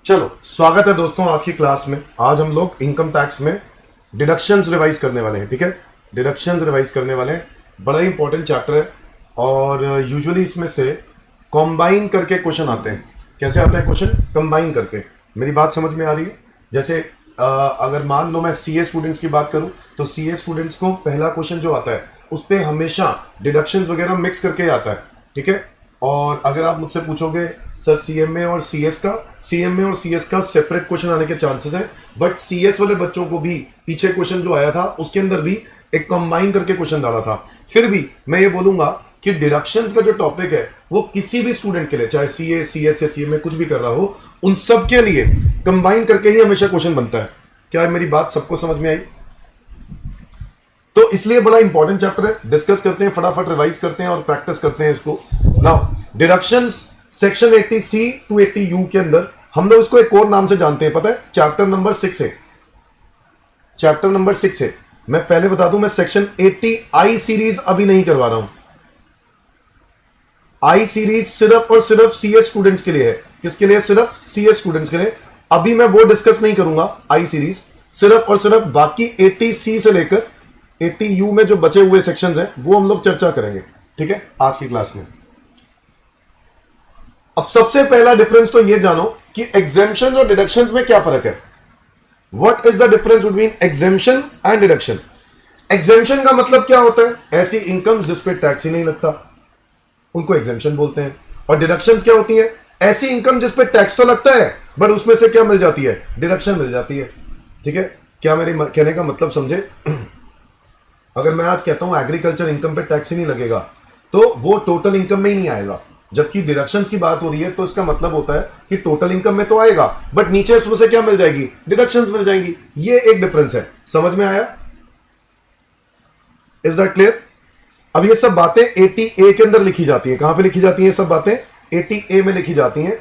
चलो स्वागत है दोस्तों आज की क्लास में। आज हम लोग इनकम टैक्स में डिडक्शंस रिवाइज करने वाले हैं। ठीक है, डिडक्शंस रिवाइज करने वाले हैं। बड़ा ही इंपॉर्टेंट चैप्टर है और यूजुअली इसमें से कंबाइन करके क्वेश्चन आते हैं। कैसे आता है क्वेश्चन? कंबाइन करके। मेरी बात समझ में आ रही है? जैसे अगर मान लो मैं सीए स्टूडेंट्स की बात करूं तो सीए स्टूडेंट्स को पहला क्वेश्चन जो आता है उस पर हमेशा डिडक्शंस वगैरह मिक्स करके आता है। ठीक है, और अगर आप मुझसे पूछोगे सर सीएमए और सीएस का सेपरेट क्वेश्चन आने के चांसेस हैं, बट सीएस वाले बच्चों को भी पीछे क्वेश्चन जो आया था उसके अंदर भी एक कंबाइन करके क्वेश्चन डाला था। फिर भी मैं ये बोलूंगा कि डिडक्शंस का जो टॉपिक है वो किसी भी स्टूडेंट के लिए, चाहे सीए सीएस या सीएमए कुछ भी कर रहा हो, उन सब के लिए कंबाइन करके ही हमेशा क्वेश्चन बनता है। क्या मेरी बात सबको समझ में आई? तो इसलिए बड़ा इंपॉर्टेंट चैप्टर है। डिस्कस करते हैं, फटाफट रिवाइज करते हैं और प्रैक्टिस करते हैं इसको। Now deductions section 80C to 80U के अंदर हम लोग इसको एक और नाम से जानते हैं, पता है? चैप्टर नंबर 6 है। चैप्टर नंबर 6 है। मैं पहले बता दूं, मैं सेक्शन 80I सीरीज अभी नहीं करवा रहा हूं। आई सीरीज सिर्फ और सिर्फ सीएस स्टूडेंट्स के लिए है। किसके लिए? सिर्फ सीएस स्टूडेंट्स के लिए। अभी मैं वो डिस्कस नहीं करूंगा आई सीरीज, सिर्फ और सिर्फ बाकी 80C से लेकर 80U में जो बचे हुए सेक्शंस हैं वो हम लोग चर्चा करेंगे। ठीक है, आज की क्लास में। अब सबसे पहला डिफरेंस तो ये जानो कि एग्जेम्पशन और डिडक्शंस में क्या फर्क है। What is the difference between exemption and deduction? Exemption का मतलब क्या होता है? ऐसी इनकम जिस पे टैक्स ही नहीं लगता, उनको एग्जेम्पशन बोलते हैं। और डिडक्शंस क्या होती है? ऐसी इनकम जिस पे टैक्स तो लगता है बट उसमें से क्या मिल जाती है? डिडक्शन मिल जाती है। ठीक है, क्या मेरे कहने का मतलब समझे? अगर मैं आज कहता हूं एग्रीकल्चर इनकम पे टैक्स ही नहीं लगेगा तो वो टोटल इनकम में ही नहीं आएगा। जबकि डिडक्शंस की बात हो रही है तो इसका मतलब होता है कि टोटल इनकम में तो आएगा बट नीचे उसमें से क्या मिल जाएगी? डिडक्शंस मिल जाएंगी। ये एक डिफरेंस है। समझ में आया? Is that clear? अब ये सब बातें 80A के अंदर लिखी जाती हैं। कहां पे लिखी जाती हैं? सब बातें 80A में लिखी जाती हैं,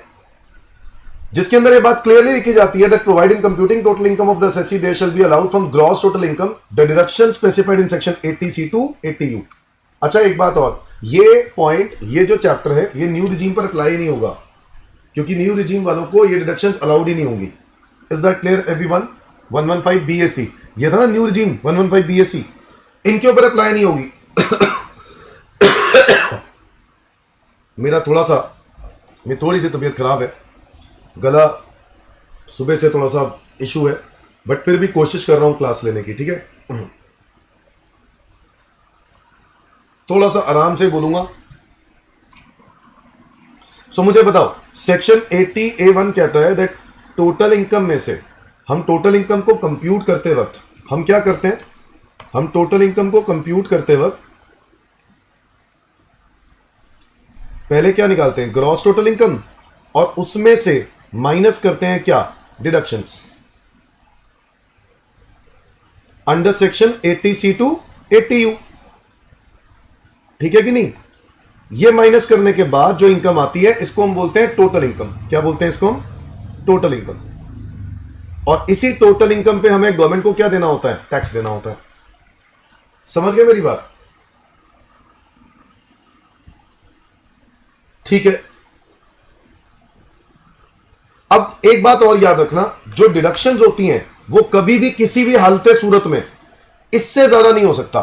जिसके अंदर ये बात क्लियरली लिखी जाती है that provide in computing total income of the assessee there shall be allowed from gross total income the deduction specified in section 80C to 80U। अच्छा, एक बात और, ये पॉइंट, ये जो चैप्टर है ये न्यू रिजीम पर अप्लाई नहीं होगा, क्योंकि न्यू रिजीम वालों को ये डिडक्शंस अलाउड ही नहीं होंगी। Is that clear everyone? 115 BAC ये था ना न्यू रिजीम, 115 BAC, इनके ऊपर अप्लाई नहीं होगी। मेरी थोड़ी सी तबीयत खराब है, गला सुबह से थोड़ा सा इशू है, बट फिर भी कोशिश कर रहा हूं क्लास लेने की। ठीक है, थोड़ा सा आराम से बोलूंगा। सो मुझे बताओ, सेक्शन 80A1 कहता है दैट टोटल इनकम में से हम टोटल इनकम को कंप्यूट करते वक्त हम क्या करते हैं? हम टोटल इनकम को कंप्यूट करते वक्त पहले क्या निकालते हैं? ग्रॉस टोटल इनकम, और उसमें से माइनस करते हैं क्या? Deductions. Under section 80C to 80U। ठीक है कि नहीं? ये माइनस करने के बाद जो इनकम आती है इसको हम बोलते हैं टोटल इनकम। क्या बोलते हैं इसको हम? Total income. और इसी टोटल इनकम पे हमें गवर्नमेंट को क्या देना होता है? टैक्स देना होता है। समझ गए मेरी बात? ठीक है, अब एक बात और याद रखना, जो डिडक्शंस होती हैं वो कभी भी किसी भी हालत सूरत में इससे ज्यादा नहीं हो सकता।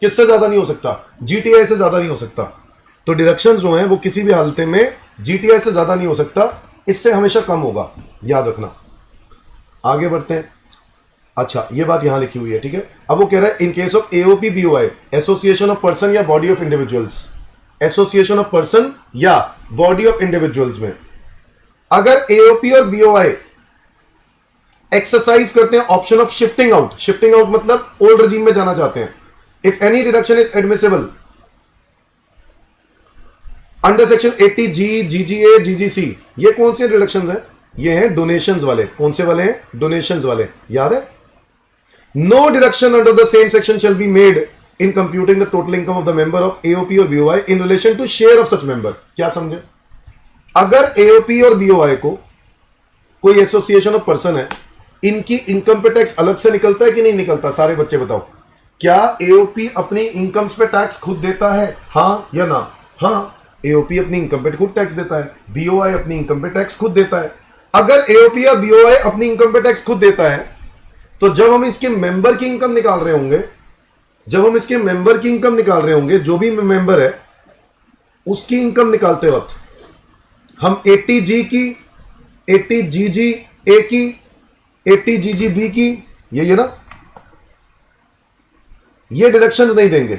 किससे ज्यादा नहीं हो सकता? जीटीआई से ज्यादा नहीं हो सकता। तो डिडक्शंस जो हैं वो किसी भी हालत में जीटीआई से ज्यादा नहीं हो सकता, इससे हमेशा कम होगा, याद रखना। आगे बढ़ते हैं। अच्छा, ये बात यहां लिखी हुई है। ठीक है, अब वो कह रहा है in case of AOP BOI, association of person या body of individuals, association of person या बॉडी ऑफ इंडिविजुअल्स में अगर एओपी और बीओआई एक्सरसाइज करते हैं option of shifting out, shifting out मतलब ओल्ड रिजीम में जाना चाहते हैं, if any deduction is admissible under section 80G, GGA, GGC, ये कौन से डिडक्शंस हैं? ये हैं डोनेशंस वाले। कौन से वाले हैं? डोनेशंस वाले। याद है? No deduction under the same section shall be made in computing the total income of the member of AOP or BOI in relation to share of such member। क्या समझे? अगर AOP और BOI को कोई association of person है, इनकी income पे tax अलग से निकलता है कि नहीं निकलता? सारे बच्चे बताओ, क्या AOP अपनी इनकम्स पे टैक्स खुद देता है? हाँ या ना? हाँ, AOP अपनी इनकम पे खुद टैक्स देता है, BOI अपनी इनकम पे टैक्स खुद देता है। अगर एओपी या बीओआई अपनी इनकम पे टैक्स खुद देता है, तो जब हम इसके मेंबर की इनकम निकाल रहे होंगे, जो भी मेंबर है उसकी इनकम निकालते वक्त हम 80G की, 80GG ए की, 80GG बी की, ये ना, ये डिडक्शन नहीं देंगे।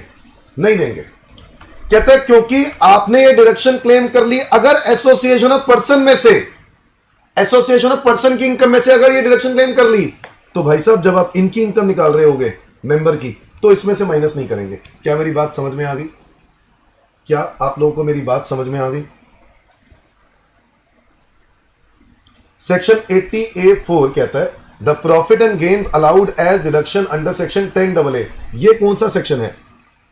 कहते हैं क्योंकि आपने ये डिडक्शन क्लेम कर ली। अगर एसोसिएशन ऑफ पर्सन की इनकम में से अगर ये डिडक्शन क्लेम कर ली, तो भाई साहब जब आप इनकी इनकम निकाल रहे होगे मेंबर की, तो इसमें से माइनस नहीं करेंगे। क्या मेरी बात समझ में आ गई? क्या आप लोगों को मेरी बात समझ में आ गई? सेक्शन 80A(4) कहता है the profit and gains allowed as deduction under section 10AA। ये कौन सा सेक्शन है?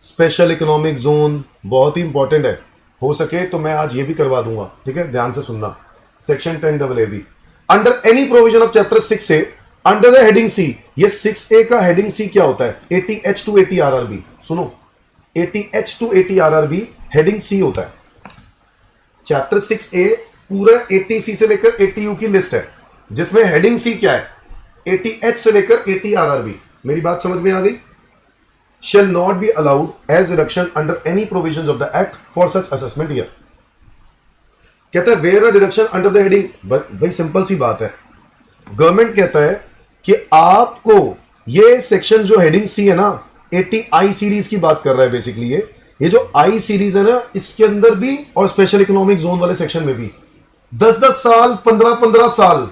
स्पेशल इकोनॉमिक जोन, बहुत ही इंपॉर्टेंट है। हो सके तो मैं आज ये भी करवा दूंगा, ठीक है, ध्यान से सुनना। सेक्शन 10AA भी under any provision of chapter 6A under the heading C. ये 6A का हेडिंग सी क्या होता है? 80H to 80RRB। सुनो, 80H to 80RRB हेडिंग सी होता है। चैप्टर 6A पूरा 80C से लेकर 80U की लिस्ट है, जिसमें हेडिंग सी क्या है? 80H से लेकर 80RRB। मेरी बात समझ में आ गई? shall not be allowed as deduction under any provisions of the act for such assessment year। कहता है where a deduction under the heading, भाई सिंपल सी बात है। गवर्नमेंट कहता है कि आपको ये सेक्शन जो हेडिंग सी है ना, 80I सीरीज की बात कर रहा है बेसिकली। ये जो I सीरीज है ना, इसके अंदर भी और स्पेशल इकोनॉमिक जोन वाले सेक्शन में भी 10-10 साल, 15-15 साल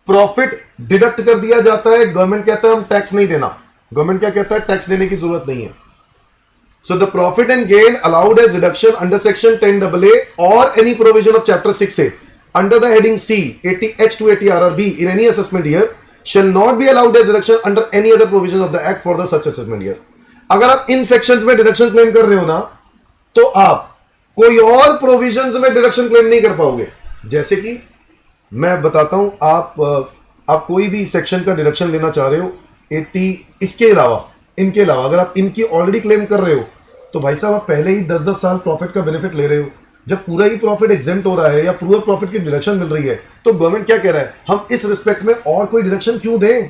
प्रॉफिट डिडक्ट कर दिया जाता है। गवर्नमेंट कहता है हम टैक्स नहीं देना। गवर्नमेंट क्या कहता है? टैक्स देने की जरूरत नहीं है। So the profit and gain allowed as deduction under section 10AA और any provision of chapter 6A under the heading C 80H to 80RRB in any assessment year shall not be allowed as deduction under any other provision of the act for the such assessment year। अगर आप इन sections में deduction claim कर रहे हो ना, तो आप कोई और प्रोविजंस में डिडक्शन क्लेम नहीं कर पाओगे। जैसे कि मैं बताता हूं, आप कोई भी सेक्शन का डिडक्शन लेना चाह रहे हो 80, इसके अलावा, इनके अलावा अगर आप इनकी ऑलरेडी क्लेम कर रहे हो, तो भाई साहब आप पहले ही 10-10 साल प्रॉफिट का बेनिफिट ले रहे हो। जब पूरा ही प्रॉफिट एग्जेम्प्ट हो रहा है या पूरा प्रॉफिट की डिडक्शन मिल रही है, तो गवर्नमेंट क्या कह रहा है? हम इस रिस्पेक्ट में और कोई डिडक्शन क्यों दें?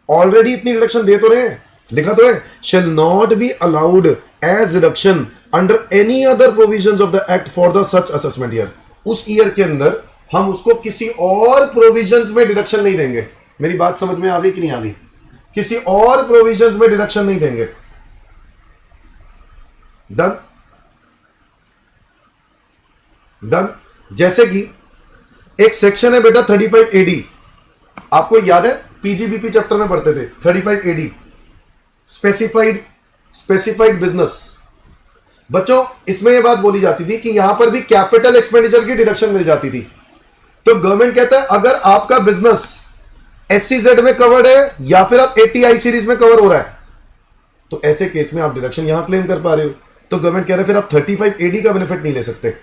ऑलरेडी इतनी डिडक्शन दे तो रहे हैं। लिखा तो है shall not be allowed as deduction under any other provisions of the act for the such assessment year। उस ईयर के अंदर हम उसको किसी और प्रोविजंस में डिडक्शन नहीं देंगे। मेरी बात समझ में आ गई कि नहीं आ गई? किसी और प्रोविजंस में डिडक्शन नहीं देंगे। डन? जैसे कि एक सेक्शन है बेटा 35AD, आपको याद है पीजीबीपी चैप्टर में पढ़ते थे 35AD, स्पेसिफाइड बिजनेस। बच्चों, इसमें यह बात बोली जाती थी कि यहां पर भी कैपिटल एक्सपेंडिचर की डिडक्शन मिल जाती थी। तो गवर्नमेंट कहता है अगर आपका बिजनेस SEZ में कवर्ड है या फिर आप 80I सीरीज में कवर हो रहा है, तो ऐसे केस में आप डिडक्शन यहां क्लेम कर पा रहे हो। तो गवर्नमेंट कह रहा है फिर आप 35AD का बेनिफिट नहीं ले सकते।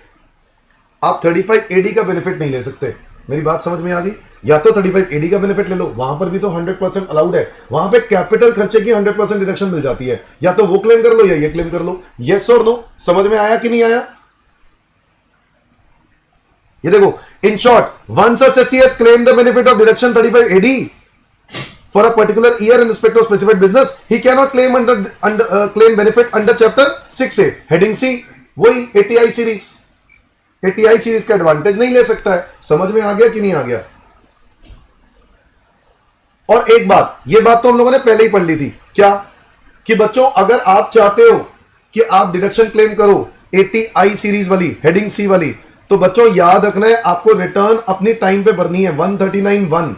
आप 35AD का बेनिफिट नहीं ले सकते। मेरी बात समझ में आ गई? या तो 35AD का बेनिफिट ले लो, वहां पर भी तो 100% अलाउड है, वहां पे कैपिटल खर्चे की 100% डिडक्शन मिल जाती है। या तो वो क्लेम कर लो या ये क्लेम कर लो। यस और नो? समझ में आया कि नहीं आया? ये देखो, in short, once a assessee has claim the benefit of deduction 35AD for a particular year in respect of specified business, he cannot claim claim benefit under chapter 6A heading C। वही 80I series, 80I series का advantage नहीं ले सकता है। समझ में आ गया कि नहीं आ गया? और एक बात, ये बात तो हम लोगों ने पहले ही पढ़ ली थी, क्या? कि बच्चों अगर आप चाहते हो कि आप डिडक्शन क्लेम करो 80I सीरीज वाली, हेडिंग सी वाली, तो बच्चों याद रखना है आपको रिटर्न अपनी टाइम पे भरनी है। 139(1)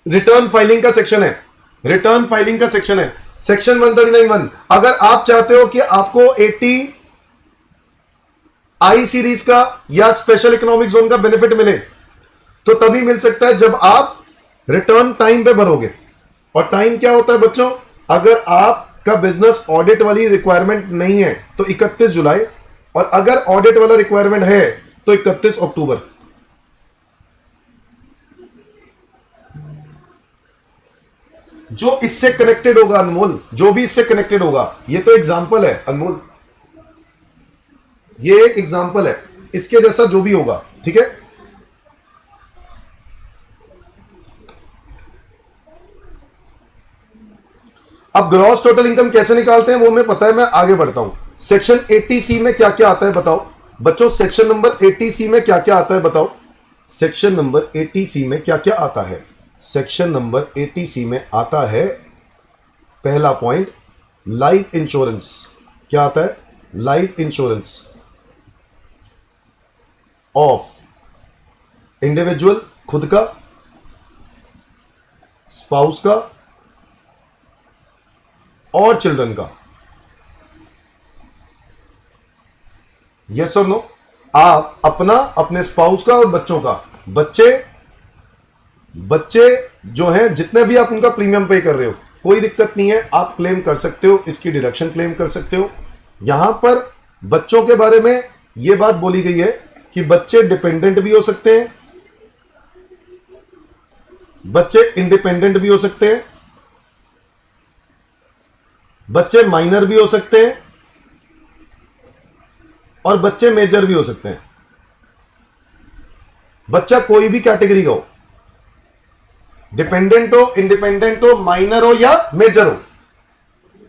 रिटर्न फाइलिंग का सेक्शन है, रिटर्न फाइलिंग का सेक्शन है, सेक्शन 139(1)। अगर आप चाहते हो कि आपको 80I सीरीज का या स्पेशल इकोनॉमिक जोन का बेनिफिट मिले, तो तभी मिल सकता है जब आप रिटर्न टाइम पे भरोगे। और टाइम क्या होता है बच्चों? अगर आपका बिजनेस ऑडिट वाली रिक्वायरमेंट नहीं है तो 31 जुलाई, और अगर ऑडिट वाला रिक्वायरमेंट है तो 31 अक्टूबर। जो इससे कनेक्टेड होगा अनमोल, जो भी इससे कनेक्टेड होगा, ये तो एग्जांपल है अनमोल, ये एक एग्जांपल है, इसके जैसा जो भी होगा, ठीक है? अब ग्रॉस टोटल इनकम कैसे निकालते हैं वो मैं पता है, मैं आगे बढ़ता हूं। सेक्शन 80C में क्या क्या आता है बताओ बच्चों, सेक्शन नंबर 80C में क्या क्या आता है बताओ, सेक्शन नंबर 80C में क्या क्या आता है। सेक्शन नंबर 80C में आता है पहला पॉइंट लाइफ इंश्योरेंस। क्या आता है? लाइफ इंश्योरेंस ऑफ इंडिविजुअल, खुद का, स्पाउस का और चिल्ड्रन का। यस और नो? आप अपना, अपने स्पाउस का और बच्चों का। बच्चे जो हैं जितने भी आप उनका प्रीमियम पे कर रहे हो, कोई दिक्कत नहीं है, आप क्लेम कर सकते हो, इसकी डिडक्शन क्लेम कर सकते हो। यहां पर बच्चों के बारे में यह बात बोली गई है कि बच्चे डिपेंडेंट भी हो सकते हैं, बच्चे इंडिपेंडेंट भी हो सकते हैं, बच्चे माइनर भी हो सकते हैं और बच्चे मेजर भी हो सकते हैं। बच्चा कोई भी कैटेगरी का हो, डिपेंडेंट हो, इंडिपेंडेंट हो, माइनर हो या मेजर हो,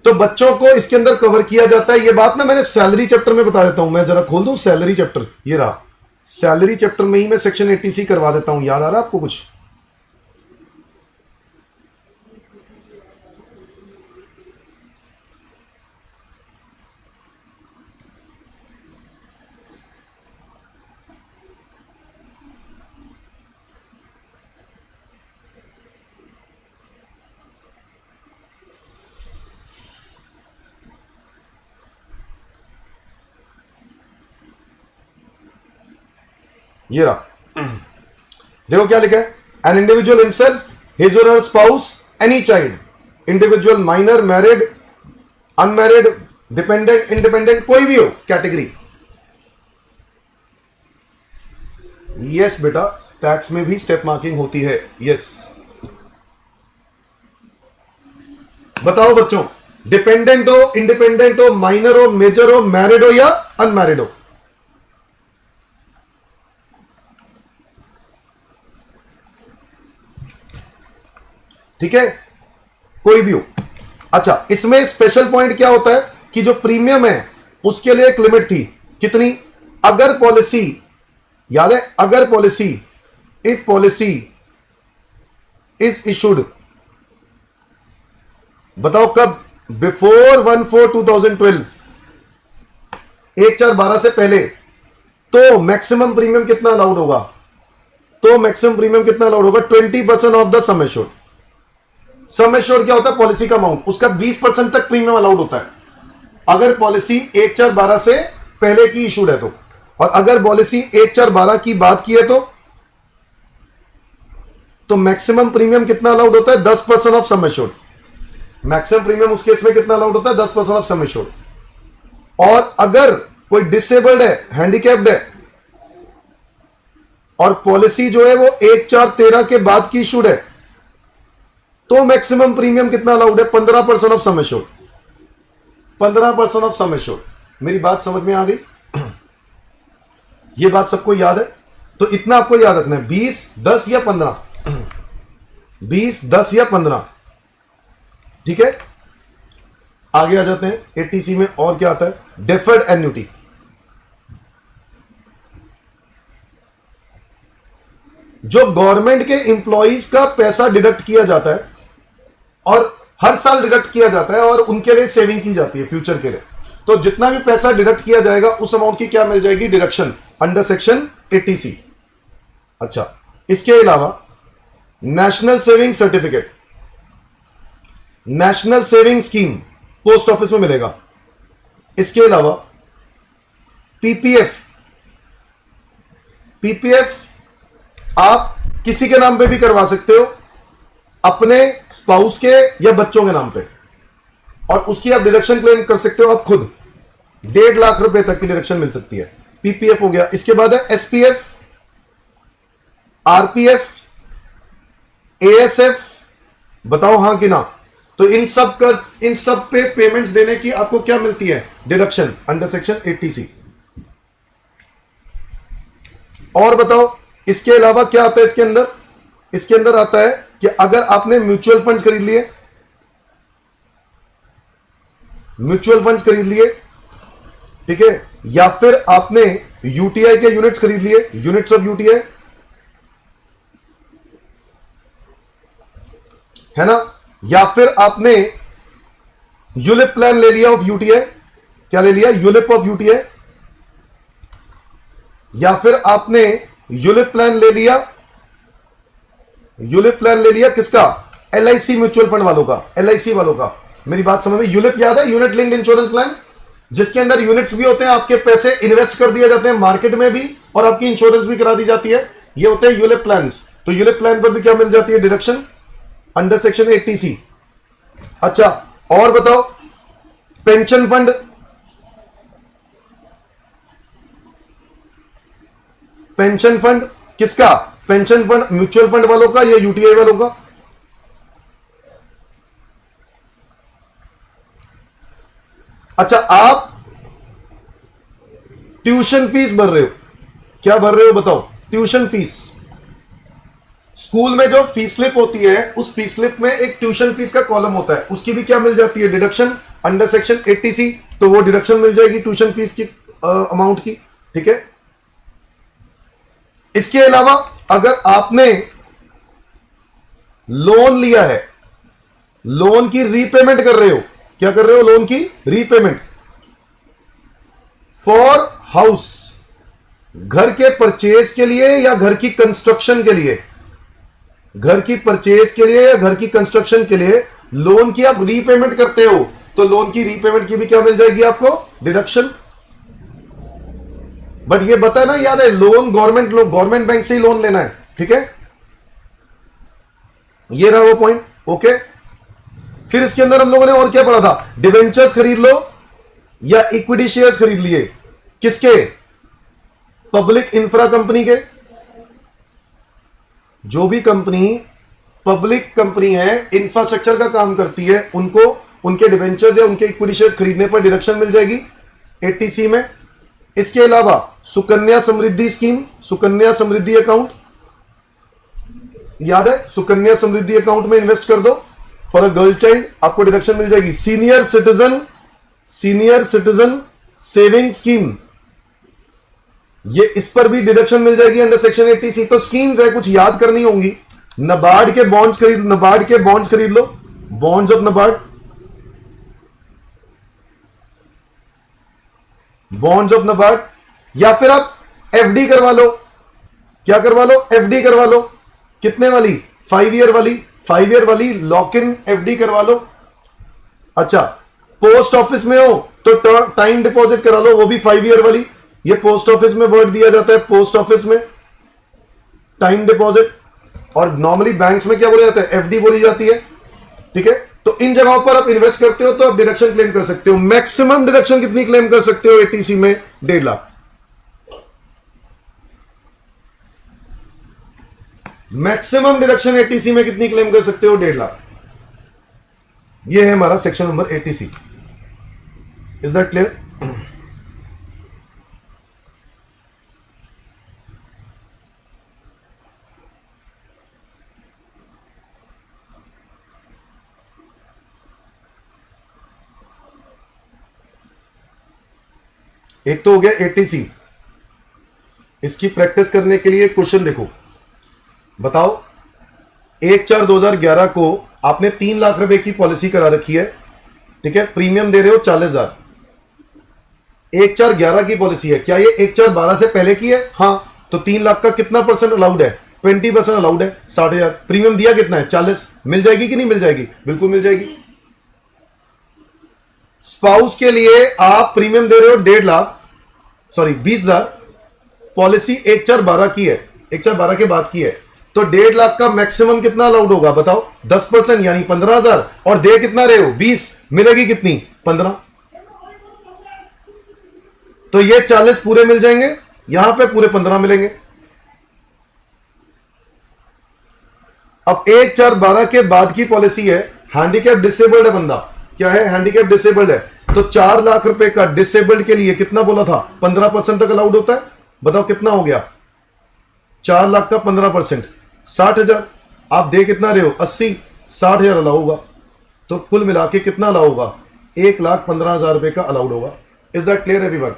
तो बच्चों को इसके अंदर कवर किया जाता है। यह बात ना मैंने सैलरी चैप्टर में बता देता हूं, मैं जरा खोल दूं सैलरी चैप्टर, ये रहा सैलरी चैप्टर में ही मैं सेक्शन 80C करवा देता हूं। याद आ रहा है आपको कुछ? ये रहा, देखो क्या लिखा है, एन इंडिविजुअल हिमसेल्फ, हिज और हर spouse, any child, individual, minor, married, unmarried, dependent, independent, कोई भी हो कैटेगरी। यस बेटा, टैक्स में भी स्टेप मार्किंग होती है। यस, बताओ बच्चों, डिपेंडेंट हो, इंडिपेंडेंट हो, माइनर हो, मेजर हो, मैरिड हो या अनमैरिड हो। ठीक है, कोई भी हो। अच्छा, इसमें स्पेशल पॉइंट क्या होता है कि जो प्रीमियम है उसके लिए एक लिमिट थी, कितनी? अगर पॉलिसी, याद है, अगर policy, if policy is issued, बताओ कब? बिफोर 1/4/2012, 1/4/12 से पहले, तो मैक्सिमम प्रीमियम कितना अलाउड होगा? तो मैक्सिमम प्रीमियम कितना अलाउड होगा? 20% of the sum assured. Sum assured क्या होता है? पॉलिसी का अमाउंट, उसका 20% तक प्रीमियम अलाउड होता है अगर पॉलिसी 1/4/12 से पहले की इशूड है तो। और अगर पॉलिसी 1/4/12 की बात की है तो मैक्सिमम प्रीमियम कितना अलाउड होता है? 10% of sum assured. Maximum premium उस केस में कितना अलाउड होता है? 10% ऑफ सम एश्योर्ड। और अगर कोई डिसेबल्ड है, हैंडीकैप्ड है और पॉलिसी जो है वो 1/4/13 के बाद की इशूड है, तो मैक्सिमम प्रीमियम कितना अलाउड है? 15% of sum assured. 15% of sum assured. मेरी बात समझ में आ गई? ये बात सबको याद है? तो इतना आपको याद रखना है, 20, 10 या 15। 20, 10 या 15। ठीक है, आगे आ जाते हैं। 80C में और क्या आता है? Deferred annuity. जो गवर्नमेंट के इंप्लॉइज का पैसा डिडक्ट किया जाता है और हर साल डिडक्ट किया जाता है और उनके लिए सेविंग की जाती है फ्यूचर के लिए, तो जितना भी पैसा डिडक्ट किया जाएगा उस अमाउंट की क्या मिल जाएगी? Deduction under section 80C। अच्छा, इसके अलावा national saving certificate, national saving scheme post office में मिलेगा। इसके अलावा पीपीएफ, पीपीएफ आप किसी के नाम पे भी करवा सकते हो, अपने स्पाउस के या बच्चों के नाम पे, और उसकी आप डिडक्शन क्लेम कर सकते हो आप खुद। 1.5 लाख रुपए तक की डिडक्शन मिल सकती है। पीपीएफ हो गया। इसके बाद है एसपीएफ, आरपीएफ, एएसएफ। बताओ हां कि ना? तो इन सब पे पेमेंट्स देने की आपको क्या मिलती है? Deduction under section 80C। और बताओ इसके अलावा क्या आता है इसके अंदर? इसके अंदर आता है कि अगर आपने म्यूचुअल फंड्स खरीद लिए, म्यूचुअल फंड्स खरीद लिए, ठीक है, या फिर आपने यूटीआई के यूनिट्स खरीद लिए, यूनिट्स ऑफ यूटीआई, है ना, या फिर आपने यूलिप प्लान ले लिया ऑफ यूटीआई, क्या ले लिया, यूलिप ऑफ यूटीआई, या फिर आपने यूलिप प्लान ले लिया, यूलिप प्लान ले लिया किसका, एलआईसी म्यूचुअल फंड वालों का, एलआईसी वालों का। मेरी बात समझ में, यूलिप याद है, यूनिट लिंक्ड इंश्योरेंस प्लान, जिसके अंदर यूनिट्स भी होते हैं, आपके पैसे इन्वेस्ट कर दिए जाते हैं मार्केट में भी और आपकी इंश्योरेंस भी करा दी जाती है, ये होते हैं यूलिप प्लान्स। तो यूलिप प्लान पर भी क्या मिल जाती है, डिडक्शन अंडर सेक्शन 80C। अच्छा और बताओ, पेंशन फंड, पेंशन फंड किसका, पेंशन फंड म्यूचुअल फंड वालों का या यूटीआई वालों का। अच्छा आप ट्यूशन फीस भर रहे हो, क्या भर रहे हो बताओ, ट्यूशन फीस। स्कूल में जो फीस स्लिप होती है, उस फीस स्लिप में एक ट्यूशन फीस का कॉलम होता है, उसकी भी क्या मिल जाती है, डिडक्शन अंडर सेक्शन 80C। तो वो डिडक्शन मिल जाएगी ट्यूशन फीस की अमाउंट की, ठीक है। इसके अलावा अगर आपने लोन लिया है, लोन की रीपेमेंट कर रहे हो, क्या कर रहे हो, लोन की रीपेमेंट फॉर हाउस, घर के परचेज के लिए या घर की कंस्ट्रक्शन के लिए, घर की परचेज के लिए या घर की कंस्ट्रक्शन के लिए लोन की आप रीपेमेंट करते हो, तो लोन की रीपेमेंट की भी क्या मिल जाएगी आपको, डिडक्शन। बट ये बता ना, याद है, लोन गवर्नमेंट बैंक से ही लोन लेना है, ठीक है, ये रहा वो पॉइंट, ओके। फिर इसके अंदर हम लोगों ने और क्या पढ़ा था, डिवेंचर्स खरीद लो या इक्विटी शेयर्स खरीद लिए, किसके, पब्लिक इंफ्रा कंपनी के। जो भी कंपनी पब्लिक कंपनी है, इंफ्रास्ट्रक्चर का काम करती है, उनको उनके डिवेंचर्स या उनके इक्विटी शेयर्स खरीदने पर डिडक्शन मिल जाएगी 80C में। इसके अलावा सुकन्या समृद्धि स्कीम, सुकन्या समृद्धि अकाउंट, याद है, सुकन्या समृद्धि अकाउंट में इन्वेस्ट कर दो फॉर अ गर्ल चाइल्ड, आपको डिडक्शन मिल जाएगी। सीनियर सिटीजन सेविंग स्कीम, ये इस पर भी डिडक्शन मिल जाएगी अंडर सेक्शन 80C। तो स्कीम्स है, कुछ याद करनी होंगी। नबार्ड के बॉन्ड्स खरीद लो, bonds of NABARD, bonds of NABARD, या फिर आप एफडी करवा लो, क्या करवा लो, एफडी करवा लो, कितने वाली, 5 ईयर वाली लॉक इन एफडी करवा लो। अच्छा पोस्ट ऑफिस में हो तो टाइम डिपॉजिट करा लो, वो भी 5 ईयर वाली, ये पोस्ट ऑफिस में वर्ड दिया जाता है, पोस्ट ऑफिस में टाइम डिपॉजिट, और नॉर्मली बैंक्स में क्या बोला जाता है, एफडी बोली जाती है, ठीक है। तो इन जगहों पर आप इन्वेस्ट करते हो तो आप डिडक्शन क्लेम कर सकते हो। मैक्सिमम डिडक्शन कितनी क्लेम कर सकते हो 80C में, 1.5 लाख। मैक्सिमम डिडक्शन 80C में कितनी क्लेम कर सकते हो, 1.5 लाख। ये है हमारा section number 80C। Is that clear? एक तो हो गया 80C। इसकी प्रैक्टिस करने के लिए क्वेश्चन देखो, बताओ 1/4/2011 को आपने 3 लाख रुपए की पॉलिसी करा रखी है, ठीक है, प्रीमियम दे रहे हो 40,000। 1/4/11 की पॉलिसी है, क्या ये 1/4/12 से पहले की है? हाँ, तो 3 लाख का कितना परसेंट अलाउड है, 20% अलाउड है, 60,000। प्रीमियम दिया कितना है, 40। मिल जाएगी कि नहीं मिल जाएगी? बिल्कुल मिल जाएगी। स्पाउस के लिए आप प्रीमियम दे रहे हो 1.5 लाख, सॉरी 20,000, पॉलिसी 1/4/12 की है, 1/4/12 के बाद की है, तो 1.5 लाख का मैक्सिमम कितना अलाउड होगा बताओ, 10% यानी 15,000, और दे कितना रहे हो 20, मिलेगी कितनी 15। तो ये 40 पूरे मिल जाएंगे, यहां पे पूरे 15 मिलेंगे। अब 1/4/12 के बाद की पॉलिसी है, हैंडीकैप डिसेबल्ड है बंदा, क्या है, हैंडीकैप डिसेबल्ड है, तो 4 लाख रुपए का डिसेबल्ड के लिए कितना बोला था, 15% तक अलाउड होता है। बताओ कितना हो गया, 4 लाख का 15%, 60,000। आप दे कितना रहे हो 80, 60,000 अलाउ होगा, तो कुल मिला के कितना अलाउ होगा, 1,15,000 रुपए का अलाउड होगा। Is that clear everyone?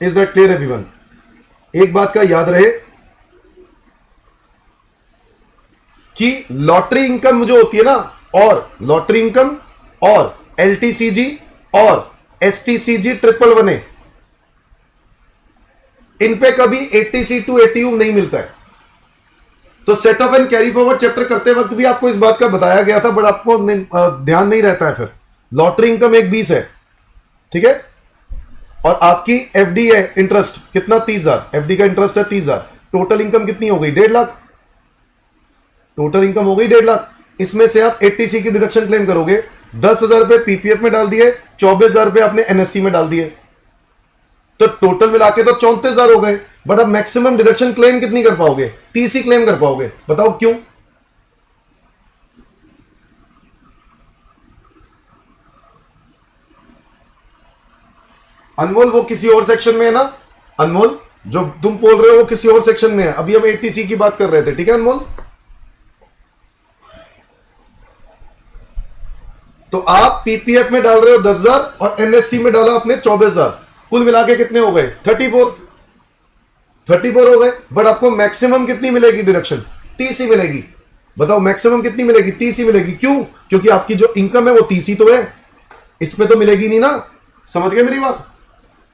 Is that clear everyone? एक बात का याद रहे कि लॉटरी इनकम जो होती है ना, और लॉटरी इनकम और एलटीसीजी और एसटीसीजी 111A, इन पे कभी 80C2 ATU नहीं मिलता है। तो set of and carry forward chapter करते वक्त भी आपको इस बात का बताया गया था, बट आपको ध्यान नहीं रहता है। फिर लॉटरी इनकम 120 है, ठीक है, और आपकी एफडी है इंटरेस्ट कितना 30,000, एफडी का इंटरेस्ट है 30,000, टोटल इनकम कितनी हो गई 1.5 लाख, टोटल इनकम हो गई 1.5 लाख। इसमें से आप 80C की डिडक्शन क्लेम करोगे, 10,000 रुपए पीपीएफ में डाल दिए, 24,000 रुपए आपने एनएससी में डाल दिए, तो टोटल मिला के तो 34,000 हो गए। बट अब मैक्सिमम डिडक्शन क्लेम कितनी कर पाओगे? 30 ही क्लेम कर पाओगे। बताओ क्यों? अनमोल वो किसी और सेक्शन में है ना, अनमोल जो तुम बोल रहे हो वो किसी और सेक्शन में है। अभी हम 80C की बात कर रहे थे, ठीक है अनमोल? तो आप पीपीएफ में डाल रहे हो 10,000 और एनएससी में डाला आपने 24,000, कुल मिला के कितने हो गए? 34 हो गए। बट आपको मैक्सिमम कितनी मिलेगी डिडक्शन? 30 ही मिलेगी। बताओ मैक्सिमम कितनी मिलेगी? 30 ही मिलेगी। क्यों? क्योंकि आपकी जो इनकम है वो 30 ही तो है, इसमें तो मिलेगी नहीं ना। समझ गए मेरी बात?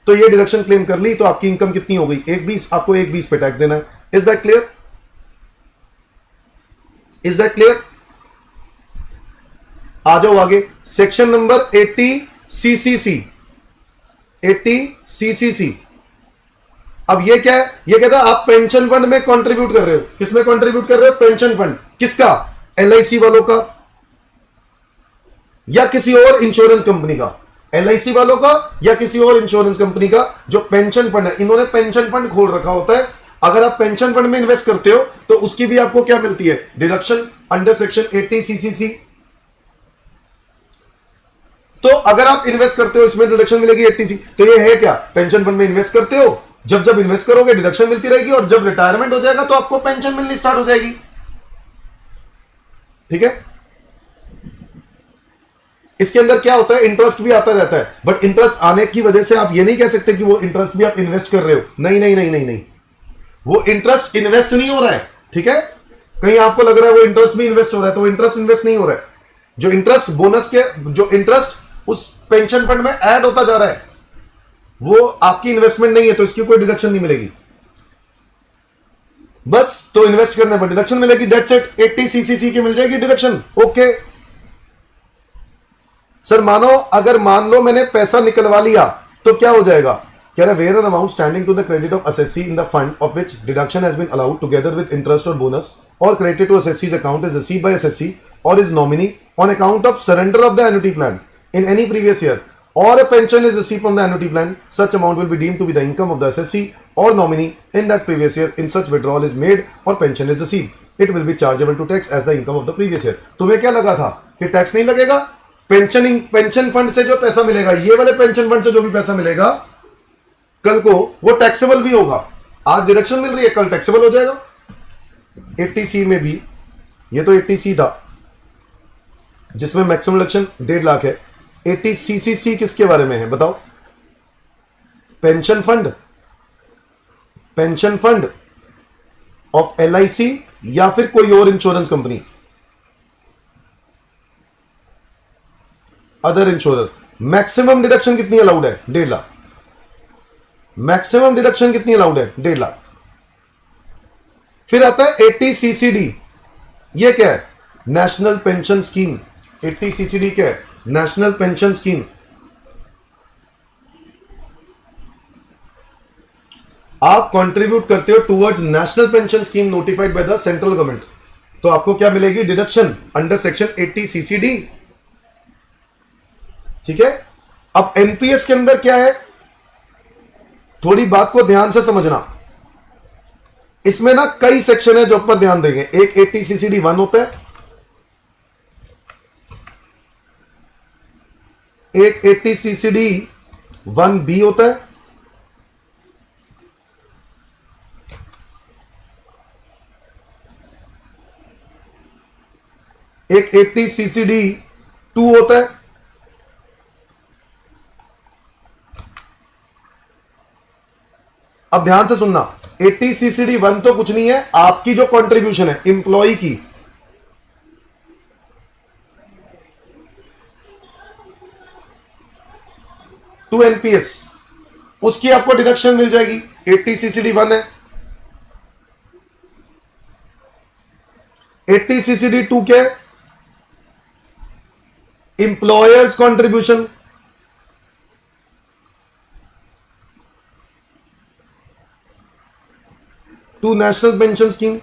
तो ये डिडक्शन क्लेम कर ली तो आपकी इनकम कितनी हो गई? 120। आपको 120 पे टैक्स देना है। Is that clear? Is that clear? आ जाओ आगे, सेक्शन नंबर 80CCC। 80CCC, अब ये क्या है? ये कहता है आप पेंशन फंड में कंट्रीब्यूट कर रहे हो। किसमें कंट्रीब्यूट कर रहे हो? Pension fund. किसका? एलआईसी वालों का या किसी और इंश्योरेंस कंपनी का? एलआईसी वालों का या किसी और इंश्योरेंस कंपनी का जो पेंशन फंड है। इन्होंने पेंशन फंड खोल रखा होता है। अगर आप पेंशन फंड में इन्वेस्ट करते हो तो उसकी भी आपको क्या मिलती है? Deduction under section 80CCC। तो अगर आप इन्वेस्ट करते हो इसमें डिडक्शन मिलेगी 80C। तो ये है क्या? पेंशन फंड में इन्वेस्ट करते हो, जब जब इन्वेस्ट करोगे डिडक्शन मिलती रहेगी, और जब रिटायरमेंट हो जाएगा तो आपको पेंशन मिलनी स्टार्ट हो जाएगी। ठीक है? इसके अंदर क्या होता है? इंटरेस्ट भी आता रहता है, बट इंटरेस्ट आने की वजह से आप ये नहीं कह सकते कि वो इंटरेस्ट भी आप इन्वेस्ट कर रहे हो। नहीं नहीं नहीं नहीं नहीं, वो इंटरेस्ट इन्वेस्ट नहीं हो रहा है। ठीक है? कहीं आपको लग रहा है वो इंटरेस्ट भी इन्वेस्ट हो रहा है, तो वो इंटरेस्ट इन्वेस्ट नहीं हो रहा है। जो इंटरेस्ट बोनस के, जो इंटरेस्ट उस पेंशन फंड में ऐड होता जा रहा है, वो आपकी इन्वेस्टमेंट नहीं है, तो इसकी कोई डिडक्शन नहीं मिलेगी। बस तो इन्वेस्ट करने पर डिडक्शन मिलेगी, दैट्स इट। 80CCC की मिल जाएगी डिडक्शन। ओके सर, मानो अगर मान लो मैंने पैसा निकलवा लिया तो क्या हो जाएगा? कह रहा है where an amount standing to the credit of SSC in the fund of which deduction has been allowed together with interest or bonus or credit to एसएससी's account is received by SSC or is nominee on account of surrender of the annuity plan in any previous year, or a pension is received from the annuity plan, such amount will be deemed to be the income of the SSC or nominee in that previous year. In such withdrawal is made or pension is received, it will be chargeable to tax as the income of the previous year. तुम्हें क्या लगा था कि tax नहीं लगेगा? Pension fund से जो पैसा मिलेगा, ये वाले पेंशन फंड से जो भी पैसा मिलेगा, कल को वो टैक्सेबल भी होगा। आज डिडक्शन मिल रही है, कल टैक्सेबल हो जाएगा। 80C में भी, ये तो 80C था जिसमें मैक्सिमम डिडक्शन 1.5 लाख है। 80CCC किसके बारे में है बताओ? पेंशन फंड ऑफ एलआईसी या फिर कोई और insurance company, other insurer. Maximum deduction कितनी अलाउड है? 1.5 लाख। मैक्सिमम डिडक्शन कितनी अलाउड है? 1.5 लाख। फिर आता है 80CCD। ये क्या है? National pension scheme. 80CCD क्या है? National pension scheme. आप कंट्रीब्यूट करते हो towards national pension scheme notified by the central government, तो आपको क्या मिलेगी? Deduction under section 80CCD। ठीक है? अब एनपीएस के अंदर क्या है, थोड़ी बात को ध्यान से समझना। इसमें ना कई सेक्शन है जो ऊपर ध्यान देंगे। एक 80CCD 1 होता है, एक 80CCD 1B होता है, एक 80 CCD 2 होता है, अब ध्यान से सुनना, 80 CCD 1 तो कुछ नहीं है, आपकी जो कंट्रीब्यूशन है इंप्लॉय की, टू NPS, उसकी आपको डिडक्शन मिल जाएगी। 80 CCD 1 है, 80 CCD 2 क्या है? Employer's contribution, to national pension scheme.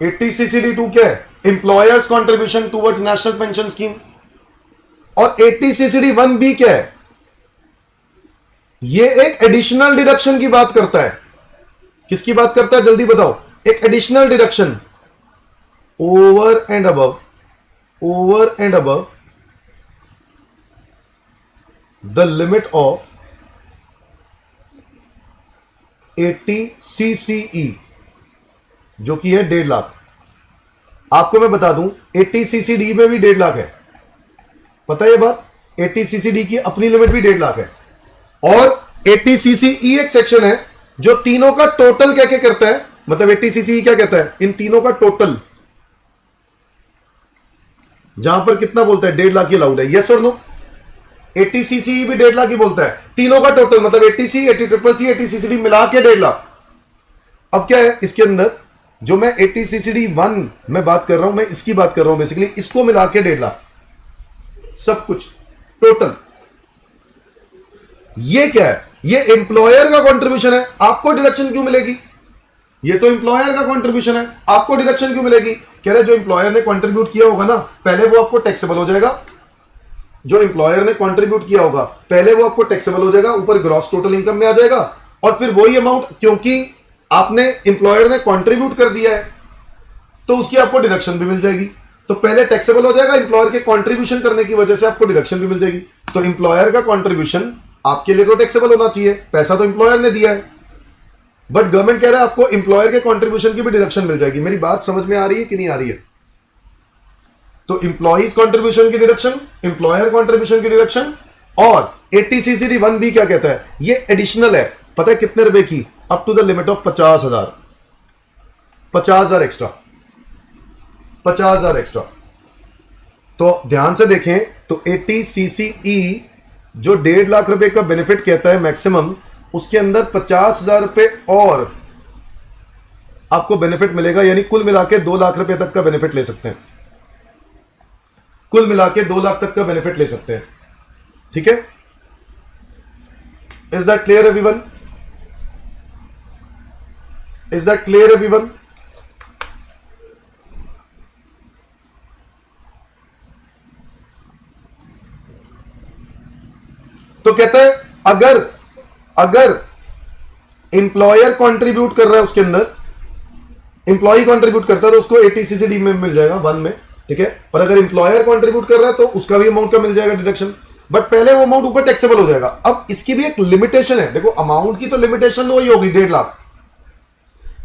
80 CCD 2 क्या है? Employer's contribution towards national pension scheme. और 80 CCD 1 भी क्या है? ये एक एडिशनल डिडक्शन की बात करता है। किसकी बात करता है जल्दी बताओ? एक additional deduction over and above the limit of 80 CCE, जो कि है 1.5 लाख। आपको मैं बता दूं 80 CCD में भी 1.5 लाख है, पता है ये बात? 80 CCD की अपनी लिमिट भी 1.5 लाख है। और 80 CCE एक सेक्शन है जो तीनों का टोटल क्या क्या करता है, मतलब 80 CCE क्या कहता है? इन तीनों का टोटल, जहां पर कितना बोलता है 1.5 लाख ही अलाउड है, यस और नो? 80 CCE भी 1.5 लाख ही बोलता है, तीनों का टोटल, मतलब 80C 80CCC 80 CCD मिला के 1.5 लाख। अब क्या है इसके अंदर, जो मैं 80 CCD 1 में बात कर रहा हूं, मैं इसकी बात कर रहा हूं बेसिकली, इसको मिला के 1.5 लाख सब कुछ टोटल। ये क्या है? ये एम्प्लॉयर का कंट्रीब्यूशन है, आपको डिडक्शन क्यों मिलेगी? ये तो एम्प्लॉयर का कंट्रीब्यूशन है, आपको डिडक्शन क्यों मिलेगी? कह रहे जो एम्प्लॉयर ने कंट्रीब्यूट किया होगा ना, पहले वो आपको टैक्सेबल हो जाएगा। जो एम्प्लॉयर ने कंट्रीब्यूट किया होगा पहले वो आपको टैक्सेबल हो जाएगा, ऊपर ग्रॉस टोटल इनकम में आ जाएगा, और फिर वही अमाउंट, क्योंकि आपने एम्प्लॉयर ने कंट्रीब्यूट कर दिया है तो उसकी आपको डिडक्शन भी मिल जाएगी। तो पहले टैक्सेबल हो जाएगा, एम्प्लॉयर के कंट्रीब्यूशन करने की वजह से आपको डिडक्शन भी मिल जाएगी। तो एम्प्लॉयर का कंट्रीब्यूशन आपके लिए तो टैक्सेबल होना चाहिए, पैसा तो एम्प्लॉयर ने दिया है, बट गवर्नमेंट कह रहा है आपको एम्प्लॉयर के कंट्रीब्यूशन की भी डिडक्शन मिल जाएगी। मेरी बात समझ में आ रही है कि नहीं आ रही है? तो एम्प्लॉइज कंट्रीब्यूशन की डिडक्शन, एम्प्लॉयर कंट्रीब्यूशन की डिडक्शन, और 80 CCD 1 भी क्या कहता है? ये एडिशनल है, पता है कितने रुपए की? Up to the limit of 50,000, 50,000 extra, 50,000 extra. तो ध्यान से देखें तो 80 CCE जो 1.5 लाख रुपए का बेनिफिट कहता है मैक्सिमम, उसके अंदर 50,000 रुपए और आपको बेनिफिट मिलेगा, यानी कुल मिला के 2 लाख रुपए तक का बेनिफिट ले सकते हैं। कुल मिला के 2 लाख तक का बेनिफिट ले सकते हैं, ठीक है? Is that clear everyone? Is that clear everyone? तो कहते हैं अगर इंप्लॉयर कंट्रीब्यूट कर रहा है, उसके अंदर इंप्लॉय कंट्रीब्यूट करता है तो उसको 80 CCD में मिल जाएगा 1 में, ठीक है? पर अगर इंप्लॉयर कंट्रीब्यूट कर रहा है तो उसका भी अमाउंट का मिल जाएगा डिडक्शन, बट पहले वो अमाउंट ऊपर टैक्सेबल हो जाएगा। अब इसकी भी एक लिमिटेशन है, देखो अमाउंट की तो लिमिटेशन वही होगी 1.5 लाख।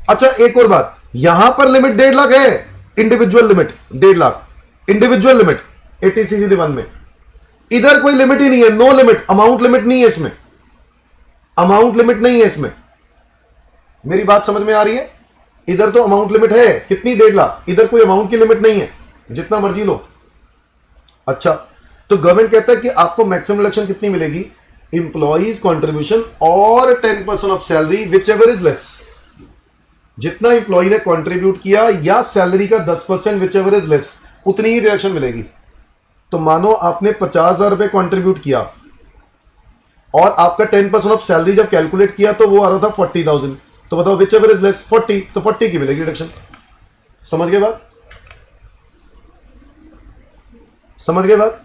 अच्छा एक और बात, यहां पर लिमिट 1.5 लाख है, individual limit 1.5 lakh, individual limit 80 CCD 1 में। इधर कोई लिमिट ही नहीं है, नो लिमिट, अमाउंट लिमिट नहीं है इसमें, अमाउंट लिमिट नहीं है इसमें। मेरी बात समझ में आ रही है? इधर तो अमाउंट लिमिट है, कितनी? 1.5 लाख। इधर कोई अमाउंट की लिमिट नहीं है, जितना मर्जी लो। अच्छा, तो गवर्नमेंट कहता है कि आपको मैक्सिमम डिडक्शन कितनी मिलेगी? इंप्लॉइज कंट्रीब्यूशन और 10% of salary which ever is less. जितना इंप्लॉय ने कंट्रीब्यूट किया या सैलरी का 10% विच एवर इज लेस, उतनी ही डिडक्शन मिलेगी। तो मानो आपने 50,000 रुपए कंट्रीब्यूट किया और आपका 10% ऑफ सैलरी जब कैलकुलेट किया तो वो आ रहा था 40,000, तो बताओ विच एवर इज लेस 40, तो 40 की मिलेगी डिडक्शन। समझ गए बात? समझ गए बात?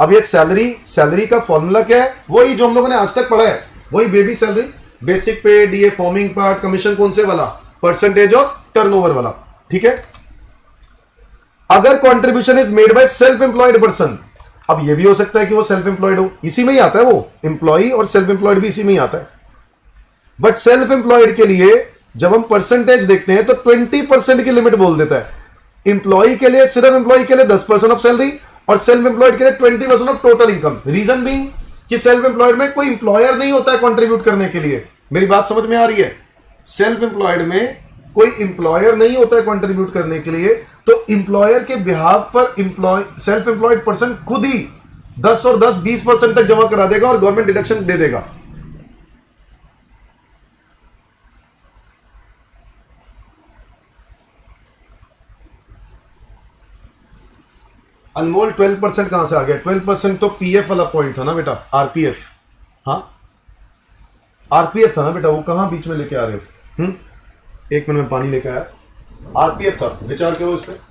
अब ये सैलरी का फॉर्मूला क्या है? वही जो हम लोगों ने आज तक पढ़ा है, वही बेबी सैलरी, बेसिक पे, डीए, फॉर्मिंग पार्ट, कमीशन कौन से वाला? परसेंटेज ऑफ टर्नओवर वाला, ठीक है? अगर contribution is made by self employed person, अब ये भी हो सकता है कि वो सेल्फ एम्प्लॉयड हो, इसी में ही आता है, वो एम्प्लॉय और सेल्फ एम्प्लॉयड भी इसी में ही आता है। बट सेल्फ एम्प्लॉयड के लिए जब हम परसेंटेज देखते हैं तो 20% की लिमिट बोल देता है, इंप्लॉई के लिए, सिर्फ इंप्लॉई के लिए 10% ऑफ सैलरी और सेल्फ एम्प्लॉयड के लिए 20% of total income. Reason being कि सेल्फ एम्प्लॉयड में कोई इंप्लॉयर नहीं होता है कंट्रीब्यूट करने के लिए। मेरी बात समझ में आ रही है? सेल्फ एम्प्लॉयड में कोई इंप्लॉयर नहीं होता है कंट्रीब्यूट करने के लिए, तो इंप्लॉयर के बिहाफ पर सेल्फ एम्प्लॉयड पर्सन खुद ही 10 और 10 20% तक जमा करा देगा और गवर्नमेंट डिडक्शन दे देगा। अनमोल 12% कहां से आ गया? 12% तो पीएफ वाला पॉइंट था ना बेटा, आरपीएफ। हाँ आरपीएफ था ना बेटा, वो कहां बीच में लेके आ रहे हो? एक मिनट में पानी लेके आया। आरपीएफ था, विचार करो इस पे।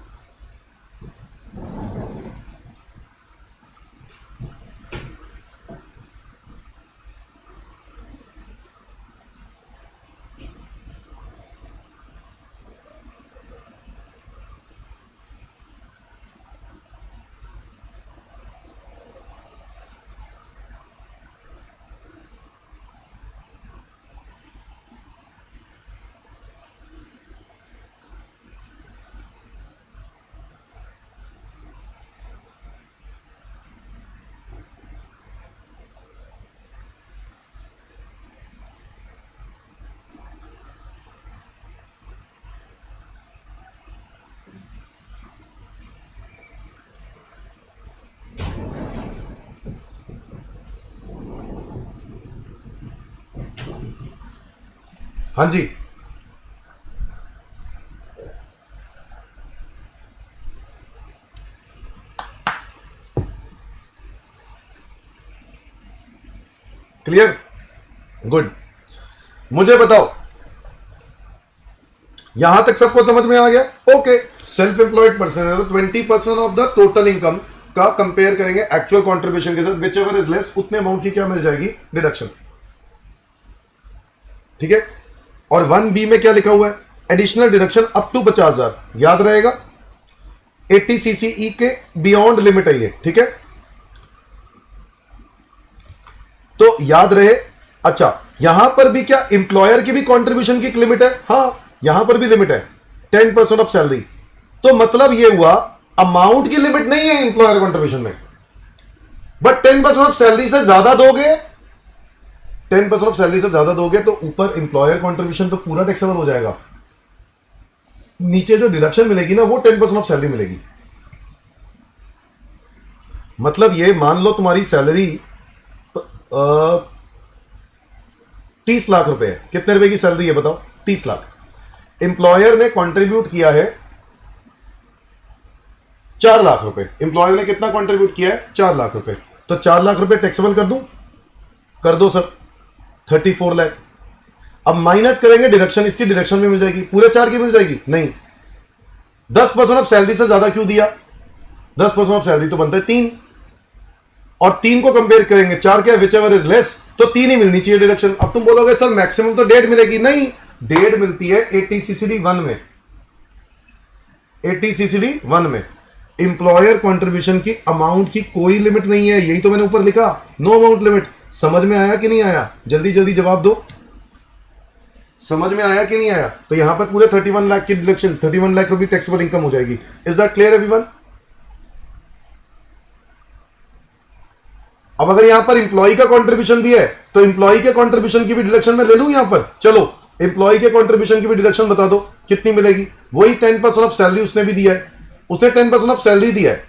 हाँ जी, क्लियर, गुड। मुझे बताओ यहां तक सबको समझ में आ गया? ओके, सेल्फ एम्प्लॉयड पर्सन है तो 20% ऑफ द टोटल इनकम का कंपेयर करेंगे एक्चुअल कंट्रीब्यूशन के साथ, विच एवर इज लेस, उतने अमाउंट की क्या मिल जाएगी? डिडक्शन। ठीक है, और 1B में क्या लिखा हुआ है? एडिशनल डिडक्शन अप टू 50,000, याद रहेगा। 80 CCE के बियॉन्ड लिमिट है ये, ठीक है, तो याद रहे। अच्छा, यहां पर भी क्या इंप्लॉयर की भी कंट्रीब्यूशन की एक लिमिट है? हाँ, यहां पर भी लिमिट है 10% ऑफ सैलरी। तो मतलब ये हुआ अमाउंट की लिमिट नहीं है इंप्लॉयर कंट्रीब्यूशन में, बट 10% ऑफ सैलरी से ज्यादा दोगे, 10% ऑफ सैलरी से ज्यादा दोगे तो ऊपर इंप्लॉयर कंट्रीब्यूशन तो पूरा टैक्सेबल हो जाएगा, नीचे जो डिडक्शन मिलेगी ना वो 10% ऑफ सैलरी मिलेगी। मतलब ये मान लो तुम्हारी सैलरी 30 लाख रुपए है। कितने रुपए की सैलरी है बताओ? 30 लाख। इंप्लॉयर ने कंट्रीब्यूट किया है 4 लाख रुपए। इंप्लॉयर ने कितना कंट्रीब्यूट किया है? 4 लाख रुपए। तो 4 लाख रुपए टैक्सेबल कर दूं? कर दो सर, 34 लाख। अब माइनस करेंगे डिडक्शन, इसकी डिडक्शन भी मिल जाएगी, पूरे 4 की मिल जाएगी? नहीं। 10% ऑफ सैलरी से ज्यादा क्यों दिया? 10% ऑफ सैलरी तो बनता है 3, और 3 को कंपेयर करेंगे 4 क्या, विच एवर इज लेस, तो 3 ही मिलनी चाहिए डिडक्शन। अब तुम बोलोगे सर मैक्सिमम तो 1.5 मिलेगी। नहीं, 1.5 मिलती है 80 CCD 1 में। 80 CCD 1 में इंप्लॉयर कंट्रीब्यूशन की अमाउंट की कोई लिमिट नहीं है, यही तो मैंने ऊपर लिखा, नो अमाउंट लिमिट। समझ में आया कि नहीं आया? जल्दी जल्दी जवाब दो, समझ में आया कि नहीं आया? तो यहां पर पूरे 31 लाख की डिडक्शन, 31 लाख रुपए टैक्सेबल इनकम हो जाएगी। Is that clear everyone? अब अगर यहां पर इंप्लॉई का कंट्रीब्यूशन भी है तो इंप्लॉई के कंट्रीब्यूशन की भी डिडक्शन मैं ले लूं यहां पर। चलो, इंप्लॉई के कंट्रीब्यूशन की भी डिडक्शन बता दो कितनी मिलेगी? वही 10% ऑफ सैलरी उसने भी दिया है, उसने 10% ऑफ सैलरी दिया है।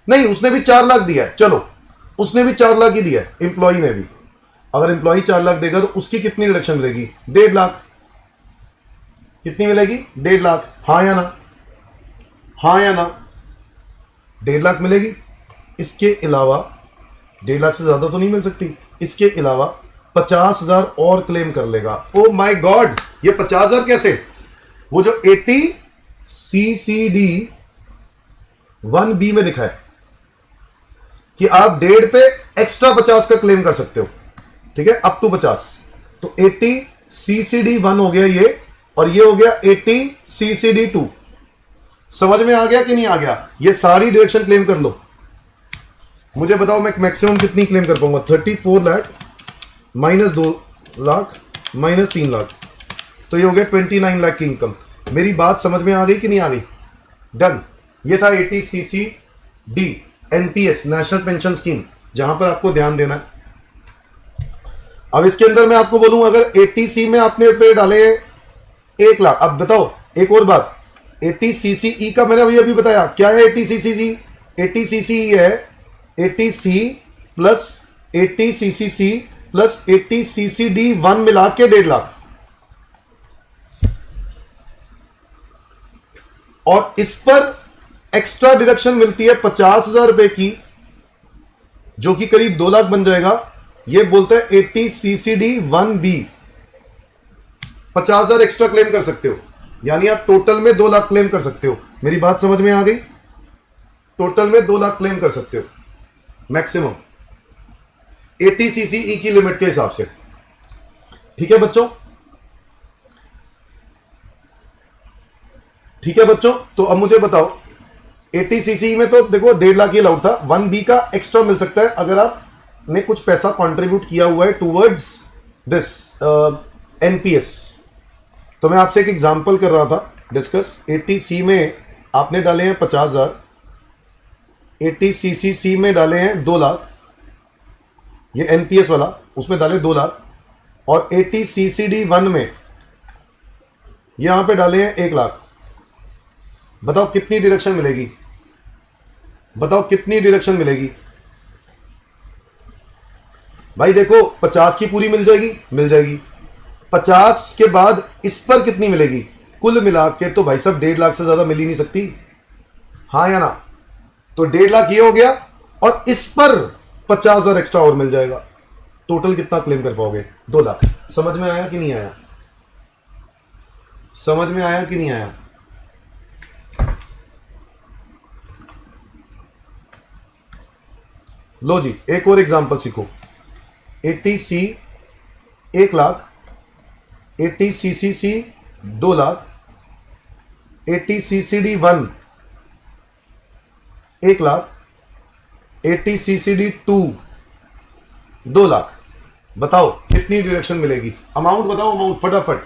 नहीं, उसने भी 4 लाख दिया है, चलो उसने भी 4 लाख ही दिया है, इंप्लॉई ने भी। अगर इंप्लॉई 4 लाख देगा तो उसकी कितनी डिडक्शन मिलेगी? 1.5 लाख। कितनी मिलेगी? 1.5 लाख। हाँ या ना? हाँ या ना? 1.5 लाख मिलेगी। इसके अलावा 1.5 लाख से ज्यादा तो नहीं मिल सकती। इसके अलावा 50,000 और क्लेम कर लेगा। ओ माय गॉड, ये 50,000 कैसे? वो जो 80 CCD 1B में लिखा है कि आप 1.5 पे एक्स्ट्रा 50 का क्लेम कर सकते हो, ठीक है, अप टू 50। तो 80 CCD 1 हो गया ये, और ये हो गया 80 CCD 2। समझ में आ गया कि नहीं आ गया? ये सारी डायरेक्शन क्लेम कर लो। मुझे बताओ मैं मैक्सिमम कितनी क्लेम कर पाऊंगा? 34 लाख माइनस 2 लाख माइनस 3 लाख, तो ये हो गया 29 लाख की इनकम। मेरी बात समझ में आ गई कि नहीं आ गई? डन। ये था ATCCD NPS national pension scheme, जहां पर आपको ध्यान देना है। अब इसके अंदर मैं आपको बोलूं, अगर 80C में आपने रुपए डाले 1 लाख, अब बताओ एक और बात, 80CCE का मैंने अभी बताया क्या है। 80CCE 80CCE है 80C plus 80CCC plus 80CCD1 मिला के 1.5 लाख। और इस पर एक्स्ट्रा डिडक्शन मिलती है 50,000 रुपए की, जो कि करीब 2 लाख बन जाएगा। ये बोलता है 80CCD1B, 50,000 एक्स्ट्रा क्लेम कर सकते हो, यानी आप टोटल में 2 लाख क्लेम कर सकते हो। मेरी बात समझ में आ गई? टोटल में 2 लाख क्लेम कर सकते हो मैक्सिमम 80CCE की लिमिट के हिसाब से। ठीक है बच्चों, ठीक है बच्चों। तो अब मुझे बताओ 80CCE में तो देखो 1.5 लाख ही अलाउड था, 1B का एक्स्ट्रा मिल सकता है अगर आपने कुछ पैसा कंट्रीब्यूट किया हुआ है टूवर्ड्स दिस NPS। तो मैं आपसे एक एग्जांपल कर रहा था डिस्कस। 80C में आपने डाले हैं 50,000, 80CCC में डाले हैं 2 लाख, ये NPS वाला, उसमें डाले 2 लाख, और 80CCD1 में यहां पे डाले हैं 1 लाख। बताओ कितनी डिडक्शन मिलेगी? बताओ कितनी डिडक्शन मिलेगी? भाई देखो 50 की पूरी मिल जाएगी, मिल जाएगी। 50 के बाद इस पर कितनी मिलेगी? कुल मिला के तो भाई साहब 1.5 लाख से ज्यादा मिल ही नहीं सकती, हाँ या ना? तो 1.5 लाख ये हो गया, और इस पर 50,000 एक्स्ट्रा और मिल जाएगा। टोटल कितना क्लेम कर पाओगे? 2 लाख। समझ में आया कि नहीं आया? समझ में आया कि नहीं आया? लो जी, एक और एग्जांपल सीखो। 80C 1 lakh, 80CCC 2 lakh, 80CCD1 1 lakh, 80CCD2 2 lakh. बताओ कितनी डिडक्शन मिलेगी? अमाउंट बताओ, अमाउंट फटाफट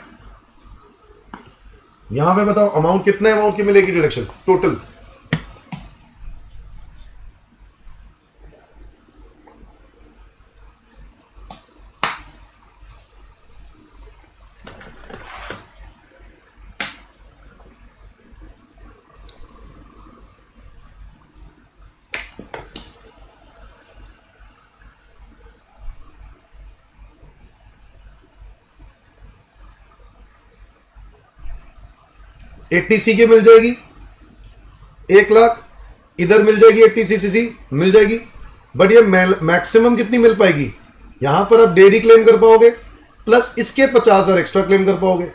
यहां पे बताओ, अमाउंट कितने अमाउंट की मिलेगी डिडक्शन टोटल? एट्टी सी की मिल जाएगी 1 लाख, इधर मिल जाएगी 80CCC मिल जाएगी, बट ये मैक्सिमम कितनी मिल पाएगी? यहां पर आप 1.5 क्लेम कर पाओगे, प्लस इसके 50,000 एक्स्ट्रा क्लेम कर पाओगे।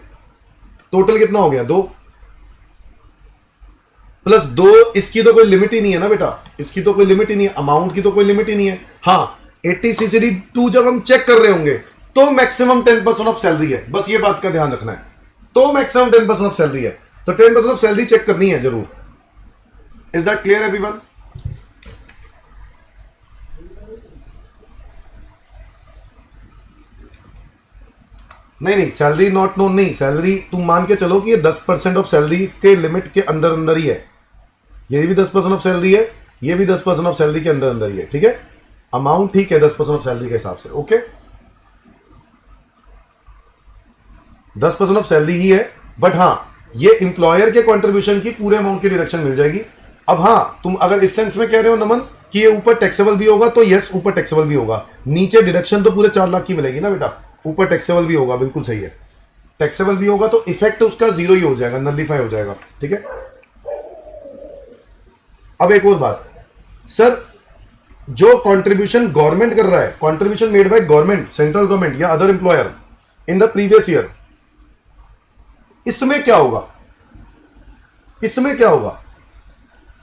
टोटल कितना हो गया? 2 प्लस 2। इसकी तो कोई लिमिट ही नहीं है ना बेटा, इसकी तो कोई लिमिट ही नहीं है, अमाउंट की तो कोई लिमिट ही नहीं है। हाँ, 80CCD2 जब हम चेक कर रहे होंगे तो मैक्सिमम 10% ऑफ सैलरी है, बस ये बात का ध्यान रखना है। तो मैक्सिमम 10% ऑफ सैलरी है, तो 10% ऑफ सैलरी चेक करनी है जरूर। Is that clear everyone? नहीं नहीं, सैलरी नॉट नोन नहीं, सैलरी तुम मान के चलो कि ये 10% ऑफ सैलरी के लिमिट के अंदर अंदर ही है। ये भी 10% ऑफ सैलरी है, ये भी 10% ऑफ सैलरी के अंदर अंदर ही है। ठीक है, अमाउंट ठीक है 10% ऑफ सैलरी के हिसाब से। ओके, 10% ऑफ सैलरी ही है, बट हाँ ये इंप्लॉयर के कंट्रीब्यूशन की पूरे अमाउंट की डिडक्शन मिल जाएगी। अब हाँ, तुम अगर इस सेंस में कह रहे हो नमन कि ये ऊपर टैक्सेबल भी होगा, तो यस ऊपर टैक्सेबल भी होगा। नीचे डिडक्शन तो पूरे 4 लाख की मिलेगी ना बेटा, ऊपर टैक्सेबल भी होगा, बिल्कुल सही है। टैक्सेबल भी होगा तो इफेक्ट उसका 0 ही हो जाएगा, नलिफाई हो जाएगा। ठीक है, अब एक और बात सर, जो कंट्रीब्यूशन गवर्नमेंट कर रहा है, contribution made by government, central government या other employer in the previous year, इसमें क्या होगा? इसमें क्या होगा?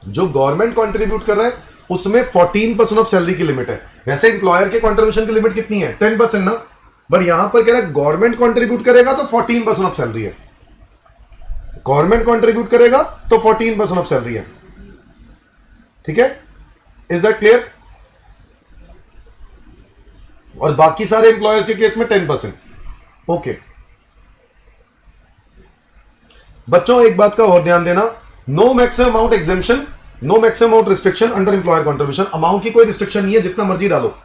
जो गवर्नमेंट कंट्रीब्यूट कर रहा है उसमें 14% ऑफ सैलरी की लिमिट है। वैसे एम्प्लॉयर के कंट्रीब्यूशन की लिमिट कितनी है? 10% ना, बट यहां पर कह रहा है गवर्नमेंट कंट्रीब्यूट करेगा तो 14% ऑफ सैलरी है। गवर्नमेंट कंट्रीब्यूट करेगा तो 14% ऑफ सैलरी है। ठीक है, इज दैट क्लियर? और बाकी सारे एम्प्लॉयर्स के केस में 10%। ओके बच्चों, एक बात का और ध्यान देना, no maximum amount exemption, no maximum amount restriction under employer contribution. Amount की कोई रिस्ट्रिक्शन नहीं है, जितना मर्जी डालो।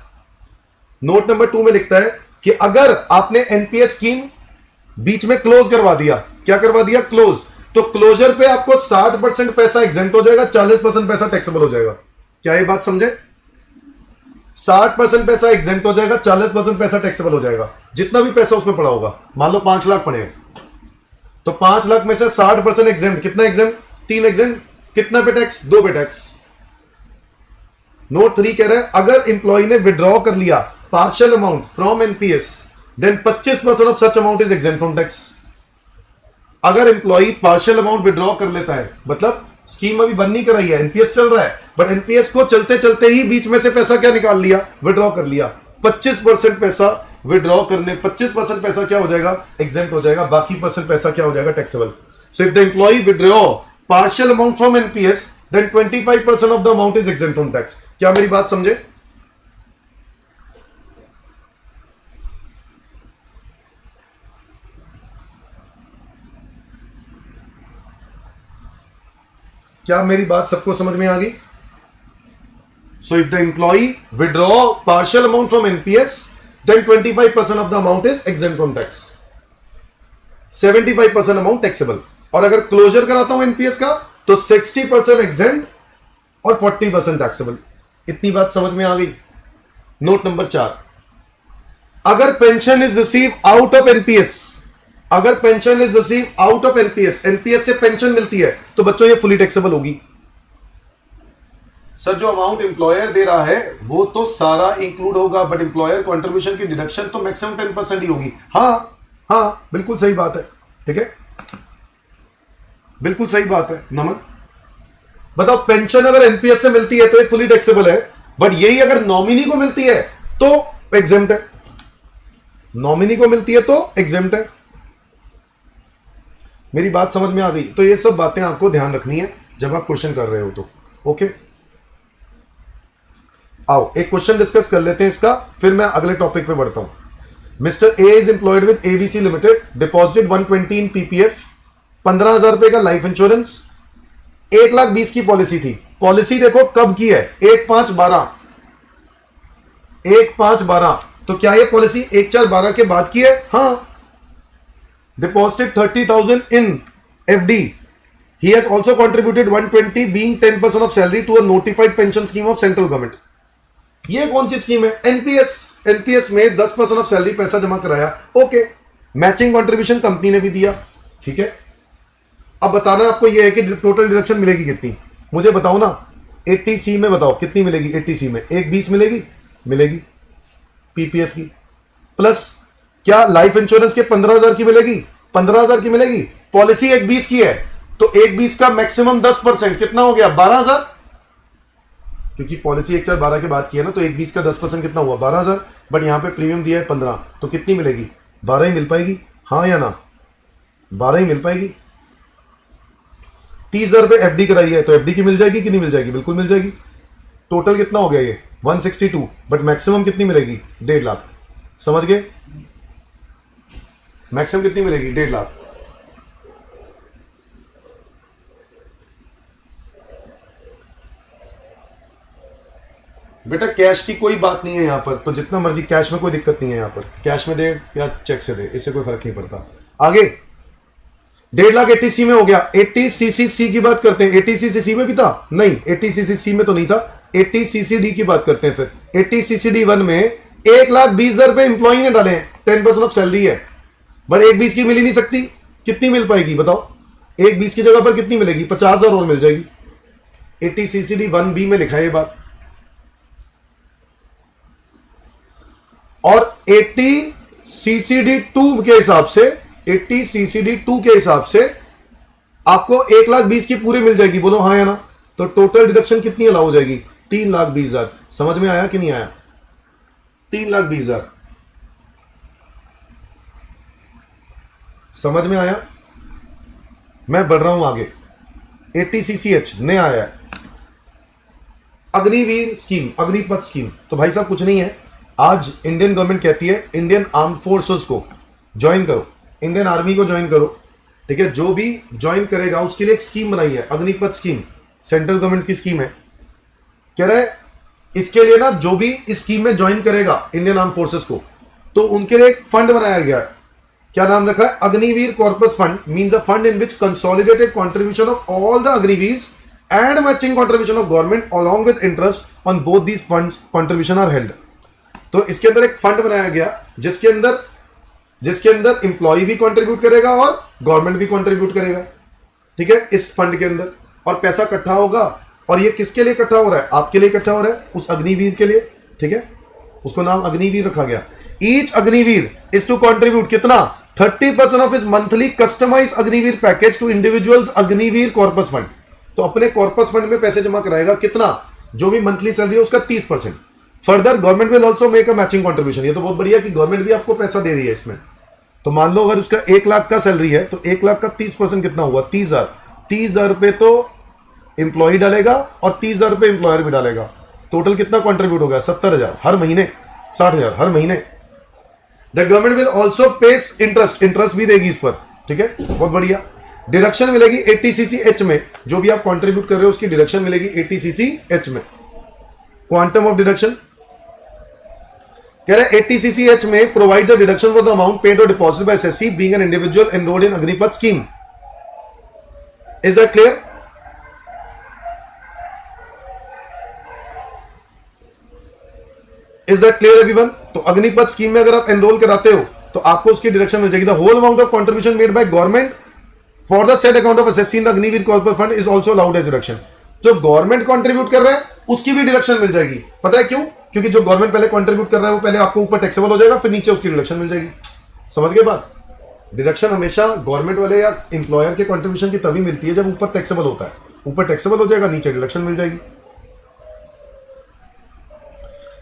नोट नंबर 2 में लिखता है कि अगर आपने एनपीएस स्कीम बीच में क्लोज करवा दिया, क्या करवा दिया? क्लोज, तो क्लोजर पे आपको 60% पैसा एग्जेम्प्ट हो जाएगा, 40% पैसा टैक्सेबल हो जाएगा। क्या ये बात समझे? 60% पैसा एग्जेम्प्ट हो जाएगा, 40% पैसा टैक्सेबल हो जाएगा, जितना भी पैसा उसमें पड़ा होगा। मान लो 5 लाख पड़े हैं, तो 5 लाख में से 60% एग्जेम्प्ट, कितना एग्जेम्प्ट? 3 एग्जेम्प्ट, कितना पे टैक्स? 2 पे टैक्स। नोट 3 कह रहा है अगर इंप्लॉय ने विड्रॉ कर लिया partial amount from NPS, then 25% of such amount is exempt from tax. अगर इंप्लॉय पार्शियल अमाउंट विड्रॉ कर लेता है, मतलब स्कीम अभी बंद नहीं कराई है, एनपीएस चल रहा है, बट एनपीएस को चलते चलते ही बीच में से पैसा क्या निकाल लिया? विड्रॉ कर लिया। 25% पैसा विड्रॉ करने, 25% पैसा क्या हो जाएगा? एग्जेम्प्ट हो जाएगा, बाकी परसेंट पैसा क्या हो जाएगा? Taxable. So if the employee withdraw partial amount from NPS, then 25% of the amount is exempt from tax. क्या मेरी बात समझे? क्या मेरी बात सबको समझ में आ गई? So if the employee withdraw partial amount from NPS, then 25% of the amount is exempt from tax, 75% amount taxable. और अगर क्लोजर कराता हूं एनपीएस का, तो 60% एग्जेम्प्ट और 40% टैक्सेबल। इतनी बात समझ में आ गई? नोट नंबर 4, अगर pension is receive out of NPS, अगर pension is receive out of NPS, NPS से पेंशन मिलती है, तो बच्चों ये फुली टैक्सेबल होगी। सर जो अमाउंट एम्प्लॉयर दे रहा है वो तो सारा इंक्लूड होगा, बट एम्प्लॉयर कंट्रीब्यूशन की डिडक्शन तो मैक्सिमम 10% ही होगी। हाँ, बिल्कुल सही बात है, ठीक है, बिल्कुल सही बात है। नमन बताओ, पेंशन अगर एनपीएस से मिलती है तो ये फुली टैक्सेबल है, बट यही अगर नॉमिनी को मिलती है तो एग्जेम्प्ट है, नॉमिनी को मिलती है तो एग्जेम्प्ट है। मेरी बात समझ में आ गई? तो ये सब बातें आपको ध्यान रखनी है जब आप क्वेश्चन कर रहे हो तो। ओके, आओ एक क्वेश्चन डिस्कस कर लेते हैं इसका, फिर मैं अगले टॉपिक पे बढ़ता हूं। Mister A is employed with ABC limited, deposited 120 in PPF, 15,000 रुपए का लाइफ इंश्योरेंस, 1,20,000 की पॉलिसी थी। पॉलिसी देखो कब की है? 1/5/12, 1/5/12। तो क्या ये पॉलिसी 1/4/12 के बाद की है? हाँ। Deposited 30,000 in FD. He has also contributed 120 being 10% of salary to a notified pension scheme of central government. ये कौन सी स्कीम है? एनपीएस। एनपीएस में 10% ऑफ सैलरी पैसा जमा कराया, ओके। मैचिंग कंट्रीब्यूशन कंपनी ने भी दिया, ठीक है। अब बताना आपको ये है कि टोटल डिडक्शन मिलेगी कितनी, मुझे बताओ ना। 80C में बताओ कितनी मिलेगी? 80C में 1/20 मिलेगी, मिलेगी पीपीएफ की, प्लस क्या लाइफ इंश्योरेंस के 15,000 की मिलेगी? 15,000 की मिलेगी। पॉलिसी 1/20 की है, तो 1/20 का मैक्सिमम 10% कितना हो गया? 12,000, क्योंकि पॉलिसी 1/4/12 के बाद की है ना, तो 1/20 का 10% कितना हुआ? 12,000। बट यहां पे प्रीमियम दिया है 15, तो कितनी मिलेगी? 12 ही मिल पाएगी, हाँ या ना? 12 ही मिल पाएगी। 30,000 रुपए एफडी कराई है, तो एफडी की मिल जाएगी कि नहीं मिल जाएगी? बिल्कुल मिल जाएगी। टोटल कितना हो गया ये? 162, बट मैक्सिमम कितनी मिलेगी? 1.5 लाख। समझ गए? मैक्सिमम कितनी मिलेगी? 1.5 लाख। बेटा कैश की कोई बात नहीं है यहां पर, तो जितना मर्जी कैश में कोई दिक्कत नहीं है यहां पर, कैश में दे या चेक से दे, इससे कोई फर्क नहीं पड़ता। आगे 1.5 लाख 80C में हो गया। 80CCC की बात करते हैं। 80CCC में भी था? नहीं, 80CCC में तो नहीं था, 80CCD की बात करते हैं। फिर 80CCD1 में 1,20,000 रुपए इंप्लॉई ने डाले हैं, 10% ऑफ सैलरी है, बट 1/20 की मिल ही नहीं सकती। कितनी मिल पाएगी बताओ? 1/20 की जगह पर कितनी मिलेगी? 50,000 और मिल जाएगी। 80CCD1B में लिखा है ये बात। और 80CCD2 के हिसाब से, 80CCD2 के हिसाब से आपको 1,20,000 की पूरी मिल जाएगी। बोलो हाँ या ना? तो टोटल डिडक्शन कितनी अलाउ हो जाएगी? 3,20,000। समझ में आया कि नहीं आया? 3,20,000 समझ में आया? मैं बढ़ रहा हूं आगे। 80CCH नया आया है, अग्निवीर स्कीम, अग्निपथ स्कीम। तो भाई साहब कुछ नहीं है, आज इंडियन गवर्नमेंट कहती है इंडियन आर्म फोर्सेस को ज्वाइन करो, इंडियन आर्मी को ज्वाइन करो, ठीक है, जो भी ज्वाइन करेगा उसके लिए एक स्कीम बनाई है, अग्निपथ स्कीम, सेंट्रल गवर्नमेंट की स्कीम है। कह रहे इसके लिए ना जो भी इस स्कीम में ज्वाइन करेगा इंडियन आर्म फोर्सेस को, तो उनके लिए एक फंड बनाया गया है। क्या नाम रखा है? Agniveer corpus fund means a fund in which consolidated contribution of all the Agniveers and matching contribution of government along with interest on both these funds contribution are held. तो इसके अंदर एक फंड बनाया गया जिसके अंदर इंप्लॉय भी कंट्रीब्यूट करेगा और गवर्नमेंट भी कंट्रीब्यूट करेगा, ठीक है, इस फंड के अंदर। और पैसा इकट्ठा होगा, और ये किसके लिए इकट्ठा हो रहा है? आपके लिए इकट्ठा हो रहा है, उस अग्निवीर के लिए, ठीक है, उसको नाम अग्निवीर रखा गया। Each Agniveer is to contribute कितना? 30% of his monthly customise Agniveer package to individuals Agniveer corpus fund. तो अपने कॉर्पस फंड में पैसे जमा कराएगा कितना? जो भी मंथली सैलरी है उसका 30%। Further government will also make a matching contribution. ये तो बहुत बढ़िया कि गवर्नमेंट भी आपको पैसा दे रही है इसमें। तो मान लो अगर उसका 1 लाख का सैलरी है तो 1 लाख का 30% कितना हुआ? 30,000। 30,000 रुपए तो इंप्लॉय डालेगा और 30,000 रुपए इंप्लॉयर भी डालेगा। टोटल कितना कंट्रीब्यूट होगा? 70,000 हर महीने, 60,000 हर महीने। The government will also pays interest भी देगी इस पर, ठीक है, बहुत बढ़िया। डिडक्शन मिलेगी 80cc/h में, जो भी आप कंट्रीब्यूट कर रहे हो उसकी डिडक्शन मिलेगी 80cc/h में। क्वांटम ऑफ डिडक्शन कह रहे 80cc/h में provides a deduction for the amount paid or deposit by SSC being an individual enrolled in Agnipath scheme. Is that clear? Is that clear everyone? तो अग्निपथ स्कीम में अगर आप enrol कराते हो तो आपको उसकी डिडक्शन मिल जाएगी। The whole amount of contribution made by government for the set account of SSC in the Agniveer corporate fund is also allowed as deduction. जो गवर्नमेंट कंट्रीब्यूट कर रहा है उसकी भी डिडक्शन मिल जाएगी। पता है क्यों? क्योंकि जो गवर्नमेंट पहले कंट्रीब्यूट कर रहा है वो पहले आपको ऊपर टैक्सेबल हो जाएगा, फिर नीचे उसकी डिडक्शन मिल जाएगी। समझ गए बात? डिडक्शन हमेशा गवर्नमेंट वाले या इंप्लॉयर के कंट्रीब्यूशन की तभी मिलती है जब ऊपर टैक्सेबल होता है। ऊपर टैक्सेबल हो जाएगा, नीचे डिडक्शन मिल जाएगी।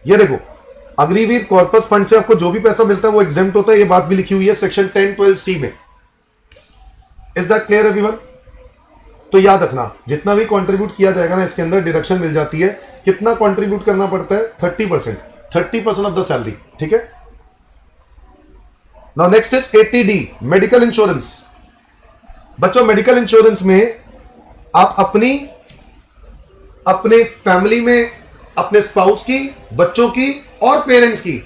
ये देखो, अग्निवीर कॉर्पस फंड से आपको जो भी पैसा मिलता है वो एग्जेम्प्ट होता है। ये बात भी लिखी हुई है सेक्शन 10(12)(c) में। Is that clear everyone? तो याद रखना, जितना भी कंट्रीब्यूट किया जाएगा ना इसके अंदर डिडक्शन मिल जाती है। कितना कंट्रीब्यूट करना पड़ता है? 30% ऑफ द सैलरी, ठीक है। Now next is 80D medical insurance. बच्चों, मेडिकल इंश्योरेंस में आप अपने फैमिली में अपने स्पाउस की, बच्चों की और पेरेंट्स की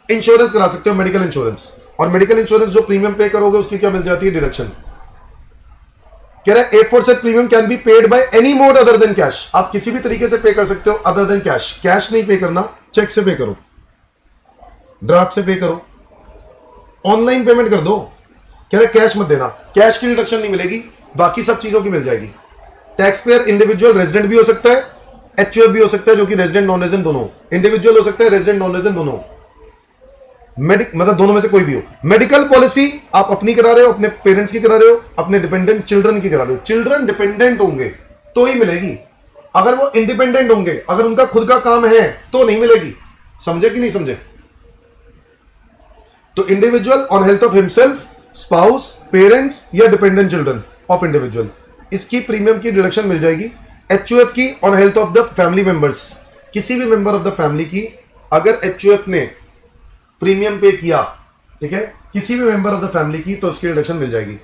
इंश्योरेंस करा सकते हो, मेडिकल इंश्योरेंस। और मेडिकल इंश्योरेंस जो प्रीमियम पे करोगे उसकी क्या मिल जाती है? डिडक्शन। कह रहा है A4 premium can be paid by any mode other than cash. आप किसी भी तरीके से पे कर सकते हो अदर देन कैश। कैश नहीं पे करना, चेक से पे करो, ड्राफ्ट से पे करो, ऑनलाइन पेमेंट कर दो। कह रहे कैश मत देना, कैश की डिडक्शन नहीं मिलेगी, बाकी सब चीजों की मिल जाएगी। टैक्स पेयर इंडिविजुअल रेजिडेंट भी हो सकता है, HUF भी हो सकता है, जो कि रेजिडेंट नॉन रेजिडेंट दोनों। इंडिविजुअल हो सकता है, रेजिडेंट नॉन रेजिडेंट दोनों, मतलब दोनों में से कोई भी हो। मेडिकल पॉलिसी आप अपनी करा रहे हो, अपने पेरेंट्स की करा रहे हो, अपने डिपेंडेंट चिल्ड्रन की करा रहे हो। चिल्ड्रन डिपेंडेंट होंगे तो ही मिलेगी। अगर वो इंडिपेंडेंट होंगे, अगर उनका खुद का काम है तो नहीं मिलेगी। समझे कि नहीं समझे? तो individual on health of himself, spouse, parents या डिपेंडेंट चिल्ड्रन ऑफ इंडिविजुअल, इसकी प्रीमियम की डिडक्शन मिल जाएगी। HUF की on health of the family members, किसी भी मेंबर ऑफ द फैमिली की अगर HUF ने प्रीमियम पे किया, ठीक है, किसी भी मेंबर ऑफ द फैमिली की, तो उसकी डिडक्शन मिल जाएगी।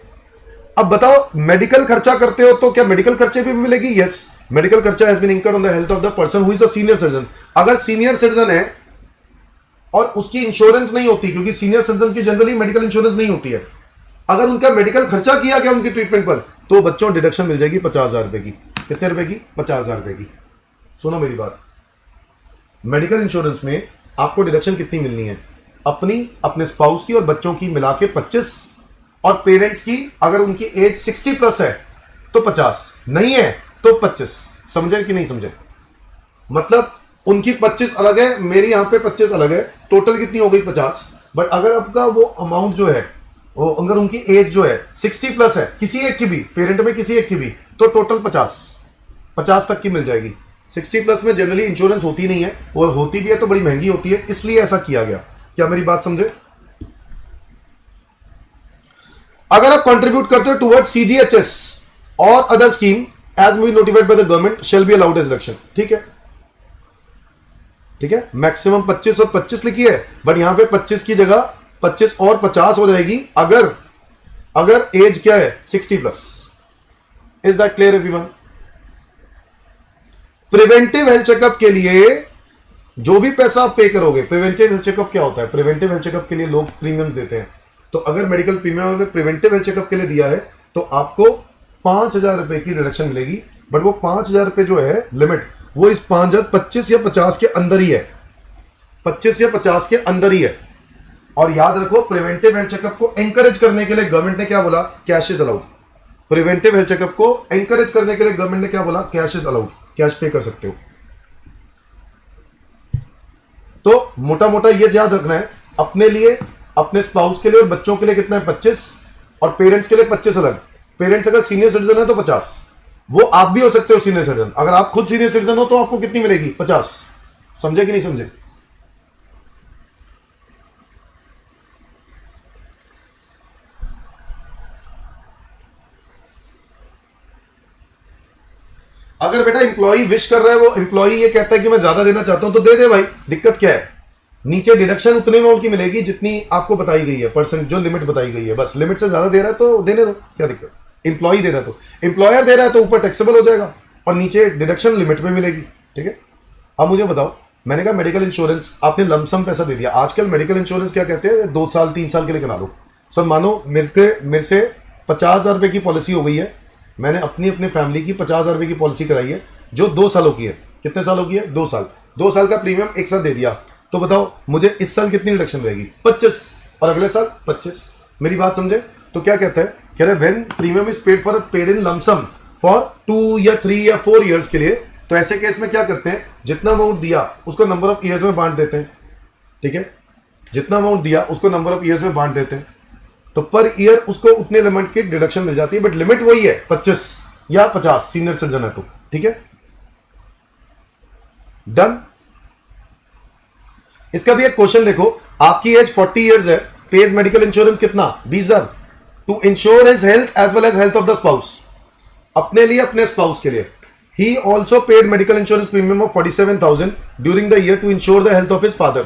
अब बताओ, मेडिकल खर्चा करते हो तो क्या मेडिकल खर्चे भी मिलेगी? यस, मेडिकल खर्चा has been incurred on the health of the person who is a senior citizen. अगर सीनियर सिटीजन है और उसकी इंश्योरेंस नहीं होती, क्योंकि सीनियर सिटीजन की जनरली मेडिकल इंश्योरेंस नहीं होती है, अगर उनका मेडिकल खर्चा किया गया उनकी ट्रीटमेंट पर, तो बच्चों डिडक्शन मिल जाएगी 50,000 रुपए की। कितने रुपए की? 50,000 रुपए की। सुनो मेरी बात, मेडिकल इंश्योरेंस में आपको डिडक्शन कितनी मिलनी है? अपनी, अपने स्पाउस की और बच्चों की मिला के 25, और पेरेंट्स की अगर उनकी एज 60+ है तो 50, नहीं है तो 25। समझे कि नहीं समझे? मतलब उनकी 25 अलग है, मेरी यहां पे 25 अलग है, टोटल कितनी हो गई? 50। बट अगर आपका वो अमाउंट जो है, वो अगर उनकी एज जो है 60+ है, किसी एक की भी, पेरेंट में किसी एक की भी, तो टोटल 50 तक की मिल जाएगी। 60+ में जनरली इंश्योरेंस होती नहीं है, और होती भी है तो बड़ी महंगी होती है, इसलिए ऐसा किया गया। क्या मेरी बात समझे? अगर आप कंट्रीब्यूट करते हो टुवर्ड्स CGHS और other scheme as may be notified by the government shall be allowed as deduction. ठीक है, ठीक है, मैक्सिमम 25 और 25 लिखी है, बट यहां पे 25 की जगह 25 और 50 हो जाएगी अगर अगर एज क्या है 60+। Is that clear everyone? Preventive health checkup के लिए जो भी पैसा आप पे करोगे, प्रिवेंटिव हेल्थ चेकअप क्या होता है? प्रिवेंटिव हेल्थ चेकअप के लिए लोग प्रीमियम्स देते हैं। तो अगर मेडिकल प्रीमियम में प्रिवेंटिव हेल्थ चेकअप के लिए दिया है तो आपको 5,000 रुपए की रिडक्शन मिलेगी। बट वो 5,000 रुपए जो है लिमिट, वो इस 5,000 25 या 50 के अंदर ही है, 25 या 50 के अंदर ही है। और याद रखो, प्रिवेंटिव हेल्थ चेकअप को एंकरेज करने के लिए गवर्नमेंट ने क्या बोला? Cash is allowed. Preventive health checkup को एंकरेज करने के लिए गवर्नमेंट ने क्या बोला? कैश इज अलाउड, कैश पे कर सकते हो। तो मोटा मोटा ये याद रखना है, अपने लिए, अपने स्पाउस के लिए और बच्चों के लिए कितना है? 25, और पेरेंट्स के लिए 25 अलग। पेरेंट्स अगर सीनियर सिटीजन है तो 50, वो आप भी हो सकते हो सीनियर सिटीजन। अगर आप खुद सीनियर सिटीजन हो तो आपको कितनी मिलेगी? 50। समझे कि नहीं समझे? अगर बेटा इंप्लॉई विश कर रहा है, वो इंप्लॉई ये कहता है कि मैं ज्यादा देना चाहता हूं, तो दे दे भाई, दिक्कत क्या है? नीचे डिडक्शन उतने अमाउंट की मिलेगी जितनी आपको बताई गई है, परसेंट जो लिमिट बताई गई है, बस लिमिट से ज्यादा दे रहा है तो देने दो, क्या दिक्कत? इंप्लॉई दे रहा है तो, एम्प्लॉयर दे रहा है तो ऊपर टैक्सेबल हो जाएगा और नीचे डिडक्शन लिमिट में मिलेगी। ठीक है, अब मुझे बताओ, मैंने कहा मेडिकल इंश्योरेंस, आपने लमसम पैसा दे दिया। आजकल मेडिकल इंश्योरेंस क्या कहते हैं? 2 साल 3 साल के लिए करा लो। सर मानो मेरे से 50,000 रुपए की पॉलिसी हो गई है, मैंने अपनी फैमिली की 50,000 रुपए की पॉलिसी कराई है जो 2 सालों की है। कितने सालों की है? 2 साल। 2 साल का प्रीमियम एक साथ दे दिया, तो बताओ मुझे इस साल कितनी रिडक्शन रहेगी? 25, और अगले साल 25। मेरी बात समझे? तो क्या कहता है? कह रहे when premium is paid in lump sum for 2 या 3 या 4 ईयर्स के लिए, तो ऐसे केस में क्या करते हैं? जितना अमाउंट दिया उसको नंबर ऑफ ईयर्स में बांट देते हैं। ठीक है, जितना अमाउंट दिया उसको नंबर ऑफ ईयर्स में बांट देते हैं, तो पर ईयर उसको उतने लिमिट की डिडक्शन मिल जाती है। बट लिमिट वही है 25 या 50, सीनियर सिटीजन है तो। ठीक है, डन। इसका भी एक क्वेश्चन देखो, आपकी एज 40 इयर्स है, पेज मेडिकल इंश्योरेंस कितना? 20,000 to insure his health as well as health of the spouse. अपने लिए, अपने स्पाउस के लिए। He also paid medical insurance premium of 47,000 during the year to insure the health of his father.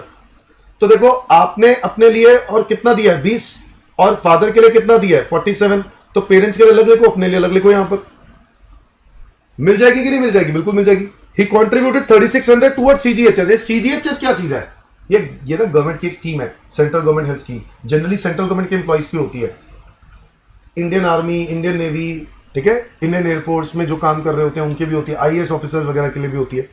तो देखो, आपने अपने लिए और कितना दिया है? 20, और फादर के लिए कितना दिया है? 47। तो पेरेंट्स के लिए अलग लिखो, अपने लिए अलग लिखो। यहां पर मिल जाएगी कि नहीं मिल जाएगी? बिल्कुल मिल जाएगी। ही कॉन्ट्रीब्यूटेड 3600 टूवर्ड सीजीएचएस। ये सीजीएचएस क्या चीज है? ये ना गवर्नमेंट की एक स्कीम है, central government health scheme. Generally central government के एम्प्लॉइज की होती है, इंडियन आर्मी, इंडियन नेवी, ठीक है, इंडियन एयरफोर्स में जो काम कर रहे होते हैं उनके भी होती है, आईएएस ऑफिसर्स वगैरह के लिए भी होती है।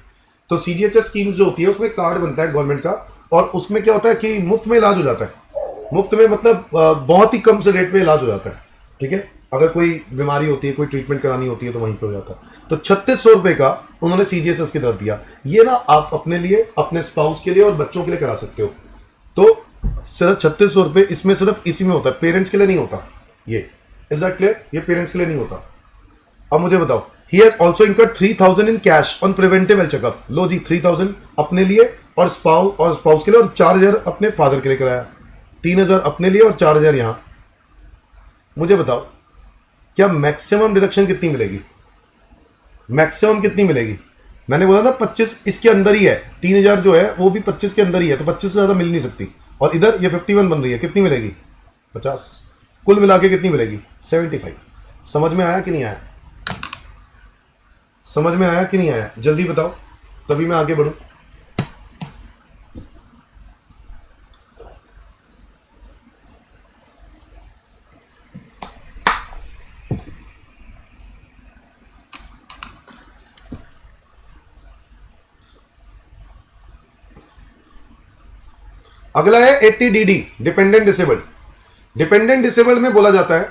तो सीजीएचएस स्कीम जो होती है उसमें कार्ड बनता है गवर्नमेंट का, और उसमें क्या होता है कि मुफ्त में इलाज हो जाता है। मुफ्त में मतलब बहुत ही कम से रेट पे इलाज हो जाता है। ठीक है, अगर कोई बीमारी होती है, कोई ट्रीटमेंट करानी होती है तो वहीं पे हो जाता है। तो 3600 रुपए का उन्होंने सीजीएचएस की दर दिया। ये ना आप अपने लिए, अपने स्पाउस के लिए और बच्चों के लिए करा सकते हो। तो सिर्फ 3600 रुपए इसमें सिर्फ इसी में होता है, पेरेंट्स के लिए नहीं होता। ये इज दैट क्लियर? ये पेरेंट्स के लिए नहीं होता। अब मुझे बताओ, he has also incurred 3,000 in cash on preventive health checkup. लो जी, 3,000 अपने लिए और स्पाउस के लिए, और 4,000 अपने फादर के लिए कराया। 3,000 अपने लिए और 4,000 यहां। मुझे बताओ, क्या मैक्सिमम डिडक्शन कितनी मिलेगी? मैक्सिमम कितनी मिलेगी? मैंने बोला था 25 इसके अंदर ही है, 3,000 जो है वो भी 25 के अंदर ही है, तो 25 से ज्यादा मिल नहीं सकती। और इधर ये 51 बन रही है, कितनी मिलेगी? 50। कुल मिला के कितनी मिलेगी? 75। समझ में आया कि नहीं आया? समझ में आया कि नहीं आया? जल्दी बताओ, तभी मैं आगे बढ़ूं। अगला है 80DD, dependent disabled. Dependent disabled में बोला जाता है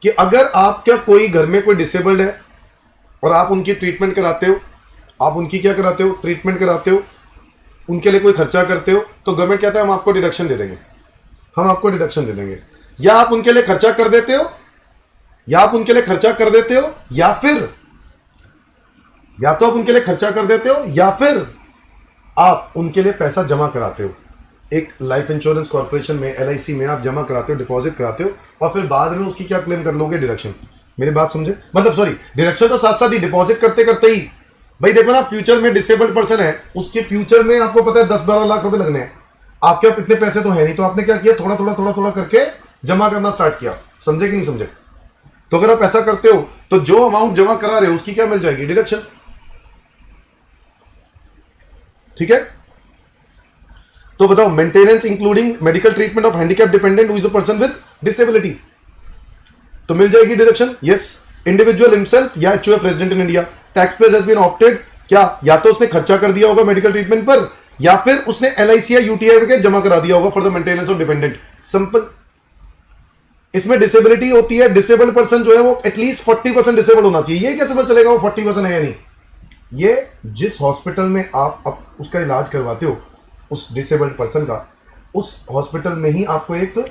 कि अगर आपका कोई घर में कोई डिसेबल्ड है और आप उनकी ट्रीटमेंट कराते हो, आप उनकी क्या कराते हो? ट्रीटमेंट कराते हो, उनके लिए कोई खर्चा करते हो, तो गवर्नमेंट कहता है हम आपको डिडक्शन दे देंगे, हम आपको डिडक्शन दे देंगे। या आप उनके लिए खर्चा कर देते हो, या आप उनके लिए खर्चा कर देते हो, या फिर या तो आप उनके लिए खर्चा कर देते हो, या फिर आप उनके लिए पैसा जमा कराते हो। एक लाइफ इंश्योरेंस कॉर्पोरेशन में, एलआईसी में आप जमा कराते हो, डिपॉजिट कराते हो, और फिर बाद में उसकी क्या क्लेम कर लोगे? डिडक्शन। मेरी बात समझे? मतलब सॉरी, डिडक्शन तो साथ साथ ही, डिपॉजिट करते करते ही। भाई देखो ना, फ्यूचर में डिसेबल्ड पर्सन है, उसके फ्यूचर में आपको पता है 10-12 लाख रुपए लगने हैं। आपके इतने पैसे तो है नहीं, तो आपने क्या किया? थोड़ा थोड़ा थोड़ा थोड़ा करके जमा करना स्टार्ट किया। समझे कि नहीं समझे? तो अगर आप ऐसा करते हो तो जो अमाउंट जमा करा रहे हो उसकी क्या मिल जाएगी? डिडक्शन। ठीक है, तो बताओ, maintenance including medical treatment of handicap dependent who is a person with disability, तो मिल जाएगी डिडक्शन। यस, इंडिविजुअल हिमसेल्फ या HUF resident in India, tax payers has been opted, क्या या तो उसने खर्चा कर दिया होगा मेडिकल ट्रीटमेंट पर, या फिर उसने एलआईसी या यूटीआई वगैरह जमा करा दिया होगा for the maintenance of dependent. Simple. इसमें डिसेबिलिटी होती है, डिसेबल्ड पर्सन जो है वो एटलीस्ट 40% डिसेबल होना चाहिए। ये कैसे पता चलेगा वो 40% है या नहीं? ये जिस हॉस्पिटल में आप उसका इलाज करवाते हो उस डिसेबल्ड पर्सन का, उस हॉस्पिटल में ही आपको एक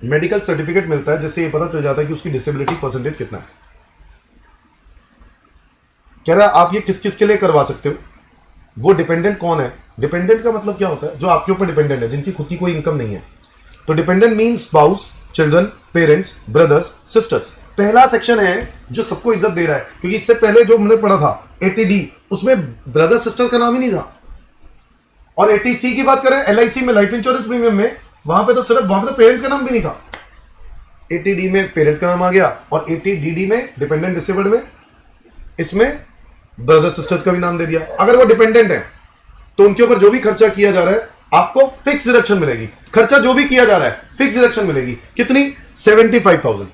मेडिकल सर्टिफिकेट मिलता है जिससे ये पता चल जाता है कि उसकी डिसेबिलिटी परसेंटेज कितना है। कह रहा है आप ये किस किस के लिए करवा सकते हो? वो डिपेंडेंट कौन है? डिपेंडेंट का मतलब क्या होता है? जो आपके ऊपर डिपेंडेंट है, जिनकी खुद की कोई इनकम नहीं है। तो dependent means spouse, children, parents, brothers, sisters. पहला सेक्शन है जो सबको इज्जत दे रहा है, क्योंकि इससे पहले जो हमने पढ़ा था 80D, उसमें ब्रदर सिस्टर का नाम ही नहीं था। और 80C की बात करें, एलआईसी में, लाइफ इंश्योरेंस प्रीमियम में, वहां पे तो पेरेंट्स का नाम भी नहीं था। 80D में पेरेंट्स का नाम आ गया, और 80DD में, डिपेंडेंट डिसेबल्ड में, इसमें ब्रदर सिस्टर्स का भी नाम दे दिया। अगर वो डिपेंडेंट है तो उनके ऊपर जो भी खर्चा किया जा रहा है आपको फिक्स डिडक्शन मिलेगी। खर्चा जो भी किया जा रहा है फिक्स डिडक्शन मिलेगी। कितनी? 75,000।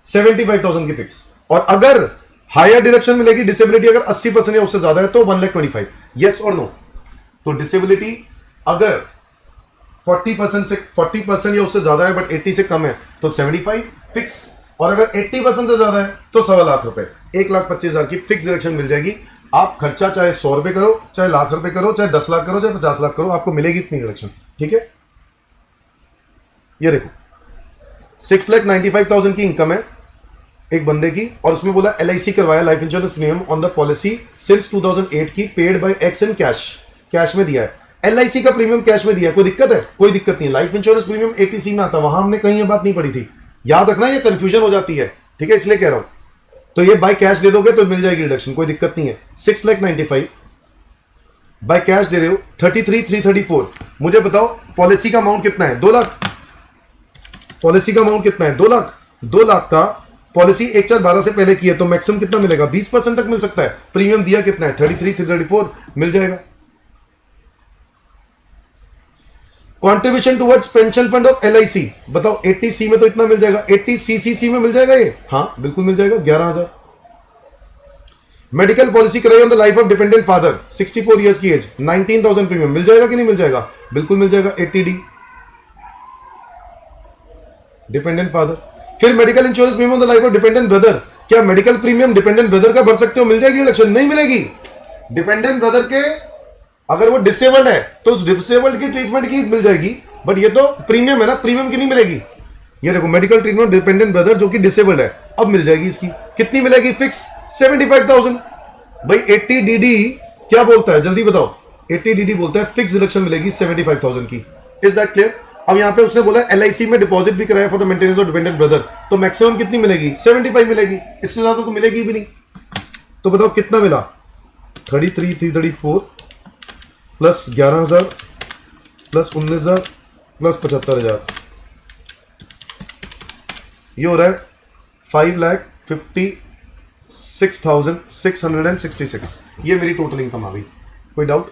75,000 की फिक्स। और अगर हायर डिडक्शन मिलेगी, डिसेबिलिटी अगर 80% या उससे ज्यादा है तो 1,25,000। यस और नो? तो डिसेबिलिटी अगर 40% या उससे ज्यादा है बट 80 से कम है तो 75 फिक्स, और अगर 80% से ज्यादा है तो 1,25,000 रुपए, 1,25,000 की फिक्स डिडक्शन मिल जाएगी। आप खर्चा चाहे 100 रुपए करो, चाहे लाख रुपए करो, चाहे 10 लाख करो, चाहे 50 लाख करो, आपको मिलेगी इतनी डिडक्शन। ठीक है, ये देखो 6,95,000 की इनकम है एक बंदे की, और उसमें बोला एलआईसी करवाया, life insurance premium on the policy since 2008 की, paid by x in cash, cash में दिया है। एलआईसी का प्रीमियम कैश में दिया है, कोई दिक्कत है? कोई दिक्कत नहीं। लाइफ इंश्योरेंस प्रीमियम 80C में आता, वहां हमने कहीं ये बात नहीं पढ़ी थी, याद रखना, ये कंफ्यूजन हो जाती है। ठीक है, इसलिए कह रहा हूं। तो ये बाय कैश दे दोगे तो मिल जाएगी रिडक्शन, कोई दिक्कत नहीं है। 6,95,000 बाय कैश दे रहे हो, 33,334। मुझे बताओ पॉलिसी का अमाउंट कितना है? 2 लाख। पॉलिसी का अमाउंट कितना है? 2 लाख। 2 लाख का पॉलिसी 1/4/12 से पहले की है तो मैक्सिमम कितना मिलेगा? 20% तक मिल सकता है। प्रीमियम दिया कितना है? 33,334 मिल जाएगा। Contribution towards pension fund of LIC, बताओ 80C में तो इतना मिल जाएगा, 80CCC में मिल जाएगा ये? हाँ बिल्कुल मिल जाएगा, 11,000। मेडिकल पॉलिसी कराई on the life of dependent father, 64 years की एज, 19,000 प्रीमियम मिल जाएगा कि नहीं मिल जाएगा? बिल्कुल मिल जाएगा। 80D dependent father. फिर medical insurance premium on the life of dependent brother, क्या मेडिकल प्रीमियम डिपेंडेंट ब्रदर का भर सकते हो? मिल जाएगी रिडक्शन? नहीं मिलेगी। डिपेंडेंट ब्रदर के अगर वो डिसेबल्ड है तो उस डिसेबल्ड की ट्रीटमेंट की मिल जाएगी, बट ये तो प्रीमियम है ना, प्रीमियम की नहीं मिलेगी। ये देखो मेडिकल ट्रीटमेंट डिपेंडेंट ब्रदर जो कि डिसेबल्ड है, अब मिल जाएगी इसकी। कितनी मिलेगी? फिक्स 75,000। भाई 80DD क्या बोलता है जल्दी बताओ? 80DD बोलता है फिक्स रिडक्शन मिलेगी 75,000 की। Is that clear? अब यहां पे उसने बोला एलआईसी में डिपॉजिट भी कराया for the maintenance of dependent brother, तो मैक्सिमम कितनी मिलेगी? 75 मिलेगी, इससे ज्यादा तो मिलेगी भी नहीं। तो बताओ कितना मिला? 33,334 प्लस 11,000 प्लस 19,000 प्लस 75,000, ये हो रहा है 5,56,666। ये मेरी टोटल इनकम आ गई। कोई डाउट?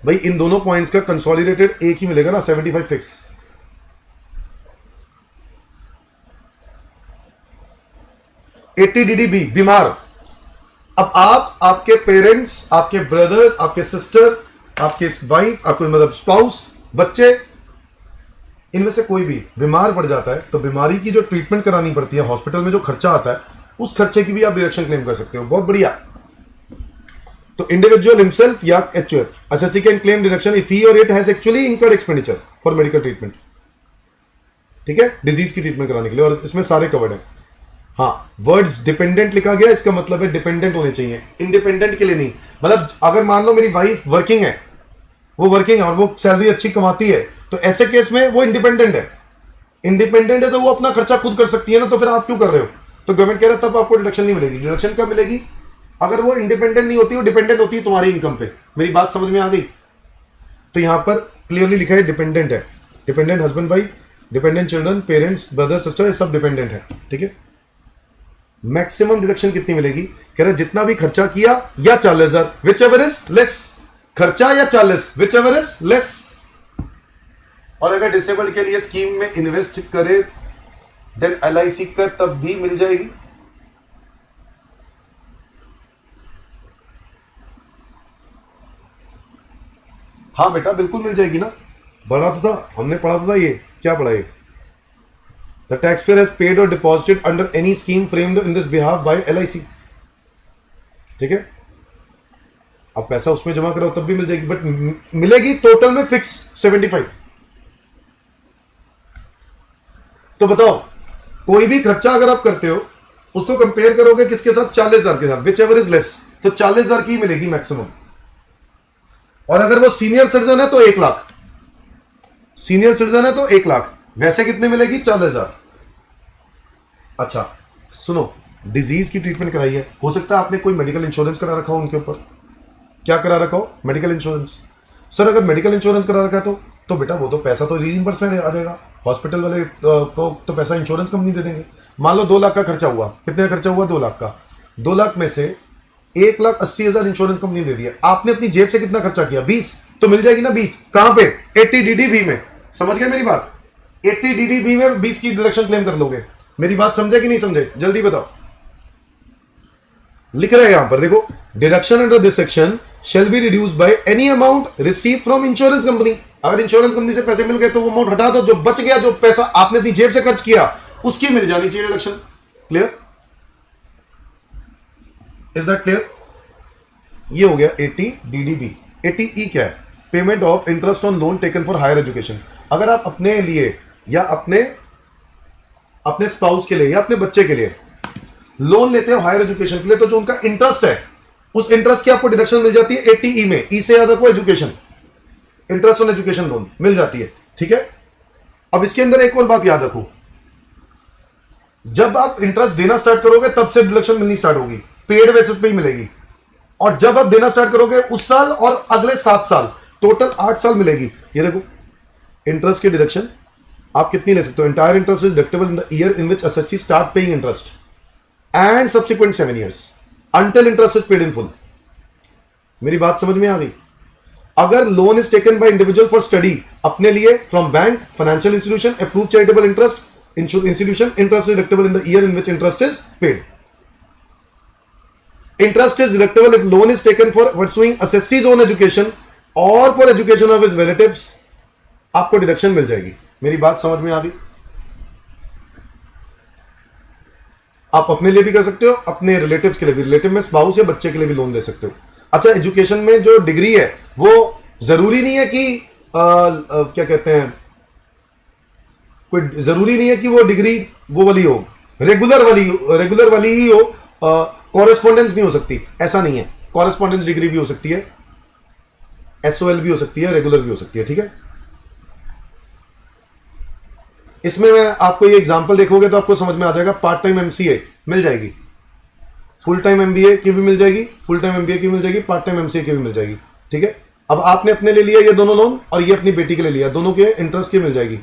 भाई इन दोनों पॉइंट्स का कंसोलिडेटेड एक ही मिलेगा ना, 75 फिक्स। DDB बीमार। अब आप, आपके पेरेंट्स, आपके ब्रदर्स, आपके सिस्टर, आपके वाइफ, आपके मतलब स्पाउस, बच्चे, इनमें से कोई भी बीमार पड़ जाता है तो बीमारी की जो ट्रीटमेंट करानी पड़ती है हॉस्पिटल में, जो खर्चा आता है, उस खर्चे की भी आप डिडक्शन क्लेम कर सकते हो। बहुत बढ़िया। तो इंडिविजुअल हिमसेल्फ या HUF, SSC can claim deduction if he or it has actually incurred expenditure for medical treatment. ठीक है, डिजीज की ट्रीटमेंट कराने के लिए, और इसमें सारे कवर्ड है। हाँ, वर्ड्स डिपेंडेंट लिखा गया, इसका मतलब है डिपेंडेंट होने चाहिए, इंडिपेंडेंट के लिए नहीं। मतलब अगर मान लो मेरी वाइफ वर्किंग है, वो वर्किंग है और वो सैलरी अच्छी कमाती है, तो ऐसे केस में वो इंडिपेंडेंट है। इंडिपेंडेंट है तो वो अपना खर्चा खुद कर सकती है ना, तो फिर आप क्यों कर रहे हो? तो गवर्नमेंट कह रहा है तब आपको डिडक्शन नहीं मिलेगी। डिडक्शन कब मिलेगी? अगर वो इंडिपेंडेंट नहीं होती, वो डिपेंडेंट होती है तुम्हारी इनकम पे। मेरी बात समझ में आ गई? तो यहां पर क्लियरली लिखा है डिपेंडेंट है, dependent husband wife, dependent children, parents, brother, sister, ये सब डिपेंडेंट है, ठीक है। मैक्सिमम डिडक्शन कितनी मिलेगी? कह रहे जितना भी खर्चा किया या 40,000, विच एवर इज लेस, खर्चा या 40, विच एवर इज लेस। और अगर डिसेबल्ड के लिए स्कीम में इन्वेस्ट करे देन LIC का तब भी मिल जाएगी। हाँ बेटा बिल्कुल मिल जाएगी ना, पढ़ा तो था हमने, पढ़ा तो था ये, क्या पढ़ा ये? The taxpayer has paid or deposited under any scheme framed in this behalf by LIC, ठीक है। अब पैसा उसमें जमा करो तब भी मिल जाएगी, बट मिलेगी टोटल में फिक्स 75। तो बताओ कोई भी खर्चा अगर आप करते हो उसको कंपेयर करोगे किसके साथ? 40,000 के साथ, विच एवर इज लेस, तो 40,000 की मिलेगी मैक्सिमम। और अगर वो सीनियर सिटीजन है तो 1 लाख, सीनियर सिटीजन है तो 1 लाख, वैसे कितने मिलेगी? 40,000। अच्छा सुनो, डिजीज की ट्रीटमेंट कराई है, हो सकता है आपने कोई मेडिकल इंश्योरेंस करा रखा हो उनके ऊपर, क्या करा रखा हो? Medical insurance. सर अगर मेडिकल इंश्योरेंस करा रखा है तो बेटा वो तो पैसा तो रीइंबर्समेंट आ जाएगा, हॉस्पिटल वाले तो पैसा इंश्योरेंस कंपनी दे देंगे। मान लो 2 लाख का खर्चा हुआ, कितने का खर्चा हुआ? 2 लाख का। 2 लाख में से 1,80,000 इंश्योरेंस कंपनी दे दिया, आपने अपनी जेब से कितना खर्चा किया? 20, तो मिल जाएगी ना 20। कहां पे? 80 DDB में। समझ गए मेरी बात? 80 DDB में 20 की डिडक्शन क्लेम कर लोगे। मेरी बात समझे कि नहीं समझे? जल्दी बताओ। लिख रहे हैं यहां पर, देखो, deduction under this section shall be reduce by any amount receive from insurance company. अगर इंश्योरेंस कंपनी से पैसे मिल गए तो वो अमाउंट हटा दो, जो बच गया, जो पैसा आपने अपनी जेब से खर्च किया उसकी मिल जानी चाहिए deduction. Clear? Is that clear? ये हो गया 80 DDB। 80E क्या है? Payment of interest on loan taken for higher education. अगर आप अपने लिए या अपने स्पाउस के लिए या अपने बच्चे के लिए लोन लेते हो हायर एजुकेशन के लिए, तो जो उनका इंटरेस्ट है उस इंटरेस्ट की आपको डिडक्शन मिल जाती है 80E में। ई से याद रखो education, interest on education loan मिल जाती है, ठीक है। अब इसके अंदर एक और बात याद रखो, जब आप इंटरेस्ट देना स्टार्ट करोगे तब से डिडक्शन मिलनी स्टार्ट होगी, पेड बेसिस पे ही मिलेगी। और जब आप देना स्टार्ट करोगे उस साल और अगले 7 साल, टोटल 8 साल मिलेगी। ये देखो, इंटरेस्ट की डिडक्शन आप कितनी ले सकते हो? Entire interest is deductible in the year in which SSC start paying interest and subsequent 7 years until interest is paid in full. मेरी बात समझ में आ गई? अगर loan is taken by individual for study, अपने लिए, from bank, financial institution, approve charitable interest institution, interest is deductible in the year in which interest is paid. Interest is deductible if loan is taken for pursuing एसएससीज own education और for education of his relatives, आपको deduction मिल जाएगी। मेरी बात समझ में आ गई? आप अपने लिए भी कर सकते हो, अपने रिलेटिव्स के लिए भी, रिलेटिव में स्पाउस या बच्चे के लिए भी लोन ले सकते हो। अच्छा, एजुकेशन में जो डिग्री है वो जरूरी नहीं है कि क्या कहते हैं, कोई जरूरी नहीं है कि वो डिग्री वो वाली हो, रेगुलर वाली ही हो, कॉरेस्पॉन्डेंस नहीं हो सकती, ऐसा नहीं है। कॉरेस्पॉन्डेंस डिग्री भी हो सकती है, SOL भी हो सकती है, रेगुलर भी हो सकती है, ठीक है। इसमें मैं आपको ये एग्जांपल देखोगे तो आपको समझ में आ जाएगा। पार्ट टाइम MCA मिल जाएगी, फुल टाइम MBA की भी मिल जाएगी, फुल टाइम MBA की भी मिल जाएगी, पार्ट टाइम MCA की भी मिल जाएगी, ठीक है। अब आपने अपने लिए लिया ये दोनों लोन और ये अपनी बेटी के लिए लिया, दोनों के इंटरेस्ट की मिल जाएगी,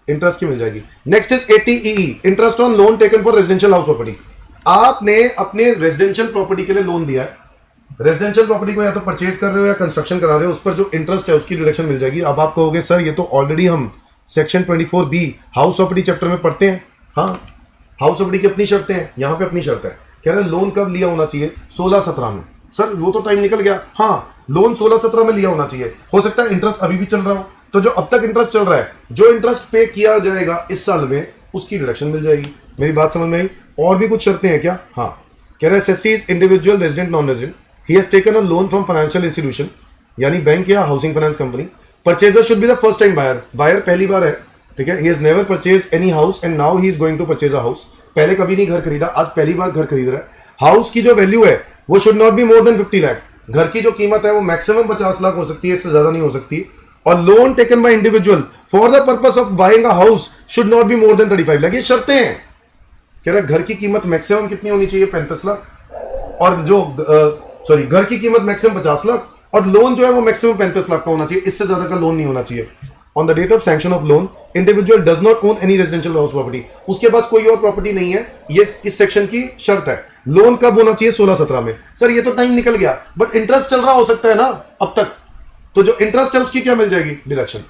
इंटरेस्ट की मिल जाएगी। Next is 80EE, interest on loan taken for residential house property. आपने अपने रेजिडेंशियल प्रॉपर्टी के लिए लोन दिया है, रेजिडेंशियल प्रॉपर्टी को या तो परचेज कर रहे हो या कंस्ट्रक्शन करा रहे हो, उस पर जो इंटरेस्ट है उसकी डिडक्शन मिल जाएगी। अब आप कहोगे सर ये तो ऑलरेडी हम section 24B house property chapter में पढ़ते हैं। हाँ, हाउस प्रॉपर्टी की अपनी शर्तें हैं, यहाँ पे अपनी शर्त है। कह रहे हैं लोन कब लिया होना चाहिए? 16-17 में। सर वो तो टाइम निकल गया। हाँ, लोन 16-17 में लिया होना चाहिए। हो सकता है इंटरेस्ट अभी भी चल रहा हो, तो जो अब तक इंटरेस्ट चल रहा है, जो इंटरेस्ट पे किया जाएगा इस साल में, उसकी डिडक्शन मिल जाएगी। मेरी बात समझ में आई? और भी कुछ शर्तें हैं क्या? हाँ, कह रहे हैं assessee is individual, resident, non resident, he has taken a loan from financial institution, यानी बैंक या housing finance company. Purchaser should be the first time buyer, buyer पहली बार है, ठीक है। He has never purchase any house and now he is going to purchase a house. पहले कभी नहीं घर खरीदा, आज पहली बार घर खरीद रहा है। हाउस की जो वैल्यू है वो should not be more than 50 lakh. घर की जो कीमत है वो मैक्सिमम 50 लाख हो सकती है, इससे ज्यादा नहीं हो सकती। और loan taken by individual for the purpose of buying a house should not be more than 35 lakh. ये शर्तें हैं। कह रहा है घर की कीमत मैक्सिमम कितनी होनी चाहिए? 35 लाख। और जो घर की कीमत मैक्सिमम 50 लाख और लोन जो है वो मैक्सिमम 35 लाख का होना चाहिए, इससे ज्यादा का लोन नहीं होना चाहिए। On the date of sanction of loan individual does not own any residential house property, उसके पास कोई और प्रॉपर्टी नहीं है, ये इस सेक्शन की शर्त है। लोन कब होना चाहिए? 16-17 में। सर ये तो टाइम निकल गया, बट इंटरेस्ट चल रहा हो सकता है ना अब तक, तो जो इंटरेस्ट है उसकी क्या मिल जाएगी? डिडक्शन।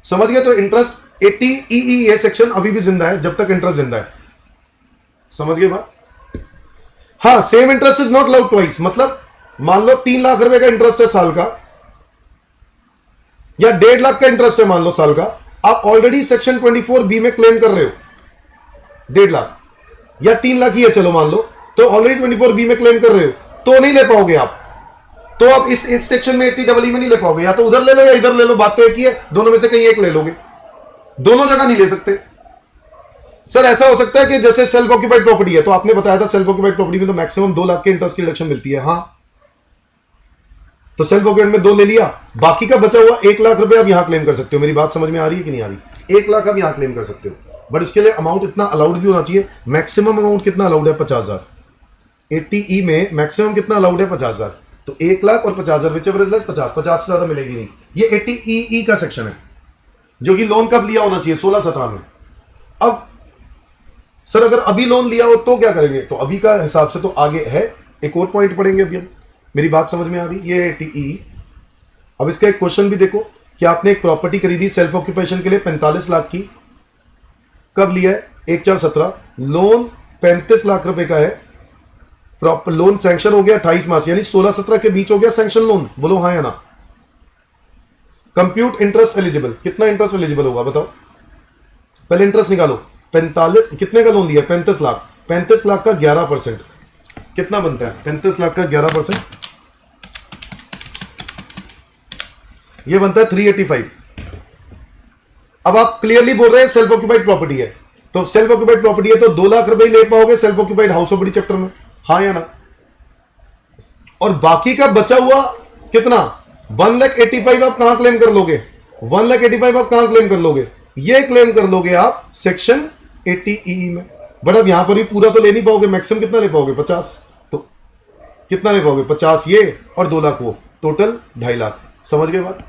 समझ गए? तो इंटरेस्ट 80EE ये सेक्शन अभी भी जिंदा है जब तक इंटरेस्ट जिंदा है। समझ गए बात? हाँ, same interest is not allowed twice. मतलब मान लो 3 लाख रुपए का इंटरेस्ट है साल का, या 1.5 लाख का इंटरेस्ट है मान लो साल का, आप ऑलरेडी सेक्शन 24B में क्लेम कर रहे हो 1.5 लाख, या 3 लाख ही है चलो मान लो, तो ऑलरेडी 24B में क्लेम कर रहे हो, तो नहीं ले पाओगे आप। तो आप इस सेक्शन में 80EE में नहीं ले पाओगे, या तो उधर ले लो या इधर ले लो, बात तो एक ही है, दोनों में से कहीं एक ले लोगे, दोनों जगह नहीं ले सकते। सर ऐसा हो सकता है कि जैसे सेल्फ ऑक्यूपाइड प्रॉपर्टी है, तो आपने बताया था सेल्फ ऑक्यूपाइड प्रॉपर्टी में तो मैक्सिमम 2 लाख के इंटरेस्ट की रिडक्शन मिलती है। हाँ, तो सेल्फ ऑक्यूपाइड में 2 ले लिया, बाकी का बचा हुआ 1 लाख रुपए आप यहां क्लेम कर सकते हो। मेरी बात समझ में आ रही है कि नहीं आ रही? 1 लाख आप यहां क्लेम कर सकते हो, बट उसके लिए अमाउंट इतना अलाउड भी होना चाहिए। मैक्सिमम अमाउंट कितना अलाउड है? 50,000। 80E में मैक्सिमम कितना अलाउड है? 50,000। तो 1 लाख और 50,000 विच एवर इज लेस 50 से ज्यादा मिलेगी नहीं। ये 80EE का सेक्शन है, जो कि लोन कब लिया होना चाहिए? 16-17 में। अब सर अगर अभी लोन लिया हो तो क्या करेंगे? तो अभी का हिसाब से तो आगे है, एक और पॉइंट पढ़ेंगे अभी हम। मेरी बात समझ में आ रही? ये 80E। अब इसका एक क्वेश्चन भी देखो कि आपने एक प्रॉपर्टी खरीदी सेल्फ ऑक्यूपेशन के लिए 45 लाख की, कब लिया है? 1/4/17। लोन 35 लाख रुपए का है, प्रॉपर लोन सैंक्शन हो गया 28 मार्च, यानी 16-17 के बीच हो गया सैंक्शन लोन। बोलो हाँ या ना? कंप्यूट इंटरेस्ट एलिजिबल, कितना इंटरेस्ट एलिजिबल होगा बताओ? पहले इंटरेस्ट निकालो। 45 कितने का लोन लिया? 35 लाख। 35 लाख का 11% कितना बनता है? 35 लाख का 11% ये बनता है 385। अब आप क्लियरली बोल रहे हैं सेल्फ ऑक्यूपाइड प्रॉपर्टी है, तो सेल्फ ऑक्यूपाइड प्रॉपर्टी है तो 2 लाख रुपए ले पाओगे self occupied house property chapter में, हाँ या ना? और बाकी का बचा हुआ कितना? 1,85,000 आप कहां क्लेम कर लोगे? 1,85,000 आप कहां क्लेम कर लोगे? ये क्लेम कर लोगे आप सेक्शन 80EE में। बट अब यहां पर भी पूरा तो ले नहीं पाओगे, मैक्सिमम कितना ले पाओगे? 50। तो कितना ले पाओगे? 50 ये और 2 लाख वो, टोटल 2.5 लाख। समझ गए बात?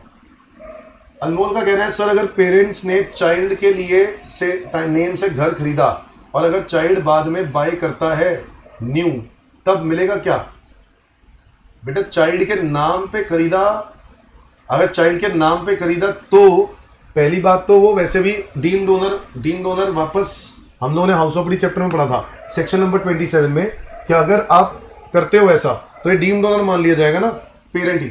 अनमोल का कहना है सर अगर पेरेंट्स ने चाइल्ड के लिए से नेम से घर खरीदा और अगर चाइल्ड बाद में बाय करता है न्यू, तब मिलेगा क्या? बेटा चाइल्ड के नाम पे खरीदा, अगर चाइल्ड के नाम पे खरीदा तो पहली बात तो वो वैसे भी डीम्ड ओनर वापस, हम लोगों ने हाउस प्रॉपर्टी चैप्टर में पढ़ा था सेक्शन नंबर 27 में, कि अगर आप करते हो ऐसा तो ये डीम्ड ओनर मान लिया जाएगा ना, पेरेंट ही।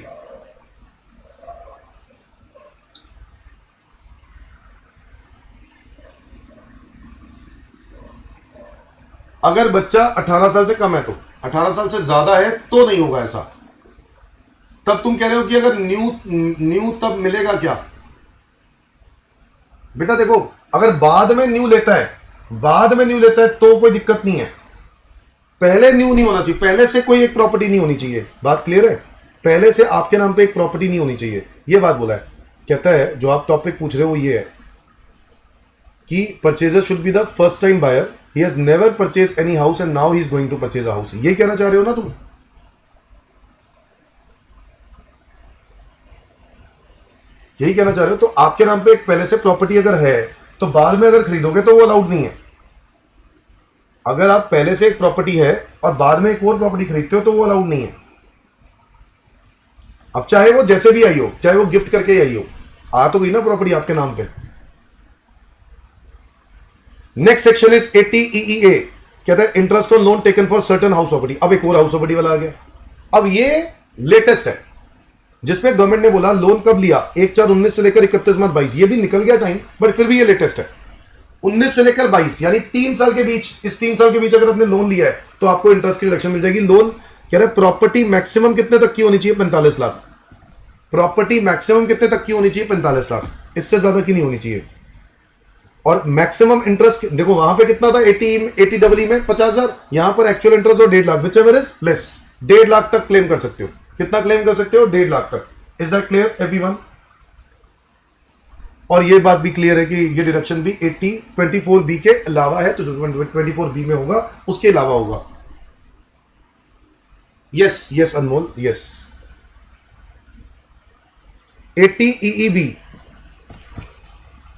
अगर बच्चा 18 साल से कम है तो, 18 साल से ज्यादा है तो नहीं होगा ऐसा। तब तुम कह रहे हो कि अगर न्यू तब मिलेगा क्या? बेटा देखो, अगर बाद में न्यू लेता है तो कोई दिक्कत नहीं है, पहले न्यू नहीं होना चाहिए, पहले से कोई एक प्रॉपर्टी नहीं होनी चाहिए। बात क्लियर है? पहले से आपके नाम पे एक प्रॉपर्टी नहीं होनी चाहिए, ये बात बोला है। कहता है जो आप टॉपिक पूछ रहे हो वो ये है कि purchaser should be the first time buyer, he has never purchase any house and now he is going to purchase a house. ये कहना चाह रहे हो ना तुम? यही कहना चाह रहे हो? तो आपके नाम पे एक पहले से प्रॉपर्टी अगर है तो बाद में अगर खरीदोगे तो वो अलाउड नहीं है। अगर आप पहले से एक प्रॉपर्टी है और बाद में एक और प्रॉपर्टी खरीदते हो तो वो अलाउड नहीं है। अब चाहे वो जैसे भी आई हो, चाहे वो गिफ्ट करके आई हो, आ तो गई ना प्रॉपर्टी आपके नाम पे। नेक्स्ट सेक्शन इज 80EEA, कहता है interest on loan taken for certain house property. अब एक और हाउस प्रॉपर्टी वाला आ गया। अब ये लेटेस्ट है जिसमें गवर्नमेंट ने बोला लोन कब लिया? 1/4/19 से लेकर 31 मार्च 22। ये भी निकल गया टाइम, बट फिर भी ये लेटेस्ट है। 19 से लेकर 22 यानी 3 साल के बीच, इस 3 साल के बीच अगर आपने लोन लिया है तो आपको इंटरेस्ट की रिडक्शन मिल जाएगी। लोन कह रहा है प्रॉपर्टी मैक्सिमम कितने तक की होनी चाहिए? 45 लाख। प्रॉपर्टी मैक्सिमम कितने तक की होनी चाहिए? 45 लाख, इससे ज्यादा की नहीं होनी चाहिए। और मैक्सिमम इंटरेस्ट देखो वहां पे कितना था 80EE में 50,000, यहां पर एक्चुअल इंटरेस्ट और 1.5 lakh, which ever is less. 1.5 lakh तक क्लेम कर सकते हो। कितना क्लेम कर सकते हो? 1.5 लाख तक। Is that clear everyone? और ये बात भी क्लियर है कि ये डिडक्शन भी 24B के अलावा है, तो जो 24B में होगा उसके अलावा होगा। यस अनमोल, यस। 80 EEB।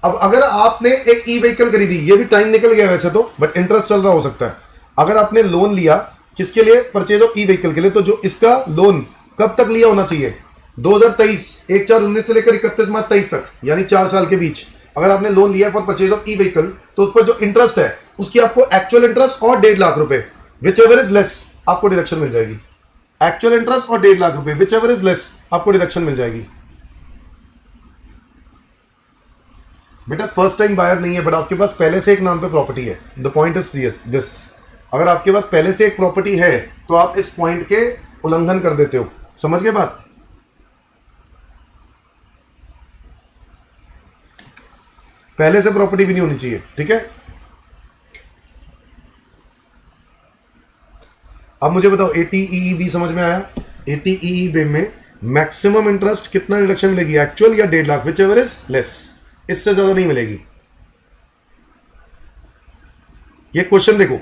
अब अगर आपने एक ई व्हीकल खरीदी, ये भी टाइम निकल गया वैसे तो, बट इंटरेस्ट चल रहा हो सकता है। अगर आपने लोन लिया किसके लिए, परचेज ऑफ ई व्हीकल के लिए, तो जो इसका लोन कब तक लिया होना चाहिए, 2023 1/4/19 से लेकर 31 मार्च 23 तक, यानी 4 साल के बीच अगर आपने लोन लिया for purchase of e vehicle, तो उस पर जो इंटरेस्ट है उसकी आपको एक्चुअल इंटरेस्ट और 1.5 लाख रुपए, विच एवर इज लेस, आपको डिडक्शन मिल जाएगी। एक्चुअल इंटरेस्ट और 1.5 लाख रुपए, विच एवर इज लेस, आपको डिडक्शन मिल जाएगी। बेटा फर्स्ट टाइम बायर नहीं है, बट आपके पास पहले से एक नाम पे प्रॉपर्टी है। द पॉइंट इज दिस, अगर आपके पास पहले से एक प्रॉपर्टी है तो आप इस पॉइंट के उल्लंघन कर देते हो। समझ गए बात? पहले से प्रॉपर्टी भी नहीं होनी चाहिए, ठीक है। अब मुझे बताओ 80 EEB समझ में आया? 80 EEB में मैक्सिमम इंटरेस्ट कितना रिडक्शन मिलेगी, एक्चुअल या 1.5 lakh, which ever is less, इससे ज्यादा नहीं मिलेगी। ये क्वेश्चन देखो,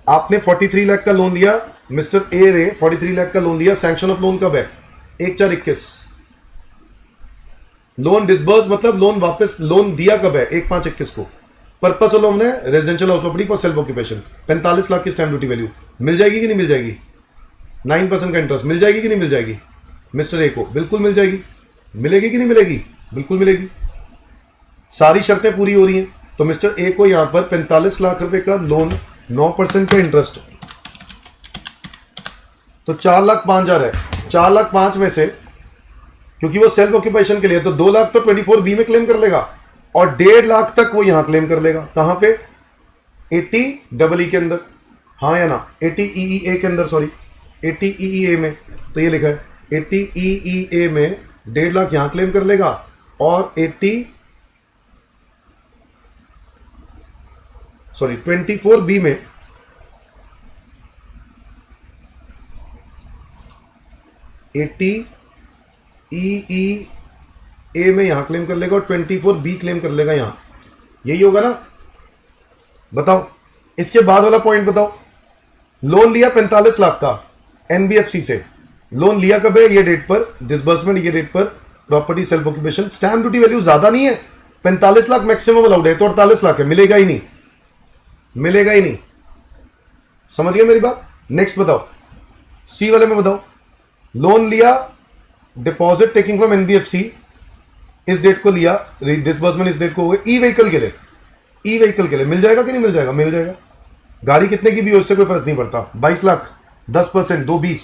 आपने 43 लाख का लोन लिया, मिस्टर ए ने 43 लाख का लोन लिया, सैंक्शन ऑफ लोन कब है, 1/4/21। लोन डिसबर्स मतलब लोन वापस, लोन दिया कब है, 1/5/21 को। पर्पस ऑफ लोन है residential house property for self occupation. 45 lakh की स्टैंप ड्यूटी वैल्यू मिल जाएगी कि नहीं मिल जाएगी? 9% का इंटरेस्ट मिल जाएगी कि नहीं मिल जाएगी? मिस्टर ए को बिल्कुल मिल जाएगी। मिलेगी कि नहीं मिलेगी? बिल्कुल मिलेगी। सारी शर्तें पूरी हो रही हैं, तो मिस्टर ए को यहां पर 45 लाख रुपए का लोन, 9% का इंटरेस्ट, तो 4,05,000 है। 4,05,000 में से, क्योंकि वो सेल्फ ऑक्यूपेशन के लिए, तो 2 लाख तो 24B में क्लेम कर लेगा और 1.5 लाख तक वो यहां क्लेम कर लेगा। कहां पे? 80EE के अंदर, हाँ या ना? 80EEA के अंदर, सॉरी 80EEA में, तो ये लिखा है 80EEA में 1.5 लाख यहां क्लेम कर लेगा और 24B में 80EEA में यहां क्लेम कर लेगा और 24B क्लेम कर लेगा यहां। यही होगा ना? बताओ इसके बाद वाला पॉइंट बताओ। लोन लिया 45 लाख का एनबीएफसी से, लोन लिया कब है, ये डेट पर, डिसबर्समेंट ये डेट पर, property self occupation, stamp duty value ज्यादा नहीं है, 45 लाख मैक्सिमम अलाउड है, तो 48 लाख है, मिलेगा ही नहीं, मिलेगा ही नहीं। समझ गए मेरी बात? नेक्स्ट बताओ, सी वाले में बताओ। लोन लिया, डिपॉजिट टेकिंग फ्रॉम एनबीएफसी, इस डेट को लिया, डिसबर्समेंट इस डेट को हुए, ई व्हीकल के लिए, ई व्हीकल के लिए मिल जाएगा कि नहीं मिल जाएगा? मिल जाएगा। गाड़ी कितने की भी हो, उससे कोई फर्क नहीं पड़ता। 22 लाख, 10%, 2 20,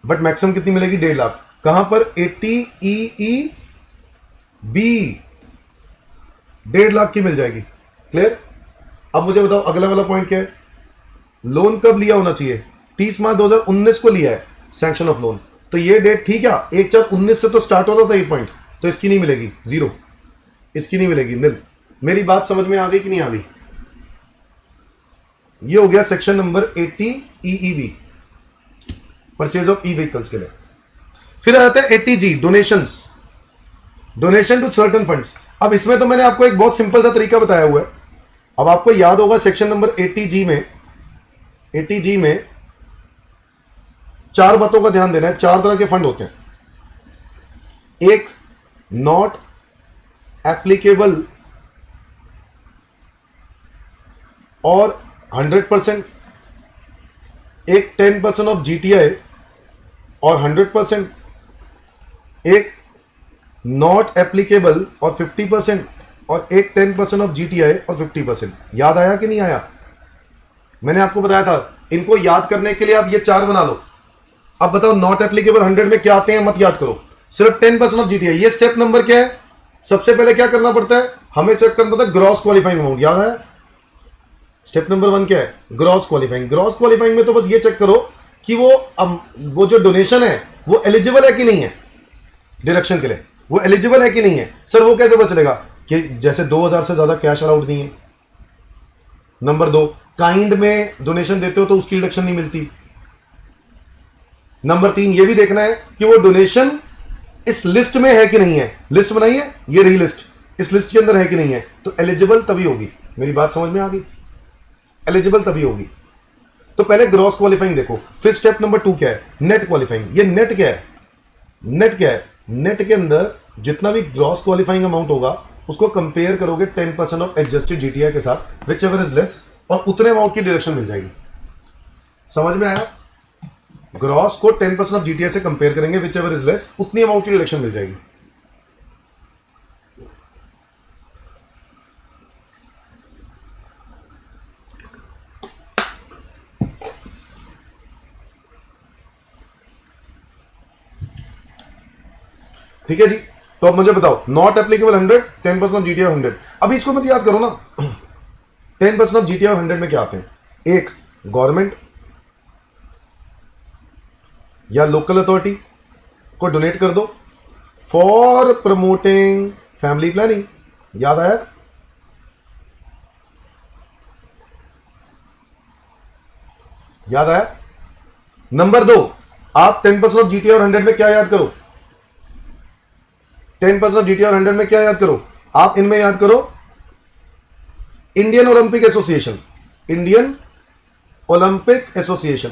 बट मैक्सिमम कितनी मिलेगी? 1.5 लाख। कहां पर? 80EEB, 1.5 लाख की मिल जाएगी। क्लियर? अब मुझे बताओ अगला वाला पॉइंट क्या है। लोन कब लिया होना चाहिए? 30 मार्च 2019 को लिया है सैंक्शन ऑफ लोन, तो ये डेट ठीक है, 1/4/19 से तो स्टार्ट होता था ये पॉइंट, तो इसकी नहीं मिलेगी, 0, इसकी नहीं मिलेगी, निल। मेरी बात समझ में आ गई कि नहीं आ गई? ये हो गया section number 80EEB, purchase of E vehicles के लिए। फिर आ जाता है 80G, donations, donation to certain funds. अब इसमें तो मैंने आपको एक बहुत सिंपल सा तरीका बताया हुआ है। अब आपको याद होगा सेक्शन नंबर 80G में, 80G में 4 बातों का ध्यान देना है। 4 तरह के फंड होते हैं। एक, नॉट एप्लीकेबल और 100%, एक 10% ऑफ जीटीआई और 100%, एक नॉट एप्लीकेबल और 50% और एक 10% ऑफ जीटीआई और 50%। याद आया कि नहीं आया? मैंने आपको बताया था, इनको याद करने के लिए आप ये 4 बना लो। अब बताओ नॉट एप्लीकेबल 100 में क्या आते हैं, मत याद करो, सिर्फ 10% ऑफ जीटीआई। ये स्टेप नंबर क्या है? सबसे पहले क्या करना पड़ता है? हमें चेक करना होता है ग्रॉस क्वालिफाइंग अमाउंट। याद है? स्टेप नंबर 1 क्या है? Gross qualifying. ग्रॉस क्वालिफाइंग में तो बस ये चेक करो कि वो जो डोनेशन है वो एलिजिबल है कि नहीं है डिडक्शन के लिए, वो एलिजिबल है कि नहीं है। सर वो कैसे पता चलेगा? कि जैसे 2000 से ज्यादा कैश अलाउड नहीं है। नंबर 2, काइंड में डोनेशन देते हो तो उसकी डिडक्शन नहीं मिलती। नंबर 3, ये भी देखना है कि वो डोनेशन इस लिस्ट में है कि नहीं है। लिस्ट बनाई है, ये रही लिस्ट, इस लिस्ट के अंदर है कि नहीं है, तो एलिजिबल तभी होगी। मेरी बात समझ में आ गई? एलिजिबल तभी होगी। तो पहले ग्रॉस क्वालिफाइंग देखो। फिर स्टेप नंबर 2 क्या है? Net qualifying. ये नेट क्या है? नेट क्या है? नेट के अंदर जितना भी ग्रॉस क्वालिफाइंग अमाउंट होगा उसको कंपेयर करोगे 10% ऑफ एडजस्टेड जीटीआई के साथ, विच एवर इज लेस, और उतने अमाउंट की डिडक्शन मिल जाएगी। समझ में आया? ग्रॉस को 10% ऑफ जीटीआई से कंपेयर करेंगे, विच एवर इज लेस, उतनी अमाउंट की डिडक्शन मिल जाएगी। ठीक है जी, तो अब मुझे बताओ, नॉट एप्लीकेबल 100, 10% ऑफ जीटीआई 100। अभी इसको मत याद करो ना, 10% ऑफ जीटीआई 100 में क्या आते हैं? एक, गवर्नमेंट या लोकल अथॉरिटी को डोनेट कर दो फॉर प्रमोटिंग फैमिली प्लानिंग। याद आया? याद आया? नंबर 2, आप 10% ऑफ जीटीआई 100 में क्या याद करो? 10% ऑफ जीटीआई 100 में क्या याद करो? आप इनमें याद करो Indian Olympic association, Indian Olympic association,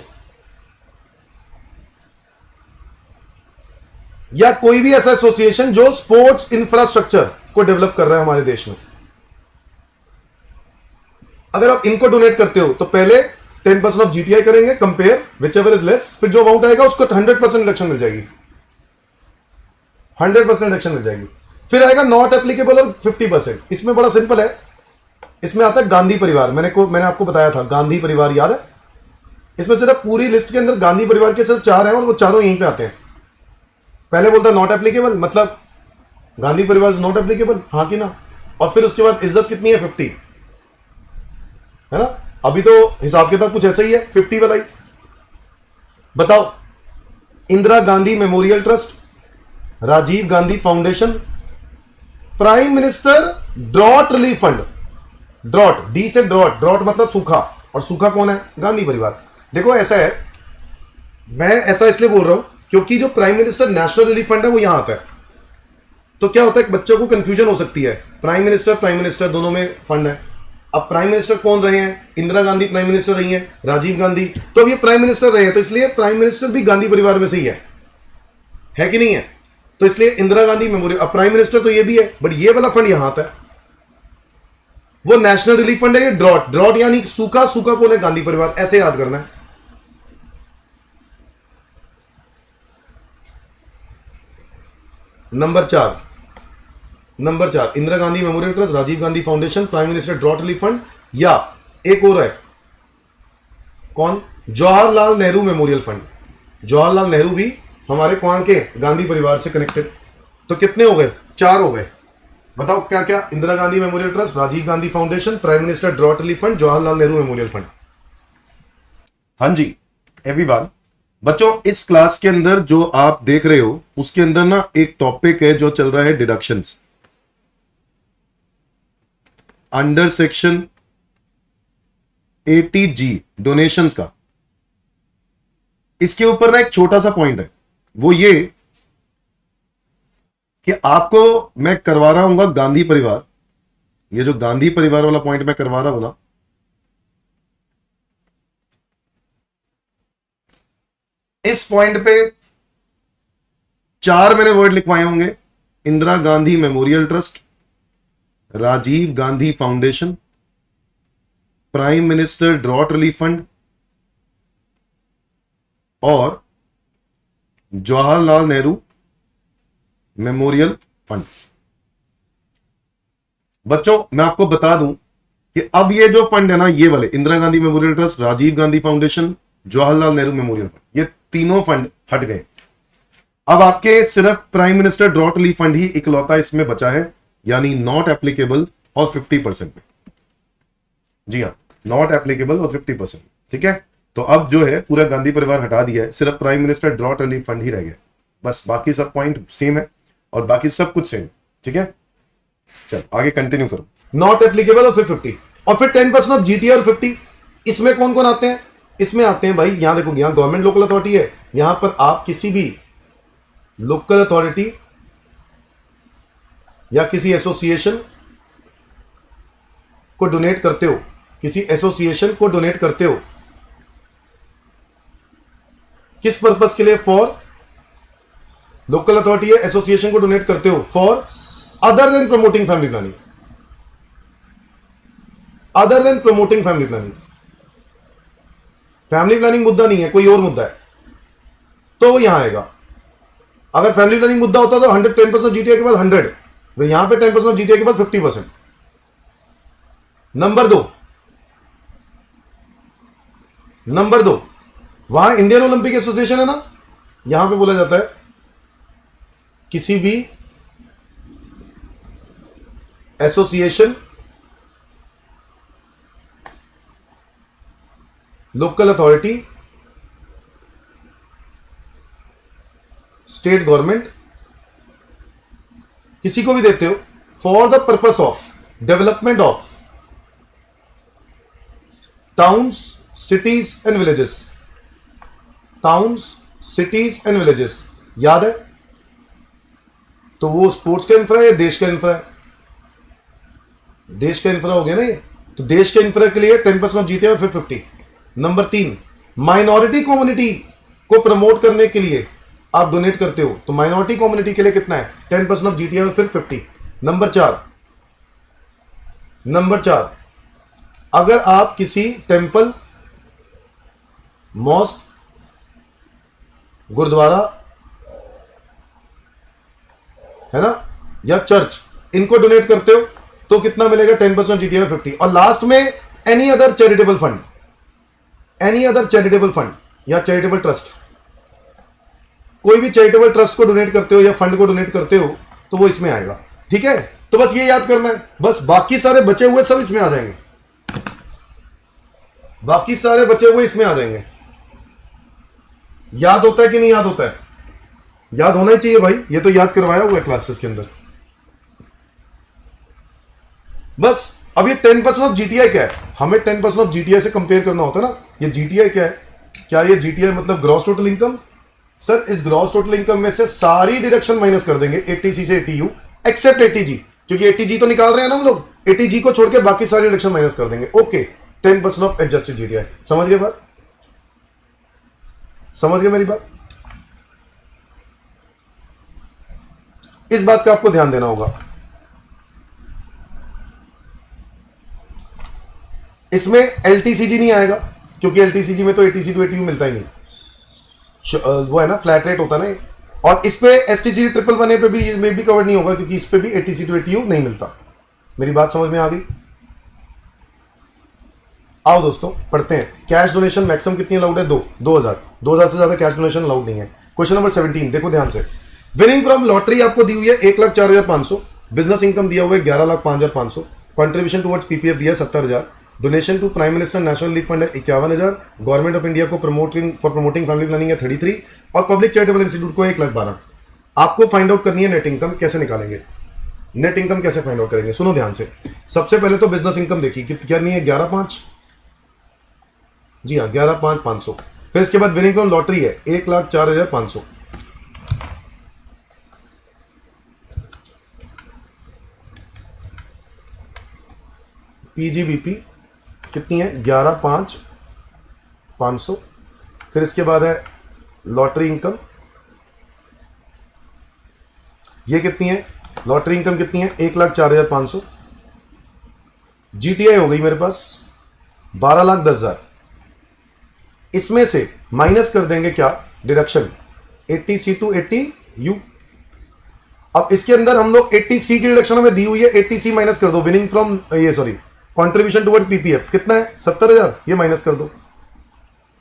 या कोई भी ऐसा एसोसिएशन जो स्पोर्ट्स इंफ्रास्ट्रक्चर को डेवलप कर रहा है हमारे देश में। अगर आप इनको डोनेट करते हो तो पहले 10% ऑफ जीटीआई करेंगे compare, which ever is less, फिर जो अमाउंट आएगा उसको 100% रिडक्शन मिल जाएगी, 100% रिडक्शन मिल जाएगी। फिर आएगा नॉट एप्लीकेबल और 50%। इसमें बड़ा सिंपल है, इसमें आता है गांधी परिवार। मैंने आपको बताया था गांधी परिवार, याद है? इसमें सिर्फ पूरी लिस्ट के अंदर गांधी परिवार के सिर्फ 4 हैं और वो चारों यहीं पे आते हैं। पहले बोलता है नॉट एप्लीकेबल, मतलब गांधी परिवार इज नॉट एप्लीकेबल, हाँ कि ना? और फिर उसके बाद इज्जत कितनी है? 50, है ना? अभी तो हिसाब किताब कुछ ऐसा ही है, 50 वाला ही। बताओ, Indira Gandhi memorial trust, Rajiv Gandhi foundation, prime minister drought relief fund. Drought, D से ड्रॉट, ड्रॉट मतलब सूखा, और सूखा कौन है? गांधी परिवार। देखो ऐसा है, मैं ऐसा इसलिए बोल रहा हूं क्योंकि जो prime minister national relief fund है वो यहां आता है। तो क्या होता है, बच्चों को कंफ्यूजन हो सकती है, प्राइम मिनिस्टर दोनों में फंड है। अब प्राइम मिनिस्टर कौन रहे हैं? इंदिरा गांधी प्राइम मिनिस्टर रही हैं, राजीव गांधी, तो अब ये प्राइम मिनिस्टर रहे हैं, तो इसलिए प्राइम मिनिस्टर भी गांधी परिवार में से ही है कि नहीं है? तो इसलिए इंदिरा गांधी मेमोरियल, अब प्राइम मिनिस्टर तो ये भी है, बट ये वाला फंड यहां आता है, वो नेशनल रिलीफ फंड है। ये ड्रॉट, ड्रॉट यानी सूखा, सूखा कौन है? गांधी परिवार। ऐसे याद करना है। Number 4, Indira Gandhi memorial trust, Rajiv Gandhi foundation, prime minister drought relief fund, या एक और है, कौन? Jawaharlal Nehru memorial fund. जवाहरलाल नेहरू भी हमारे कौन के? गांधी परिवार से कनेक्टेड। तो कितने हो गए? 4 हो गए। बताओ क्या क्या? Indira Gandhi memorial trust, Rajiv Gandhi foundation, prime minister drought relief fund, Jawaharlal Nehru memorial fund. हाँ जी एवरीवन, बच्चों इस क्लास के अंदर जो आप देख रहे हो उसके अंदर ना एक टॉपिक है जो चल रहा है deductions, under section 80G donations का। इसके ऊपर ना एक छोटा सा पॉइंट है, वो ये कि आपको मैं करवा रहा हूं गांधी परिवार, ये जो गांधी परिवार वाला पॉइंट मैं करवा रहा हूं ना, इस पॉइंट पे 4 मैंने वर्ड लिखवाए होंगे, Indira Gandhi memorial trust, Rajiv Gandhi foundation, prime minister drought relief fund और जवाहरलाल नेहरू मेमोरियल फंड। बच्चों मैं आपको बता दूं कि अब ये जो फंड है ना, ये वाले Indira Gandhi memorial trust, Rajiv Gandhi foundation, Jawaharlal Nehru memorial fund, ये तीनों फंड हट गए। अब आपके सिर्फ prime minister drought relief fund ही इकलौता इसमें बचा है, यानी नॉट एप्लीकेबल और 50% में। जी हाँ, नॉट एप्लीकेबल और 50%। ठीक है, तो अब जो है पूरा गांधी परिवार हटा दिया है, सिर्फ prime minister drought relief fund ही रह गया, बस बाकी सब पॉइंट सेम है और बाकी सब कुछ सेम है। ठीक है, चल आगे कंटिन्यू करो। नॉट एप्लीकेबल और फिर 50 और फिर 10% ऑफ जीटी और 50। इसमें कौन कौन आते हैं? इसमें आते हैं भाई, यहां देखो, यहां गवर्नमेंट लोकल अथॉरिटी है, यहां पर आप किसी भी लोकल अथॉरिटी या किसी एसोसिएशन को डोनेट करते हो, किसी एसोसिएशन को डोनेट करते हो, किस पर्पस के लिए? फॉर लोकल अथॉरिटी है, एसोसिएशन को डोनेट करते हो for other than promoting family planning, other than promoting family planning. Family planning मुद्दा नहीं है, कोई और मुद्दा है तो वो यहां आएगा। अगर फैमिली प्लानिंग मुद्दा होता तो 10% जीटीआई के बाद 100, तो यहां पे 10% जीटीआई के बाद 50%। नंबर दो, वहां इंडियन ओलंपिक एसोसिएशन है ना, यहां पे बोला जाता है किसी भी association, local authority, state government, किसी को भी देते हो for the purpose of development of towns, cities and villages, towns, cities and villages, याद है? तो वो स्पोर्ट्स का इंफ्रा है या देश का इंफ्रा है? देश का इंफ्रा हो गया ना ये, तो देश के इंफ्रा के लिए 10% ऑफ जीटीआई और फिर 50। नंबर 3, माइनॉरिटी कम्युनिटी को प्रमोट करने के लिए आप डोनेट करते हो, तो माइनॉरिटी कम्युनिटी के लिए कितना है? 10% ऑफ जीटीआई और फिर 50। नंबर 4, अगर आप किसी टेंपल, मॉस्क, गुरुद्वारा है ना, या चर्च, इनको डोनेट करते हो तो कितना मिलेगा? 10% जीटीआई और 50। और लास्ट में any other charitable fund, any other charitable fund या चैरिटेबल ट्रस्ट, कोई भी चैरिटेबल ट्रस्ट को डोनेट करते हो या फंड को डोनेट करते हो तो वो इसमें आएगा। ठीक है, तो बस ये याद करना है, बस बाकी सारे बचे हुए सब इसमें आ जाएंगे, बाकी सारे बचे हुए इसमें आ जाएंगे। याद होता है कि नहीं याद होता है? याद होना ही चाहिए भाई, ये तो याद करवाया हुआ है क्लासेस के अंदर। बस अब ये 10% ऑफ जीटीआई क्या है? हमें 10% ऑफ जीटीआई से कंपेयर करना होता है ना। ये जीटीआई क्या है? क्या ये जीटीआई मतलब ग्रॉस टोटल इनकम? सर इस ग्रॉस टोटल इनकम में से सारी डिडक्शन माइनस कर देंगे 80C से 80U, एक्सेप्ट 80G, क्योंकि 80G तो निकाल रहे हैं ना हम लोग, 80G को छोड़ के बाकी सारी डिडक्शन माइनस कर देंगे। Okay, 10% of adjusted GTI. समझ गए बात? समझ गए मेरी बात? इस बात का आपको ध्यान देना होगा। इसमें एलटीसीजी नहीं आएगा, क्योंकि एलटीसीजी में तो 80C to 80U मिलता ही नहीं, वो है ना फ्लैट रेट होता है ना। और इस पे एसटीजी ट्रिपल बने पे भी में भी कवर नहीं होगा, क्योंकि इस पे भी 80C to 80U नहीं मिलता। मेरी बात समझ में आ गई? आओ दोस्तों पढ़ते हैं। कैश डोनेशन मैक्सिमम कितनी अलाउड है? 2000 से ज्यादा कैश डोनेशन अलाउड नहीं है। क्वेश्चन नंबर 17 देखो ध्यान से। विनिंग फ्रॉम लॉटरी आपको दी हुई है 1,04,500, बिजनेस इनकम दिया हुआ है 11,05,500, कंट्रीब्यूशन टुवर्ड्स पीपीएफ दिया है 70,000, donation to prime minister national league fund है 51,000, गवर्नमेंट ऑफ इंडिया को प्रमोटिंग फैमिली प्लानिंग है 33 और पब्लिक चैरिटेबल इंस्टीट्यूट को 1,12,000। आपको फाइंड आउट करनी है नेट इनकम। कैसे निकालेंगे नेट इनकम? कैसे फाइंड आउट करेंगे? सुनो ध्यान से। सबसे पहले तो बिजनेस इनकम देखी कितनी है? 11,500। जी हाँ 11,500। फिर इसके बाद विनिंग फ्रॉम लॉटरी है 1,04,500। पीजीबीपी कितनी है? 11,500। फिर इसके बाद है लॉटरी इनकम, ये कितनी है? लॉटरी इनकम कितनी है? 1,04,500। जीटीआई हो गई मेरे पास 12,10,000। इसमें से माइनस कर देंगे क्या? Deduction 80C to 80U। अब इसके अंदर हम लोग 80C की डिडक्शन हमें दी हुई है, 80C माइनस कर दो। Winning from contribution toward PPF कितना है? 70,000, ये माइनस कर दो।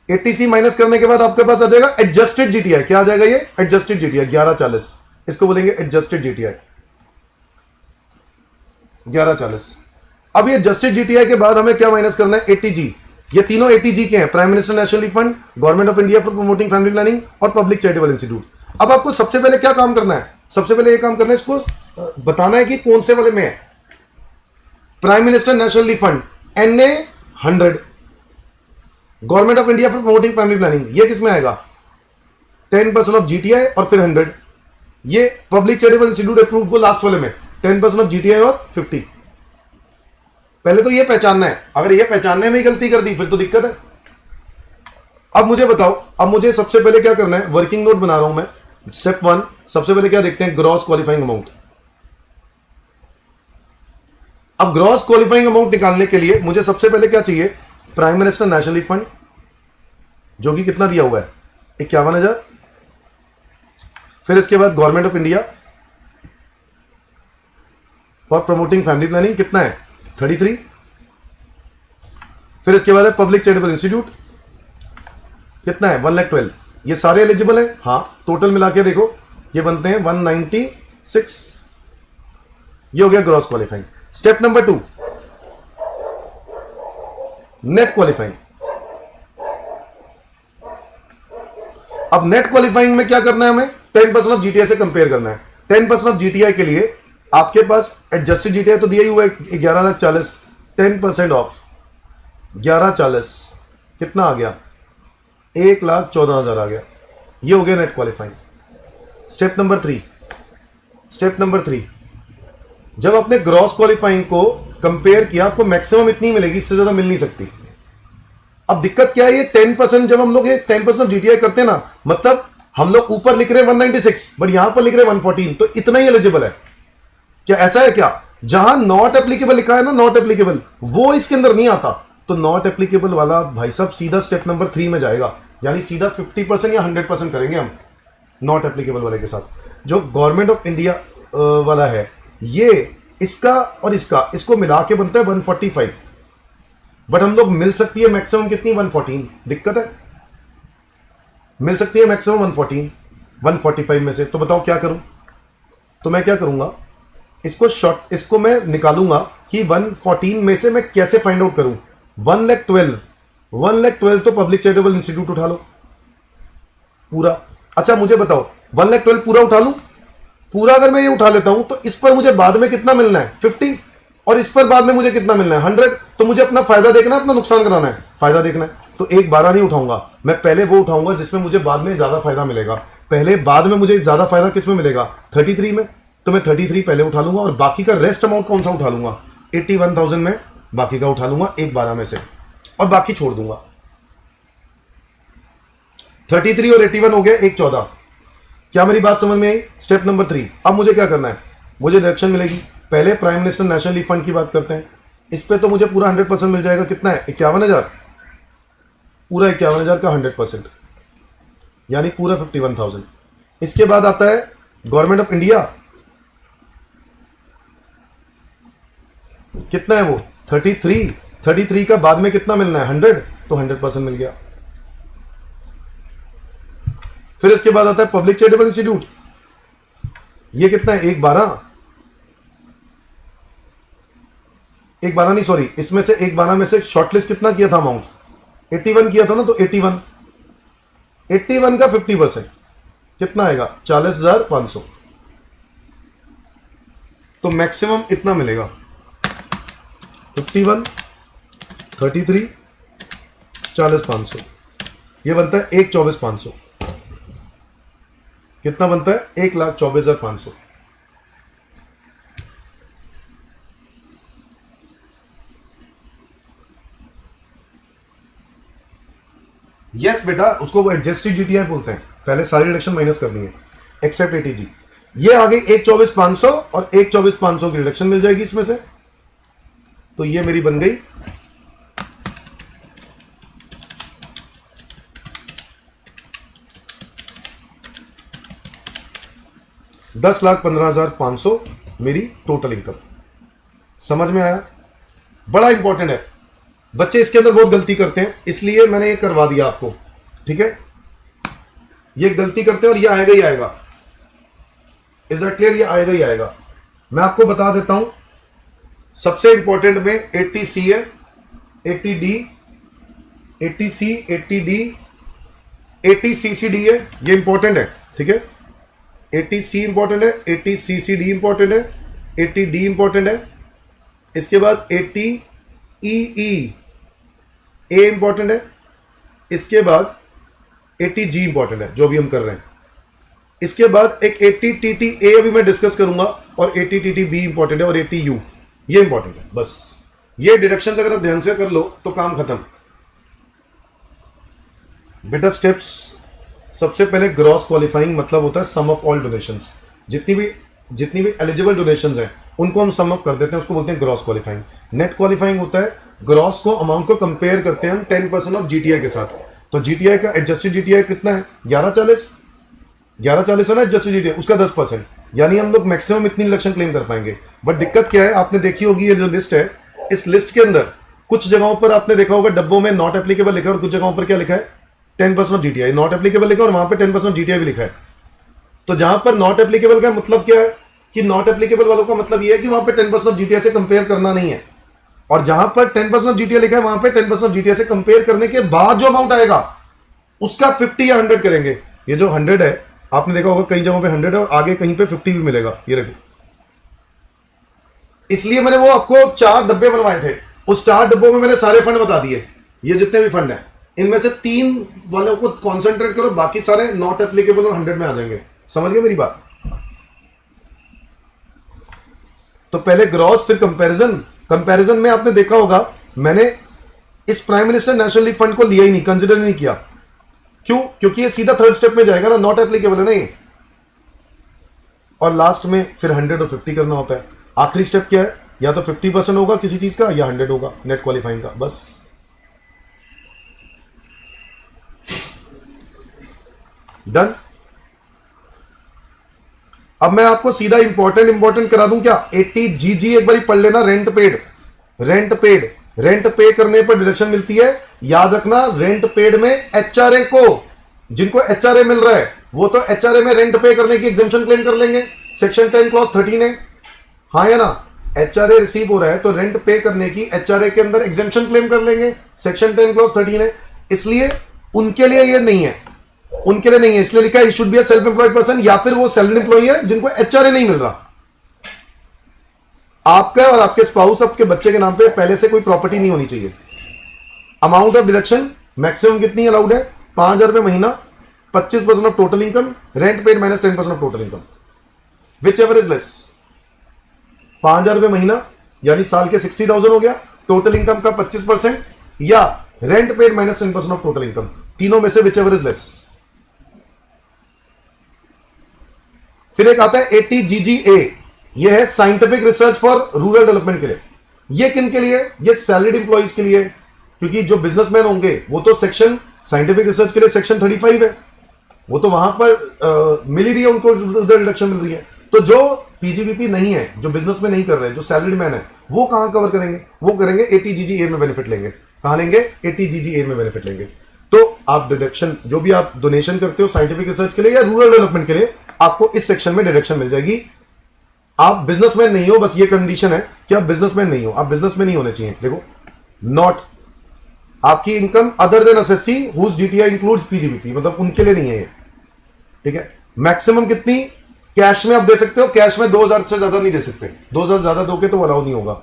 80C माइनस करने के बाद आपके पास आ जाएगा एडजस्टेड जीटीआई। क्या आ जाएगा ये? Adjusted GTI 11,40। इसको बोलेंगे एडजस्टेड जीटीआई 11,40। अब ये एडजस्टेड जीटीआई के बाद हमें क्या माइनस करना है? 80G। ये तीनों 80G के हैं, prime minister national league fund, government of India for promoting family planning और पब्लिक चैरिटेबल इंस्टीट्यूट। अब आपको सबसे पहले क्या काम करना है? सबसे पहले ये काम करना है, इसको बताना है कि कौन से वाले में है। Prime minister national league fund NA 100, government of India for promoting family planning, ये किस में आएगा? 10% ऑफ जीटीआई और फिर 100। ये पब्लिक चैरिटेबल इंस्टीट्यूट अप्रूव वो लास्ट वाले में 10% ऑफ जीटीआई और 50। पहले तो ये पहचानना है, अगर ये पहचानने में ही गलती कर दी फिर तो दिक्कत है। अब मुझे बताओ, अब मुझे सबसे पहले क्या करना है? वर्किंग नोट बना रहा हूं मैं। स्टेप वन, सबसे पहले क्या देखते हैं, ग्रॉस क्वालिफाइंग अमाउंट। अब ग्रॉस क्वालिफाइंग अमाउंट निकालने के लिए मुझे सबसे पहले क्या चाहिए, prime minister national leave fund, जो कि कितना दिया हुआ है, 51,000। फिर इसके बाद government of India for promoting family planning, कितना है, 33। फिर इसके बाद है पब्लिक चैरिटेबल इंस्टीट्यूट, कितना है, 1,12,000। ये सारे एलिजिबल है, हाँ, टोटल मिला के देखो ये बनते हैं 196। ये हो गया gross qualifying. Step number 2, net qualifying. अब नेट क्वालिफाइंग में क्या करना है, हमें 10% ऑफ जीटीआई से कंपेयर करना है। 10% ऑफ जीटीआई के लिए आपके पास एडजस्टेड जीटीआई तो दिया ही हुआ है 11,40,000। 10% ऑफ 11,40,000 कितना आ गया, 1,14,000 आ गया। ये हो गया net qualifying. Step number 3, step number 3, जब आपने ग्रॉस क्वालिफाइंग को कंपेयर किया, आपको मैक्सिमम इतनी मिलेगी, इससे ज्यादा मिल नहीं सकती। अब दिक्कत क्या है, ये 10%, जब हम लोग ये 10% जीटीआई करते हैं ना, मतलब हम लोग ऊपर लिख रहे हैं 196 बट यहां पर लिख रहे हैं 114, तो इतना ही एलिजिबल है। क्या ऐसा है क्या, जहां नॉट एप्लीकेबल लिखा है ना, नॉट एप्लीकेबल, वो इसके अंदर नहीं आता, तो नॉट एप्लीकेबल वाला भाई साहब सीधा स्टेप नंबर 3 में जाएगा, यानी सीधा 50% या 100% करेंगे हम नॉट एप्लीकेबल वाले के साथ। जो गवर्नमेंट ऑफ इंडिया वाला है, ये इसका और इसको मिला के बनता है 145, बट हम लोग मिल सकती है मैक्सिमम कितनी, 114। दिक्कत है, मिल सकती है मैक्सिमम 114 145 में से। तो बताओ क्या करूं, तो मैं क्या करूंगा, इसको मैं निकालूंगा कि 114 में से मैं कैसे फाइंड आउट करूं। 1,12,000 तो पब्लिक चैरिटेबल इंस्टीट्यूट उठा लो पूरा। अच्छा मुझे बताओ, 1,12,000 पूरा उठा लूं, पूरा अगर मैं ये उठा लेता हूं तो इस पर मुझे बाद में कितना मिलना है, 50, और इस पर बाद में मुझे कितना मिलना है, 100। तो मुझे अपना फायदा देखना है, अपना नुकसान कराना है, फायदा देखना है। तो एक बारह नहीं उठाऊंगा, मैं पहले वो उठाऊंगा जिसमें मुझे बाद में ज्यादा फायदा मिलेगा। पहले बाद में मुझे ज्यादा फायदा किस में मिलेगा, 33 में, तो मैं 33 पहले उठा लूंगा, और बाकी का रेस्ट अमाउंट कौन सा उठा लूंगा, 81,000 में बाकी का उठा लूंगा, एक 12 में से, और बाकी छोड़ दूंगा। 33 और 81 हो गया, एक 14। क्या मेरी बात समझ में आई। स्टेप नंबर 3, अब मुझे क्या करना है, मुझे डिडक्शन मिलेगी। पहले prime minister national leave fund की बात करते हैं, इस पे तो मुझे पूरा 100% मिल जाएगा, कितना है, 51,000, पूरा 51,000 का 100%, यानी पूरा 51,000। इसके बाद आता है गवर्नमेंट ऑफ इंडिया, कितना है वो, 33 का बाद में कितना मिलना है, 100, तो 100% मिल गया। फिर इसके बाद आता है पब्लिक चैरिटेबल इंस्टीट्यूट, ये कितना है, 1,12, 1,12 नहीं, सॉरी, इसमें से 1,12 में से शॉर्टलिस्ट कितना किया था अमाउंट, 81 किया था ना, तो 81 का 50% कितना आएगा, 40,500। तो मैक्सिमम इतना मिलेगा, 51, 33, 40,500, ये बनता है 1,24,500। कितना बनता है, 1,24,500। यस बेटा, उसको वो एडजस्टेड जीटीआई बोलते हैं, पहले सारी रिडक्शन माइनस करनी है एक्सेप्ट एटीजी। ये आ गई 1,24,500, और 1,24,500 की रिडक्शन मिल जाएगी इसमें से, तो ये मेरी बन गई 10,15,500 मेरी टोटल इनकम। समझ में आया, बड़ा इंपॉर्टेंट है, बच्चे इसके अंदर बहुत गलती करते हैं, इसलिए मैंने ये करवा दिया आपको, ठीक है। ये गलती करते हैं और ये आएगा ही आएगा, इज दैट क्लियर, ये आएगा ही आएगा। मैं आपको बता देता हूं, सबसे इंपॉर्टेंट में 80C है, 80D, 80C, 80D, 80CCD है, ये इंपॉर्टेंट है, ठीक है। 80C इंपॉर्टेंट है, 80CCD इंपॉर्टेंट है, 80D इंपॉर्टेंट है। इसके बाद 80EE ए इंपॉर्टेंट है, इसके बाद 80G इंपॉर्टेंट है, जो भी हम कर रहे हैं। इसके बाद एक 80TTA अभी मैं डिस्कस करूंगा, और 80TTB इंपॉर्टेंट है, और 80U ये इंपॉर्टेंट है। बस ये डिडक्शंस अगर आप ध्यान से कर लो तो काम खत्म बेटा। स्टेप्स सबसे पहले ग्रॉस क्वालिफाइंग मतलब होता है सम ऑफ ऑल डोनेशंस। जितनी भी एलिजिबल डोनेशंस हैं उनको हम सम अप कर देते हैं, उसको बोलते हैं ग्रॉस क्वालिफाइंग। नेट क्वालिफाइंग होता है ग्रॉस को, अमाउंट को कंपेयर करते हैं हम 10% ऑफ जीटीआई के साथ। तो जीटीआई का एडजस्टेड जीटीआई कितना है? 1140 है ना एडजस्टेड जीटीआई, उसका 10%, यानी हम लोग मैक्सिमम इतनी डिडक्शन क्लेम कर पाएंगे। बट दिक्कत क्या है, आपने देखी होगी ये जो लिस्ट है, इस लिस्ट के अंदर कुछ जगहों पर आपने देखा होगा डब्बों में नॉट एप्लीकेबल लिखा है और कुछ जगहों पर क्या लिखा है? 10% ऑफ जीटीआई। नॉट एप्लीकेबल लिखा है और वहां पर 10% ऑफ जीटीआई भी लिखा है। तो जहां पर नॉट एप्लीकेबल का मतलब क्या है कि नॉट एप्लीकेबल वालों का मतलब ये है कि वहां पे 10% ऑफ जीटीआई से कंपेयर करना नहीं है, और जहां पर 10% ऑफ जीटीआई लिखा है वहां पे 10% ऑफ जीटीआई से कंपेयर करने के बाद जो अमाउंट आएगा उसका 50 या 100 करेंगे। ये जो 100 है, आपने देखा होगा कई जगहों पे 100 है और आगे कहीं पे 50 भी मिलेगा, ये देखो। इसलिए मैंने वो आपको 4 डब्बे बनवाए थे, उस 4 डब्बों में मैंने सारे फंड बता दिए। ये जितने भी फंड हैं इनमें से 3 वालों को कॉन्सेंट्रेट करो, बाकी सारे नॉट एप्लीकेबल और 100 में आ जाएंगे। समझ गए मेरी बात? तो पहले ग्रॉस फिर कंपैरिजन में आपने देखा होगा मैंने इस prime minister national league fund को लिया ही नहीं, कंसिडर नहीं किया। क्यों? क्योंकि ये सीधा थर्ड स्टेप में जाएगा ना, नॉट एप्लीकेबल है ना ये। और लास्ट में फिर 100 और 50 करना होता है। आखिरी स्टेप क्या है? या तो 50% होगा किसी चीज का या 100 होगा नेट क्वालिफाइंग का, बस। डन। अब मैं आपको सीधा इंपॉर्टेंट करा दूं क्या? 80 जीजी एक बार पढ़ लेना। रेंट पे करने पर डिडक्शन मिलती है। याद रखना, रेंट पेड में एचआरए को, जिनको एचआरए मिल रहा है वो तो एचआरए में रेंट पे करने की एग्जेम्पशन क्लेम कर लेंगे, सेक्शन 10 क्लॉज 13 है, हाँ या ना? एचआरए रिसीव हो रहा है तो रेंट पे करने की एचआरए के अंदर एग्जेम्पशन क्लेम कर लेंगे, सेक्शन 10 क्लॉज 13 है। इसलिए उनके लिए ये नहीं है, इसलिए लिखा है should be a self employed person, या फिर वो सैलरी एम्प्लॉई है जिनको एचआरए नहीं मिल रहा। आपका और आपके स्पाउस, आपके बच्चे के नाम पे पहले से कोई प्रॉपर्टी नहीं होनी चाहिए। अमाउंट ऑफ डिडक्शन मैक्सिमम कितनी अलाउड है? 5,000 रुपए महीना, 25% of total income, rent paid minus 10% of total income, which ever is less. 5,000 रुपए महीना यानी साल के 60,000 हो गया, टोटल इनकम का 25%, या rent paid minus 10% of total income, तीनों में से विच एवर इज लेस। फिर एक आता है 80GGA, यह है scientific research for rural development के लिए। ये किन के लिए? ये सैलरीड इंप्लॉइज के लिए, क्योंकि जो बिजनेसमैन होंगे वो तो सेक्शन साइंटिफिक रिसर्च के लिए सेक्शन 35 है, वो तो वहां पर मिल ही रही है, उनको उधर रिडक्शन मिल रही है। तो जो पीजीबीपी नहीं है, जो बिजनेस में नहीं कर रहे, जो सैलरीड मैन है, वो कहां कवर करेंगे? वो करेंगे 80GGA में बेनिफिट लेंगे। कहां लेंगे? 80GGA में बेनिफिट लेंगे। तो आप डिडक्शन जो भी आप डोनेशन करते हो साइंटिफिक रिसर्च के लिए या रूरल डेवलपमेंट के लिए, आपको इस सेक्शन में डिडक्शन मिल जाएगी। आप बिजनेसमैन नहीं हो, बस ये कंडीशन है कि आप बिजनेसमैन नहीं हो, आप बिजनेसमैन नहीं होने चाहिए। देखो, नॉट आपकी income other than assessee whose GTI includes PGBP, मतलब उनके लिए नहीं है ये, ठीक है। मैक्सिमम कितनी कैश में आप दे सकते हो? कैश में 2,000 से ज्यादा नहीं दे सकते, 2,000 ज्यादा दोगे तो अलाउ नहीं होगा।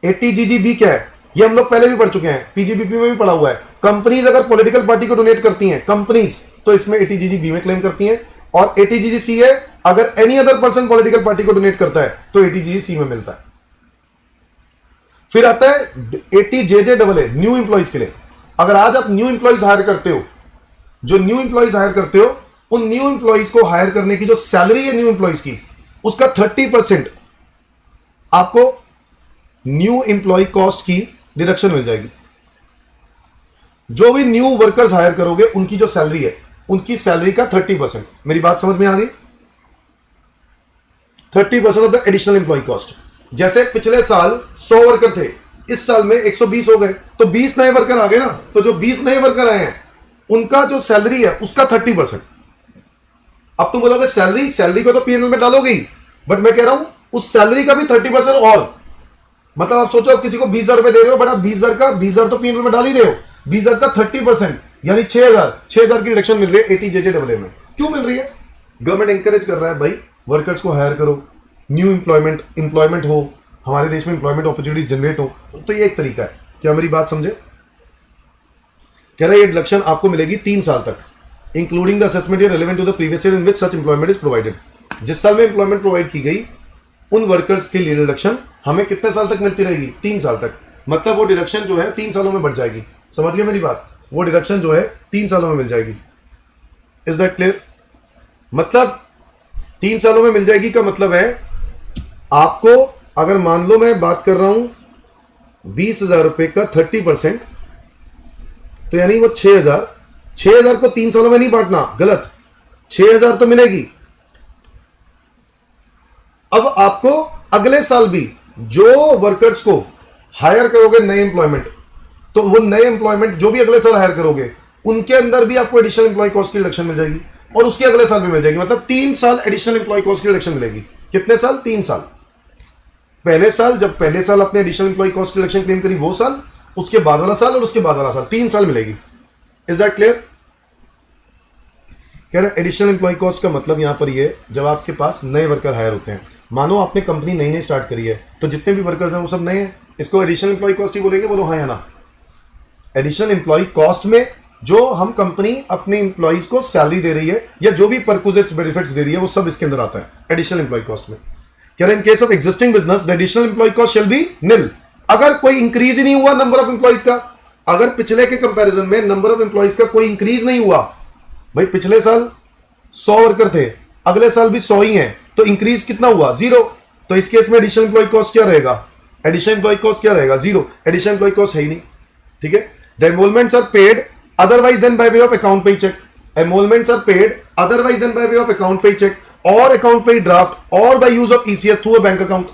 80GGB क्या है? ये हम लोग पहले भी पढ़ चुके हैं, पीजीबीपी में भी पढ़ा हुआ है। कंपनीज अगर पॉलिटिकल पार्टी को डोनेट करती हैं, कंपनीज, तो इसमें 80GGB में क्लेम करती हैं। और 80GGC है, अगर any other person political party को डोनेट करता है तो 80GGC में मिलता है। फिर आता है 80JJAA, न्यू इंप्लॉइज के लिए। अगर आज आप न्यू इंप्लॉइज हायर करते हो, जो न्यू इंप्लॉइज हायर करते हो, उन न्यू इंप्लॉइज को हायर करने की जो सैलरी है न्यू इंप्लॉइज की, उसका 30% आपको न्यू इंप्लॉय कॉस्ट की डिडक्शन मिल जाएगी। जो भी न्यू वर्कर्स हायर करोगे उनकी जो सैलरी है, उनकी सैलरी का 30%। मेरी बात समझ में आ गई? 30% of the additional employee cost. जैसे पिछले साल 100 वर्कर थे, इस साल में 120 हो गए, तो 20 नए वर्कर आ गए ना। तो जो 20 नए वर्कर आए हैं उनका जो सैलरी है उसका 30%। अब तुम बोलोगे सैलरी को तो पीएनएल में डालोगे ही, बट मैं कह रहा हूं उस सैलरी का भी 30% और, मतलब आप सोचो किसी को 20,000 रुपए दे रहे हो, बट आप 20,000 तो पीएनएल में डाल ही रहे हो, 20,000 का 30% यानी 6,000 की रिडक्शन मिल रही है 80JJAA में। क्यों मिल रही है? गवर्नमेंट एंकरेज कर रहा है, भाई वर्कर्स को हायर करो, न्यू इंप्लॉयमेंट हो, हमारे देश में इंप्लॉयमेंट अपॉर्चुनिटीज जनरेट हो। तो ये एक तरीका है। क्या मेरी बात समझे? कह रहा है ये डिडक्शन आपको मिलेगी 3 साल तक, including the assessment year relevant to the previous year in which such employment is provided. जिस साल में इंप्लॉयमेंट प्रोवाइड की गई उन वर्कर्स के लिए डिडक्शन हमें कितने साल तक मिलती रहेगी? 3 साल तक। मतलब वो डिडक्शन जो है 3 सालों में बढ़ जाएगी। समझ गए मेरी बात? वो डिडक्शन जो है 3 सालों में मिल जाएगी। Is that clear? मतलब 3 सालों में मिल जाएगी का मतलब है आपको, अगर मान लो मैं बात कर रहा हूं 20,000 रुपए का 30%, तो यानी वो 6,000 को 3 सालों में नहीं बांटना, गलत, 6,000 तो मिलेगी। अब आपको अगले साल भी जो वर्कर्स को हायर करोगे नए एम्प्लॉयमेंट, तो वो नए एम्प्लॉयमेंट जो भी अगले साल हायर करोगे उनके अंदर भी आपको एडिशनल एम्प्लॉय कॉस्ट की रिडक्शन मिल जाएगी, और उसके अगले साल भी मिल जाएगी। मतलब 3 साल एडिशनल एम्प्लॉय कॉस्ट की रिडक्शन मिलेगी। कितने साल? 3 साल। पहले साल, जब पहले साल अपने एडिशनल एम्प्लॉय कॉस्ट की रिडक्शन क्लेम करी वो साल, उसके बाद वाला साल और उसके बाद वाला साल, 3 साल मिलेगी। Is that clear? कह रहे एडिशनल एम्प्लॉय कॉस्ट का मतलब यहां पर ये, जब आपके पास नए वर्कर हायर होते हैं, मानो आपने कंपनी नई नई स्टार्ट करी है, तो जितने भी वर्कर्स हैं वो सब नए हैं, इसको एडिशनल एम्प्लॉय कॉस्ट ही बोलेंगे। बोलो हाँ या ना? एडिशनल एम्प्लॉय कॉस्ट में जो हम कंपनी अपने एम्प्लॉइज को सैलरी दे रही है या जो भी परक्विजिट्स बेनिफिट्स दे रही है वो सब इसके अंदर आता है एडिशनल एम्प्लॉय कॉस्ट में। कह रहे in case of existing business the additional employ cost shall be nil. अगर कोई इंक्रीज ही नहीं हुआ नंबर ऑफ एम्प्लॉइज का, अगर पिछले के कंपैरिजन में नंबर ऑफ एम्प्लॉइज का कोई इंक्रीज नहीं हुआ, भाई पिछले साल 100 वर्कर थे, अगले साल भी 100 ही हैं, तो इंक्रीज कितना हुआ? 0। तो इस केस में एडिशनल एम्प्लॉय कॉस्ट क्या रहेगा? एडिशनल एम्प्लॉय कॉस्ट क्या रहेगा? 0। एडिशनल एम्प्लॉय कॉस्ट है ही नहीं। ठीक है। The emoluments are paid otherwise than by way of account pay check. Emoluments are paid otherwise than by way of account pay check or account pay draft or by use of ECS through a bank account.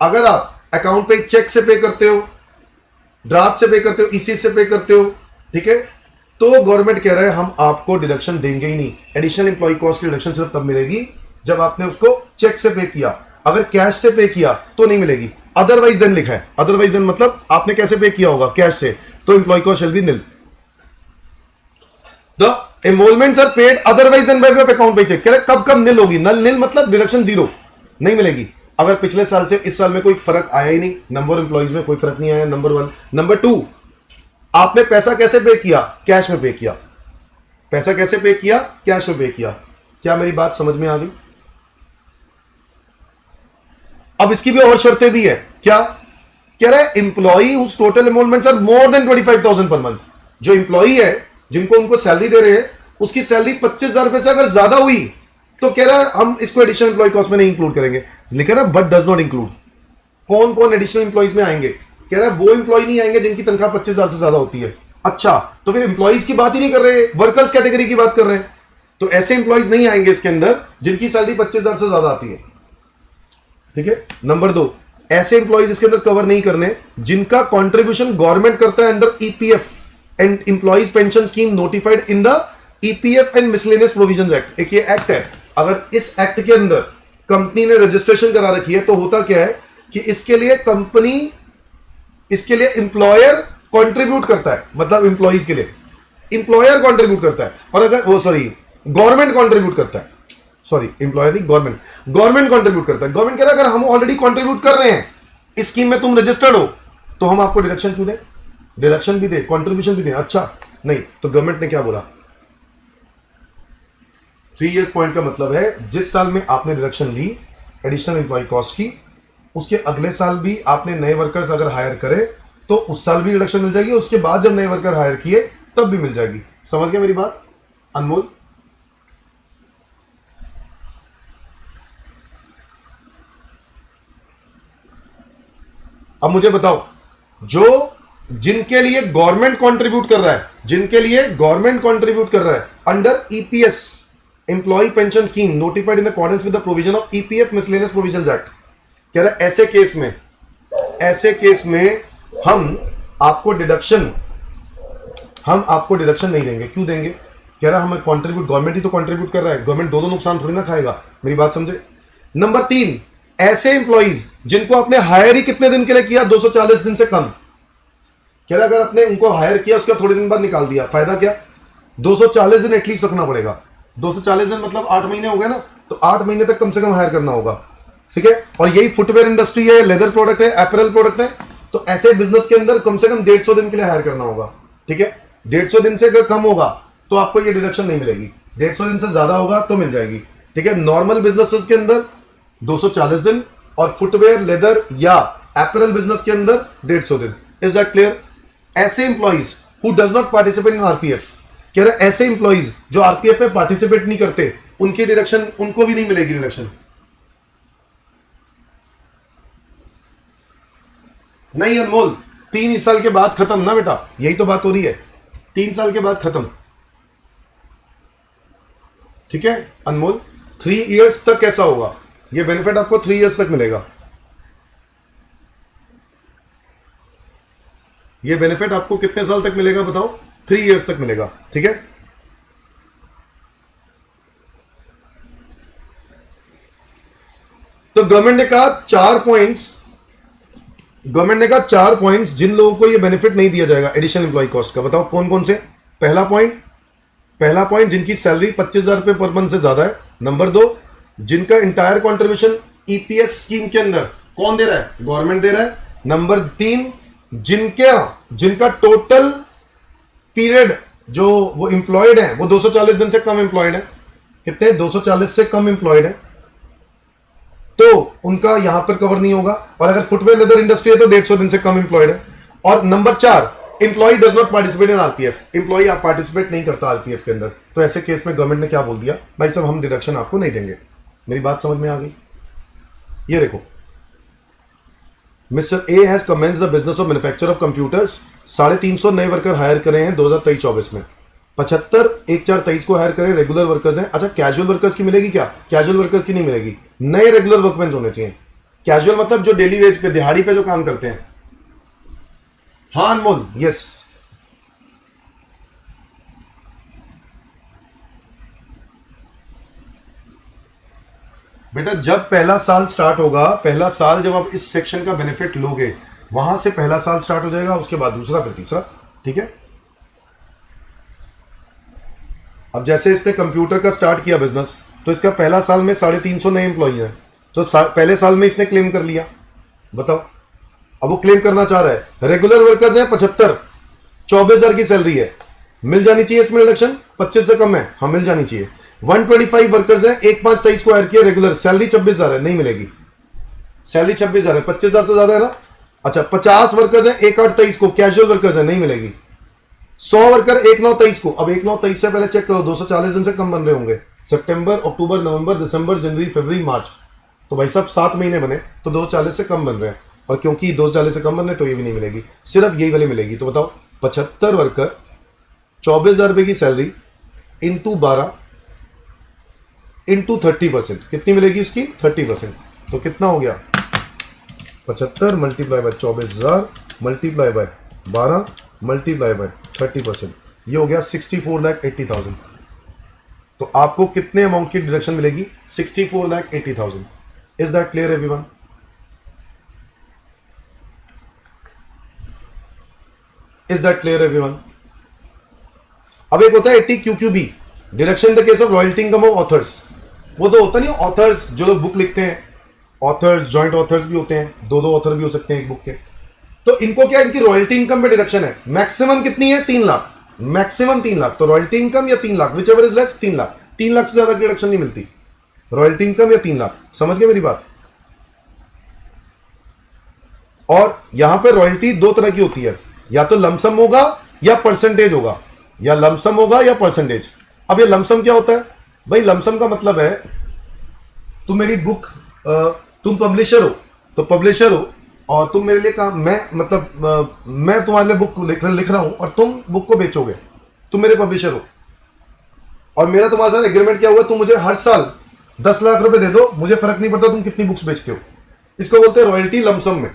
अगर आप account पे check से पे करते हो, draft से पे करते हो, ECS से पे करते हो, ठीक है, तो गवर्नमेंट कह रहा है हम आपको डिडक्शन देंगे ही नहीं। एडिशनल एम्प्लॉय कॉस्ट की डिडक्शन सिर्फ तब मिलेगी जब आपने उसको चेक से पे किया। अगर कैश से पे किया तो नहीं मिलेगी। अदरवाइज देन लिखा है, अदरवाइज देन मतलब आपने कैसे पे किया होगा? कैश से, तो employee cost shall be nil. The emoluments are paid otherwise than by way of account pay check. कह रहे कब कब निल होगी? निल मतलब डिडक्शन 0 नहीं मिलेगी अगर पिछले साल से इस साल में कोई फर्क आया ही नहीं, नंबर एम्प्लॉइज में कोई फर्क नहीं आया, नंबर 1। नंबर 2, आपने पैसा कैसे पे किया? कैश में पे किया। पैसा कैसे पे किया? कैश में पे किया। क्या मेरी बात समझ में आ गई? अब इसकी भी और शर्तें भी है। क्या कह रहा है? Employee whose total emoluments are more than 25,000 per month. जो एम्प्लॉई है जिनको उनको सैलरी दे रहे हैं, उसकी सैलरी 25,000 रुपए से अगर ज्यादा हुई तो कह रहा है हम इसको एडिशनल एम्प्लॉय कॉस्ट में नहीं इंक्लूड करेंगे। लिखा ना बट डज नॉट इंक्लूड। कौन कौन एडिशनल एम्प्लॉइज में आएंगे? कह रहा है वो एम्प्लॉय नहीं आएंगे जिनकी तनख्वाह 25,000 से ज्यादा होती है। अच्छा, तो फिर एम्प्लॉइज की बात ही नहीं कर रहे, वर्कर्स कैटेगरी की बात कर रहे हैं। तो ऐसे एम्प्लॉइज नहीं आएंगे इसके अंदर जिनकी सैलरी 25,000 से ज्यादा आती है। ठीक है। नंबर 2, ऐसे एम्प्लॉइज इसके अंदर कवर नहीं करने जिनका कॉन्ट्रीब्यूशन गवर्नमेंट करता है under EPF and employees pension scheme notified in the EPF and miscellaneous provisions act. एक ये एक्ट है, अगर इस एक्ट के अंदर कंपनी ने रजिस्ट्रेशन करा रखी है तो होता क्या है कि इसके लिए कंपनी, इसके लिए एम्प्लॉयर कंट्रीब्यूट करता है, मतलब एम्प्लॉइज के लिए एम्प्लॉयर कंट्रीब्यूट करता है, और अगर वो गवर्नमेंट कंट्रीब्यूट करता है, एम्प्लॉयर नहीं, गवर्नमेंट कंट्रीब्यूट करता है। गवर्नमेंट कह रहा है अगर हम ऑलरेडी कंट्रीब्यूट कर रहे हैं इस स्कीम में, तुम रजिस्टर्ड हो, तो हम आपको डिडक्शन क्यों दें? डिडक्शन भी दे, कंट्रीब्यूशन भी दे। अच्छा नहीं, तो गवर्नमेंट ने क्या बोला? 3 इयर्स पॉइंट का मतलब है जिस साल में आपने डिडक्शन ली एडिशनल एम्प्लॉय कॉस्ट की, उसके अगले साल भी आपने नए वर्कर्स अगर हायर करे तो उस साल भी डिडक्शन मिल जाएगी, उसके बाद जब नए वर्कर हायर किए तब भी मिल जाएगी। समझ गए मेरी बात अनमोल? अब मुझे बताओ, जो जिनके लिए गवर्नमेंट कंट्रीब्यूट कर रहा है, जिनके लिए गवर्नमेंट कंट्रीब्यूट कर रहा है under EPS employee pension scheme notified in accordance with the provision of EPF miscellaneous provisions act, कह रहा है ऐसे केस में हम आपको डिडक्शन नहीं देंगे। क्यों देंगे? कह रहा है हम कंट्रीब्यूट, गवर्नमेंट ही तो कंट्रीब्यूट कर रहा है, गवर्नमेंट दो नुकसान थोड़ी ना खाएगा। मेरी बात समझे? नंबर 3, ऐसे एम्प्लॉइज जिनको आपने हायर ही कितने दिन के लिए किया? 240 दिन से कम। कह रहा अगर आपने उनको हायर किया उसका थोड़े दिन बाद निकाल दिया, फायदा क्या? 240 दिन एटलीस्ट रखना पड़ेगा। 240 दिन मतलब 8 महीने हो गए ना, तो 8 महीने तक कम से कम हायर करना होगा। ठीक है। और यही फुटवेयर इंडस्ट्री है, लेदर प्रोडक्ट है, अपैरल प्रोडक्ट है, तो ऐसे बिजनेस के अंदर कम से कम 150 दिन के लिए हायर करना होगा। ठीक है। 150 दिन से अगर कम होगा तो आपको ये डिडक्शन नहीं मिलेगी, 150 दिन से ज्यादा होगा तो मिल जाएगी। ठीक है। नॉर्मल बिजनेसेस के अंदर 240 दिन और फुटवेयर, लेदर या अपैरल बिजनेस के अंदर 150 दिन। Is that clear? ऐसे employees who does not participate in RPF, कह रहे ऐसे इंप्लॉइज जो आरपीएफ में पार्टिसिपेट नहीं करते उनकी डिडक्शन, उनको भी नहीं मिलेगी डिडक्शन। नहीं अनमोल, 3 साल के बाद खत्म ना बेटा, यही तो बात हो रही है, 3 साल के बाद खत्म। ठीक है अनमोल, 3 इयर्स तक कैसा होगा, ये बेनिफिट आपको 3 इयर्स तक मिलेगा। ये बेनिफिट आपको कितने साल तक मिलेगा बताओ? 3 इयर्स तक मिलेगा। ठीक है, तो गवर्नमेंट ने कहा 4 पॉइंट्स, गवर्नमेंट ने कहा 4 पॉइंट्स जिन लोगों को ये बेनिफिट नहीं दिया जाएगा एडिशनल एम्प्लॉय कॉस्ट का। बताओ कौन कौन से? पहला पॉइंट जिनकी सैलरी 25,000 रुपए पर मंथ से ज्यादा है। नंबर 2, जिनका इंटायर कॉन्ट्रीब्यूशन ईपीएस स्कीम के अंदर कौन दे रहा है? गवर्नमेंट दे रहा है। नंबर 3, जिनका टोटल पीरियड जो वो एम्प्लॉयड है वो 240 दिन से कम एम्प्लॉयड है। कितने? 240 से कम एम्प्लॉयड है, तो उनका यहां पर कवर नहीं होगा। और अगर फुटवेयर लेदर इंडस्ट्री है तो 150 दिन से कम एम्प्लॉयड है। और number 4, employee does not participate in RPF, employee आप पार्टिसिपेट नहीं करता आरपीएफ के अंदर। तो ऐसे केस में गवर्नमेंट ने क्या बोल दिया? भाई साहब हम डिडक्शन आपको नहीं देंगे। मेरी बात समझ में आ गई? ये देखो, mister A has commence the business of manufacture of computers. 350 नए वर्कर हायर करे हैं 2023-24 में। 75 1/4-23 को हायर करें, रेगुलर वर्कर्स हैं। अच्छा, कैजुअल वर्कर्स की मिलेगी क्या? कैजुअल वर्कर्स की नहीं मिलेगी, नए रेगुलर वर्कमेन होने चाहिए। कैजुअल मतलब जो डेली वेज पे, दिहाड़ी पे जो काम करते हैं। हाँ अनमोल, यस। बेटा जब पहला साल स्टार्ट होगा, पहला साल जब आप इस सेक्शन का बेनिफिट लोगे, वहां से पहला साल स्टार्ट हो जाएगा, उसके बाद दूसरा, फिर तीसरा। ठीक है, अब जैसे इसने कंप्यूटर का स्टार्ट किया बिजनेस, तो इसका पहला साल में 350 नए एम्प्लॉई हैं, तो पहले साल में इसने क्लेम कर लिया। बताओ, अब वो क्लेम करना चाह रहा है। रेगुलर वर्कर्स हैं 75, 24,000 की सैलरी है, मिल जानी चाहिए इसमें रिडक्शन। 25 से कम है, हाँ मिल जानी चाहिए। 125 वर्कर्स हैं, 1/5-23 को हायर किया, रेगुलर, सैलरी 26,000 है, नहीं मिलेगी। सैलरी 26,000 है, 25,000 से ज्यादा है ना। अच्छा, 50 वर्कर्स हैं 1/8-23 को, कैजुअल वर्कर्स है, नहीं मिलेगी। 100 वर्कर 1/9-23 को। अब 1/9-23 से पहले चेक करो, 240 दिन से कम बन रहे होंगे। सितंबर, अक्टूबर, नवंबर, दिसंबर, जनवरी, फरवरी, मार्च, तो भाई साहब 7 महीने बने, तो 240 से कम बन रहे हैं। और क्योंकि 240 से कम बन रहे हैं तो ये भी नहीं मिलेगी, सिर्फ यही वाली मिलेगी। तो बताओ, 75 वर्कर, 24,000 रुपए की सैलरी, इंटू 12 इंटू 30%, कितनी मिलेगी उसकी? 30%। तो कितना हो गया? 75 multiply by 24,000 multiply by 12 multiply by 30%, ये हो गया 64,80,000। तो आपको कितने अमाउंट की डिडक्शन मिलेगी? 64,80,000। Is that clear everyone? Is that clear everyone? अब एक होता है 80 QQB, deduction in the case of royalty income of authors. वो तो होता नहीं, ऑथर्स जो लोग बुक लिखते हैं, ऑथर्स, जॉइंट ऑथर्स भी होते हैं, 2 ऑथर भी हो सकते हैं एक बुक के। तो इनको क्या, इनकी रॉयल्टी इनकम पे डिडक्शन है। मैक्सिमम कितनी है? 3 लाख, मैक्सिमम 3 लाख। तो रॉयल्टी इनकम या 3 lakh, which ever is less, 3 lakh. 3 lakh से ज्यादा की डिडक्शन नहीं मिलती। रॉयल्टी इनकम या 3 लाख, समझ गए मेरी बात? और यहां पर रॉयल्टी 2 तरह की होती है, या तो लमसम होगा या परसेंटेज होगा, या लमसम होगा या परसेंटेज। अब ये लमसम क्या होता है भाई? लमसम का मतलब है तुम मेरी बुक, तुम पब्लिशर हो, तो पब्लिशर हो और तुम मेरे लिए काम, मैं मतलब मैं तुम्हारे लिए बुक लिख रहा हूं और तुम बुक को बेचोगे, तुम मेरे पब्लिशर हो और मेरा तुम्हारे साथ एग्रीमेंट क्या हुआ, तुम मुझे हर साल 10 लाख रुपए दे दो, मुझे फर्क नहीं पड़ता तुम कितनी बुक्स बेचते हो। इसको बोलते हैं रॉयल्टी लमसम में।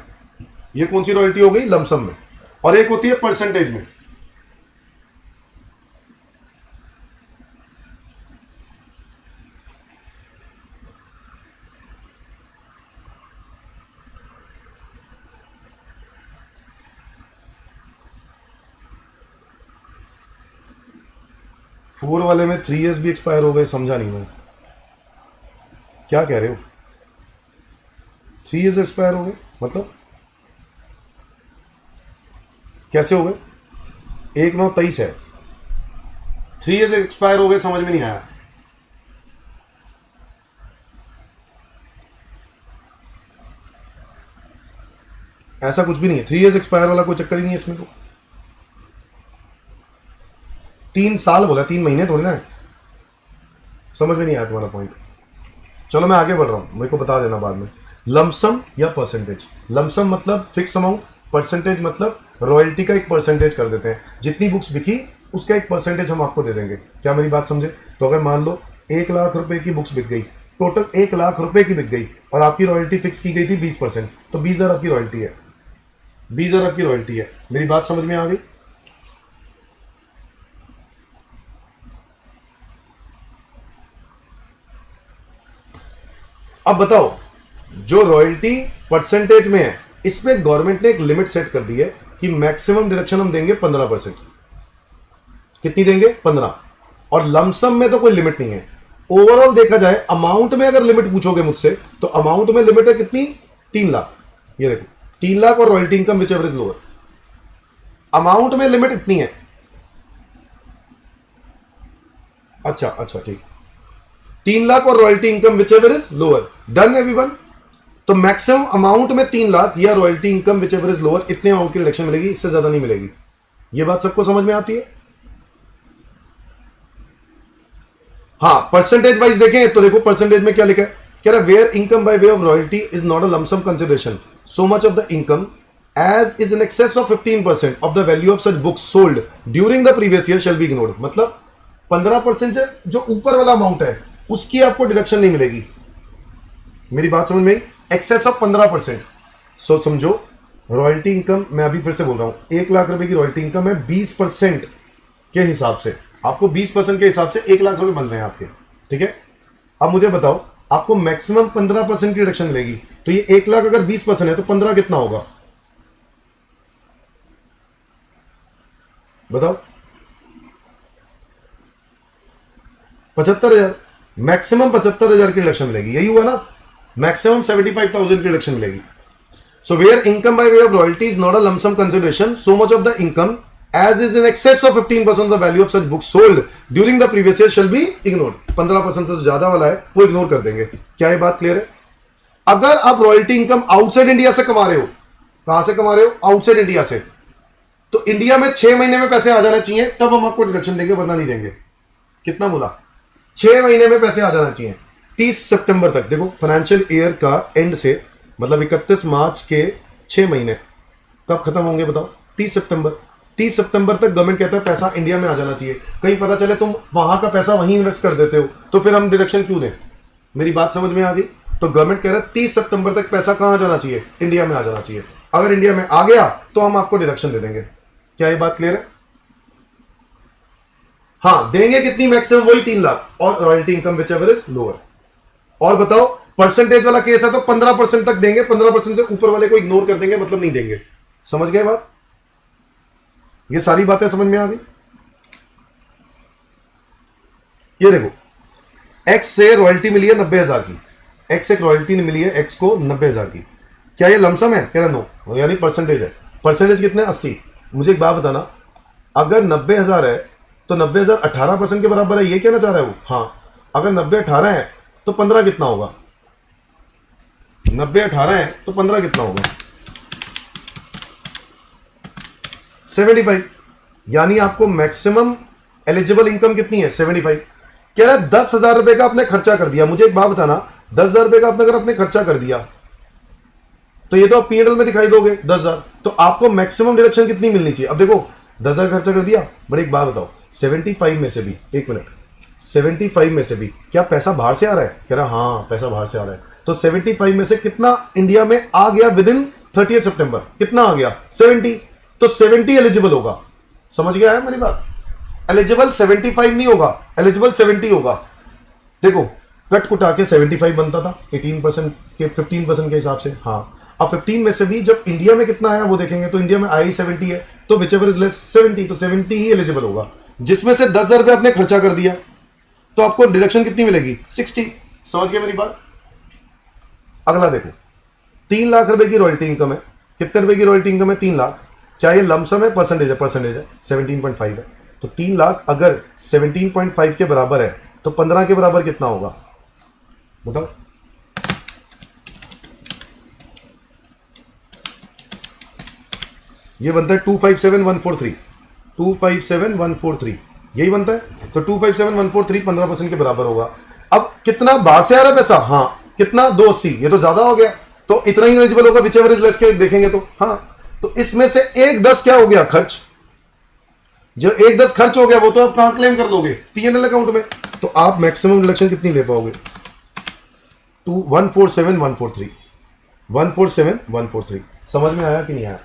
ये कौन सी रॉयल्टी हो गई? लमसम में। और एक होती है परसेंटेज में। फोर वाले में 3 इयर्स भी एक्सपायर हो गए, समझा नहीं मैं, क्या कह रहे हो? 3 इयर्स एक्सपायर हो गए मतलब कैसे हो गए? 1/9-23 है, 3 इयर्स एक्सपायर हो गए, समझ में नहीं आया। ऐसा कुछ भी नहीं है, 3 इयर्स एक्सपायर वाला कोई चक्कर ही नहीं है इसमें। तो 3 साल बोला, 3 महीने थोड़ी ना है। समझ में नहीं आया तुम्हारा पॉइंट। चलो मैं आगे बढ़ रहा हूं, मेरे को बता देना बाद में। लमसम या परसेंटेज। लमसम मतलब फिक्स अमाउंट, परसेंटेज मतलब रॉयल्टी का एक परसेंटेज कर देते हैं। जितनी बुक्स बिकी उसका एक परसेंटेज हम आपको दे देंगे। क्या मेरी बात समझे? तो अगर मान लो 1 लाख रुपए की बुक्स बिक गई, टोटल 1 लाख रुपए की बिक गई और आपकी रॉयल्टी फिक्स की गई थी 20%, तो 20,000 आपकी रॉयल्टी है। 20,000 आपकी रॉयल्टी है। मेरी बात समझ में आ गई? अब बताओ, जो रॉयल्टी परसेंटेज में है इसमें गवर्नमेंट ने एक लिमिट सेट कर दी है कि मैक्सिमम डिडक्शन हम देंगे 15%। कितनी देंगे? 15। और लमसम में तो कोई लिमिट नहीं है। ओवरऑल देखा जाए, अमाउंट में अगर लिमिट पूछोगे मुझसे, तो अमाउंट में लिमिट है कितनी? 3 लाख। ये देखो, 3 लाख और royalty income which ever is lower. Amount में लिमिट इतनी है। अच्छा अच्छा, ठीक। 3 लाख और royalty income which ever is lower. Done everyone? तो मैक्सिमम अमाउंट में 3 लाख या royalty income which ever is lower, इतने अमाउंट की डिडक्शन मिलेगी, इससे ज्यादा नहीं मिलेगी। ये बात सबको समझ में आती है? हाँ, परसेंटेज वाइज देखें तो देखो परसेंटेज में क्या लिखा है। कह रहा where income by way of royalty is not a lump sum consideration, so much of the income as is in excess of 15% of the value of such books sold during the previous year shall be ignored. मतलब 15% से जो ऊपर वाला amount है उसकी आपको deduction नहीं मिलेगी। मेरी बात समझ में आई? Access of 15%। सो समझो, रॉयल्टी इनकम, मैं अभी फिर से बोल रहा हूं, 1 लाख रुपए की रॉयल्टी इनकम है, 20% के हिसाब से आपको 20% के हिसाब से 1 लाख रुपए बन रहे हैं आपके। ठीक है? अब मुझे बताओ, आपको मैक्सिमम 15% की रिडक्शन मिलेगी, तो ये 1 लाख अगर 20% है तो 15 कितना होगा? बताओ। 75,000। मैक्सिमम 75,000 की रिडक्शन मिलेगी। यही हुआ ना? मैक्सिमम 75,000 की रिडक्शन मिलेगी। So where income by way of royalty is not a lump sum consideration, so much of the income as is in excess of 15% of the value of such books sold during the previous year shall be ignored. 15% से ज्यादा वाला है वो ignore कर देंगे। क्या ये बात क्लियर है? अगर आप रॉयल्टी इनकम आउटसाइड इंडिया से कमा रहे हो, कहां से कमा रहे हो? आउटसाइड इंडिया से, तो इंडिया में 6 महीने में पैसे आ जाना चाहिए, तब हम आपको डिडक्शन देंगे, वरना नहीं देंगे। कितना बोला? 6 महीने में पैसे आ जाना चाहिए। 30 सितंबर तक। देखो, फाइनेंशियल ईयर का एंड से मतलब 31 मार्च के 6 महीने कब खत्म होंगे बताओ? 30 सितंबर। 30 सितंबर तक गवर्नमेंट कहता है पैसा इंडिया में आ जाना चाहिए। कहीं पता चले तुम वहां का पैसा वहीं इन्वेस्ट कर देते हो, तो फिर हम डिडक्शन क्यों दें? मेरी बात समझ में आ गई? तो गवर्नमेंट कह रहा है 30 सितंबर तक पैसा कहां जाना चाहिए? इंडिया में आ जाना चाहिए। अगर इंडिया में आ गया तो हम आपको डिडक्शन दे देंगे। क्या ये बात क्लियर है? हाँ, देंगे कितनी? मैक्सिमम वही 3 लाख और royalty income which ever is lower. और बताओ, परसेंटेज वाला केस है तो 15% तक देंगे, 15% से ऊपर वाले को इग्नोर कर देंगे, मतलब नहीं देंगे। समझ गए बात? ये सारी बातें समझ में आ गई? ये देखो, एक्स से रॉयल्टी मिली है 90,000 की। एक्स एक रॉयल्टी मिली है एक्स को 90,000 की। क्या ये लमसम है? कह रहा नो, यानी परसेंटेज है। परसेंटेज कितने? 80। मुझे एक बात बताना, अगर 90,000 है तो 90,000 18% के बराबर है, ये कहना चाह रहा है वो? हाँ। अगर 90 18 है तो 15 कितना होगा? 90 18 है तो 15 कितना होगा? 75। यानी आपको मैक्सिमम एलिजिबल इनकम कितनी है? 75। कह रहा है 10,000 रुपए का आपने खर्चा कर दिया। मुझे एक बात बताना, 10,000 रुपए का आपने अगर आपने खर्चा कर दिया तो ये तो आप पीएनएल में दिखाई दोगे 10,000, तो आपको मैक्सिमम डिडक्शन कितनी मिलनी चाहिए? अब देखो, 10,000 खर्चा कर दिया, बट एक बात बताओ, 75 में से भी, एक मिनट, 75 में से भी क्या पैसा बाहर से आ रहा है? कह रहा हाँ, पैसा बाहर से आ रहा है। तो 75 में से कितना इंडिया में आ गया विद इन 30 सितंबर? कितना आ गया? 70। तो 70 एलिजिबल होगा। समझ गया है मेरी बात? एलिजिबल 75 नहीं होगा, एलिजिबल 70 होगा। देखो, कट कुटा के 75 बनता था 18% के 15% के हिसाब से। हाँ, अब 15 में से भी जब इंडिया में कितना आया वो देखेंगे, तो इंडिया में आई 70 है, तो विच एवर इज लेस 70, तो 70 ही एलिजिबल होगा। जिसमें से 10,000 रुपये आपने खर्चा कर दिया तो आपको डिडक्शन कितनी मिलेगी? 60। समझ गए मेरी बात? अगला देखो, 3 लाख रुपए की रॉयल्टी इनकम है। कितने रुपए की रॉयल्टी इनकम है? 3 लाख। क्या ये लमसम है? परसेंटेज है? परसेंटेज है, 17.5 है। तो 3 लाख अगर 17.5 के बराबर है तो 15 के बराबर कितना होगा बताओ? ये बनता है 257,143। 257,143। यही बनता है। तो 257,143 15% के बराबर होगा। अब कितना बाहर से आ रहा है पैसा, हाँ कितना 280, ये तो ज्यादा हो गया, तो इतना ही एलिजिबल होगा विच एवर इज लेस के देखेंगे तो। हाँ तो इसमें से 1/10 क्या हो गया, खर्च। जो 1/10 खर्च हो गया वो तो आप कहां क्लेम कर दोगे, P&L अकाउंट में। तो आप मैक्सिमम डिडक्शन कितनी ले पाओगे, 147,143 147,143। समझ में आया कि नहीं आया।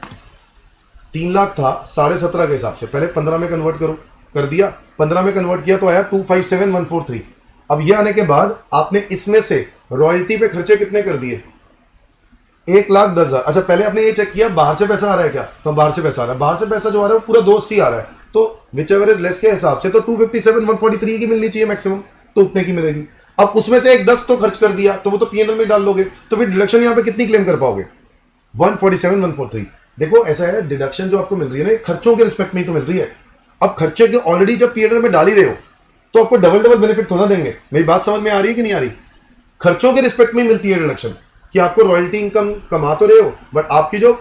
3 लाख था 17.5 के हिसाब से, पहले 15 में कन्वर्ट करो, कर दिया, 15 में कन्वर्ट किया तो आया 257,143। अब ये आने के बाद आपने इसमें से रॉयल्टी पे खर्चे कितने कर दिए, 1,10,000। अच्छा पहले आपने ये चेक किया बाहर से पैसा आ रहा है क्या, तो बाहर से पैसा आ रहा है, बाहर से पैसा जो आ रहा है वो पूरा 280 आ रहा है, तो विच एवर इज लेस के हिसाब से तो 257,143 की मिलनी चाहिए मैक्सिमम, तो उतने की मिलेगी। अब उसमें से 1/10 तो खर्च कर दिया, तो वो तो P&L में डाल लोगे, तो फिर डिडक्शन यहां पे कितनी क्लेम कर पाओगे, 147,143। देखो ऐसा है, डिडक्शन जो आपको मिल रही है ना खर्चों के रिस्पेक्ट में ही तो मिल रही है। अब खर्चे के ऑलरेडी जब P&L में डाल ही रहे हो तो आपको डबल डबल बेनिफिट थोड़ा देंगे। मेरी बात समझ में आ रही है कि नहीं आ रही। खर्चों के रिस्पेक्ट में मिलती है डिडक्शन, कि आपको रॉयल्टी इनकम कमा तो रहे हो बट आपकी जो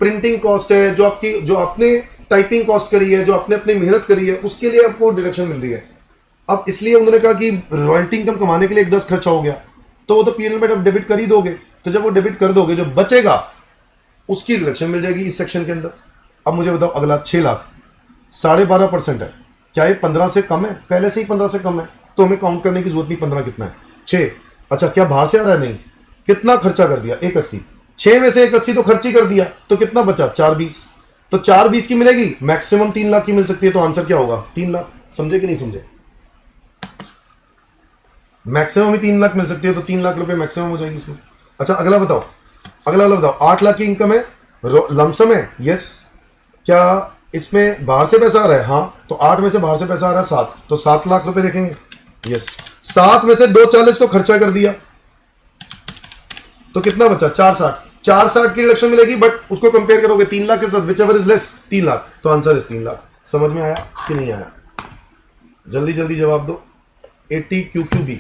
प्रिंटिंग कॉस्ट है, जो आपने टाइपिंग कॉस्ट करी है, जो आपने अपनी मेहनत करी है, उसके लिए आपको डिडक्शन मिल रही है। अब इसलिए उन्होंने कहा कि रॉयल्टी इनकम कमाने के लिए 1/10 खर्चा हो गया, तो वो तो P&L में डेबिट कर ही दोगे। तो जब वो डेबिट कर दोगे, जो बचेगा उसकी डिडक्शन मिल जाएगी इस सेक्शन के अंदर। अब मुझे बताओ अगला 6 लाख 12.5% है, क्या ये 15 से कम है, पहले से ही 15 से कम है, तो हमें काउंट करने की जरूरत नहीं 15 कितना है, 6। अच्छा क्या बाहर से आ रहा है, नहीं, कितना खर्चा कर दिया, 180, 6 में से 180 तो खर्च ही कर दिया, तो कितना बचा 420, तो 420 की मिलेगी, मैक्सिमम 3 लाख की मिल सकती है, तो आंसर क्या होगा 3 लाख। समझे कि नहीं समझे, मैक्सिमम ही 3 लाख मिल सकती है, तो 3 लाख रुपए मैक्सिमम हो जाएगी इसमें। अच्छा अगला बताओ, अगला वाला बताओ, 8 लाख की इनकम है, लमसम है, यस। क्या इसमें बाहर से पैसा आ रहा है, हाँ, तो 8 में से बाहर से पैसा आ रहा है 7, तो 7 लाख रुपए देखेंगे, यस। 7 में से 240 तो खर्चा कर दिया, तो कितना बचा 460, 460 की डिडक्शन मिलेगी, बट उसको कंपेयर करोगे 3 लाख के साथ, which ever is less 3 lakh, तो आंसर इज 3 लाख। समझ में आया कि नहीं आया, जल्दी जल्दी जवाब दो। 80 QQB,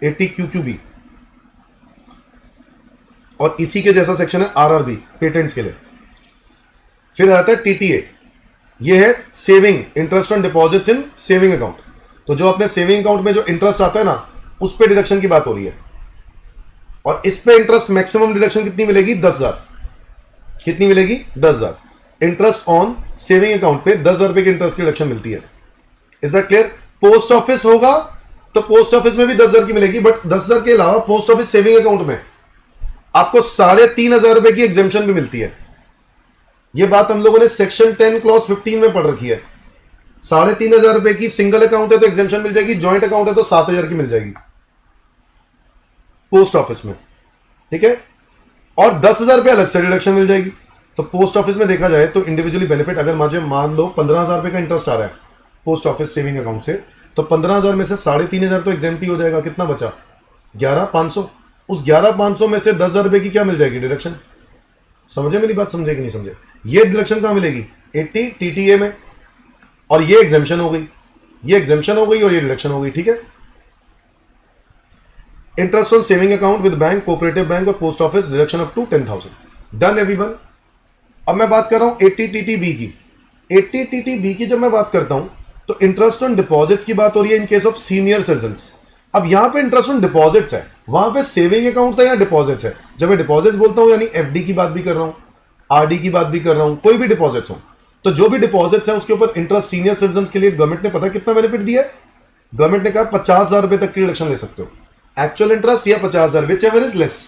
QQB। और इसी के जैसा सेक्शन है RRB, पेटेंट्स के लिए। फिर आता है TTA, ये है saving, interest on deposits in saving account. तो जो अपने सेविंग अकाउंट में जो इंटरेस्ट आता है ना, उस पे डिडक्शन की बात हो रही है, और इस पे इंटरेस्ट मैक्सिमम डिडक्शन कितनी मिलेगी, 10,000। कितनी मिलेगी, 10,000। इंटरेस्ट ऑन सेविंग अकाउंट पे 10,000 रुपए की इंटरेस्ट की डिडक्शन मिलती है। Is that clear. Post office होगा तो पोस्ट ऑफिस में भी 10,000 की मिलेगी, बट 10,000 के अलावा पोस्ट ऑफिस सेविंग अकाउंट में आपको 3,500 रुपए की एग्जेम्पशन भी मिलती है। यह बात हम लोगों ने सेक्शन 10 क्लॉज 15 में पढ़ रखी है। 3,500 रुपए की सिंगल अकाउंट है तो एग्जेम्पशन मिल जाएगी, ज्वाइंट अकाउंट है तो 7,000 की मिल जाएगी पोस्ट ऑफिस में, ठीक है। और 10,000 रुपए अलग से डिडक्शन मिल जाएगी। तो पोस्ट ऑफिस में देखा जाए तो इंडिविजुअली बेनिफिट, अगर मुझे मान लो 15,000 रुपए का इंटरेस्ट आ रहा है पोस्ट ऑफिस सेविंग अकाउंट से, तो 15,000 में से 3,500 तो एग्जेम्प्ट ही हो जाएगा। कितना बचा, 11,500। उस 11,500 में से 10,000 रुपए की क्या मिल जाएगी, डिडक्शन। समझे मेरी बात, समझे कि नहीं समझे। ये डिडक्शन कहां मिलेगी, 80 TTA में, और ये एग्जेम्पशन हो गई, ये एग्जेम्पशन हो गई और ये डिडक्शन हो गई, ठीक है। Interest on saving account with bank, cooperative bank और post office, deduction up to 10,000। Done everyone. अब मैं बात कर रहा हूं 80 TTB की। 80 TTB की जब मैं बात करता हूं तो इंटरेस्ट ऑन डिपॉजिट्स की बात हो रही है in case of senior citizens. अब यहां पे इंटरेस्ट ऑन डिपॉजिट्स है, वहां पे सेविंग अकाउंट था या डिपॉजिट्स है। जब मैं डिपॉजिट्स बोलता हूं यानी FD की बात भी कर रहा हूं, RD की बात भी कर रहा हूं, कोई भी डिपॉजिट्स हो, तो जो भी डिपॉजिट्स है उसके ऊपर इंटरेस्ट सीनियर सिटीजन्स के लिए गवर्नमेंट ने पता कितना बेनिफिट दिया है। गवर्नमेंट ने कहा 50,000 रुपए तक की डिडक्शन ले सकते हो, एक्चुअल इंटरेस्ट या 50,000 which ever is less,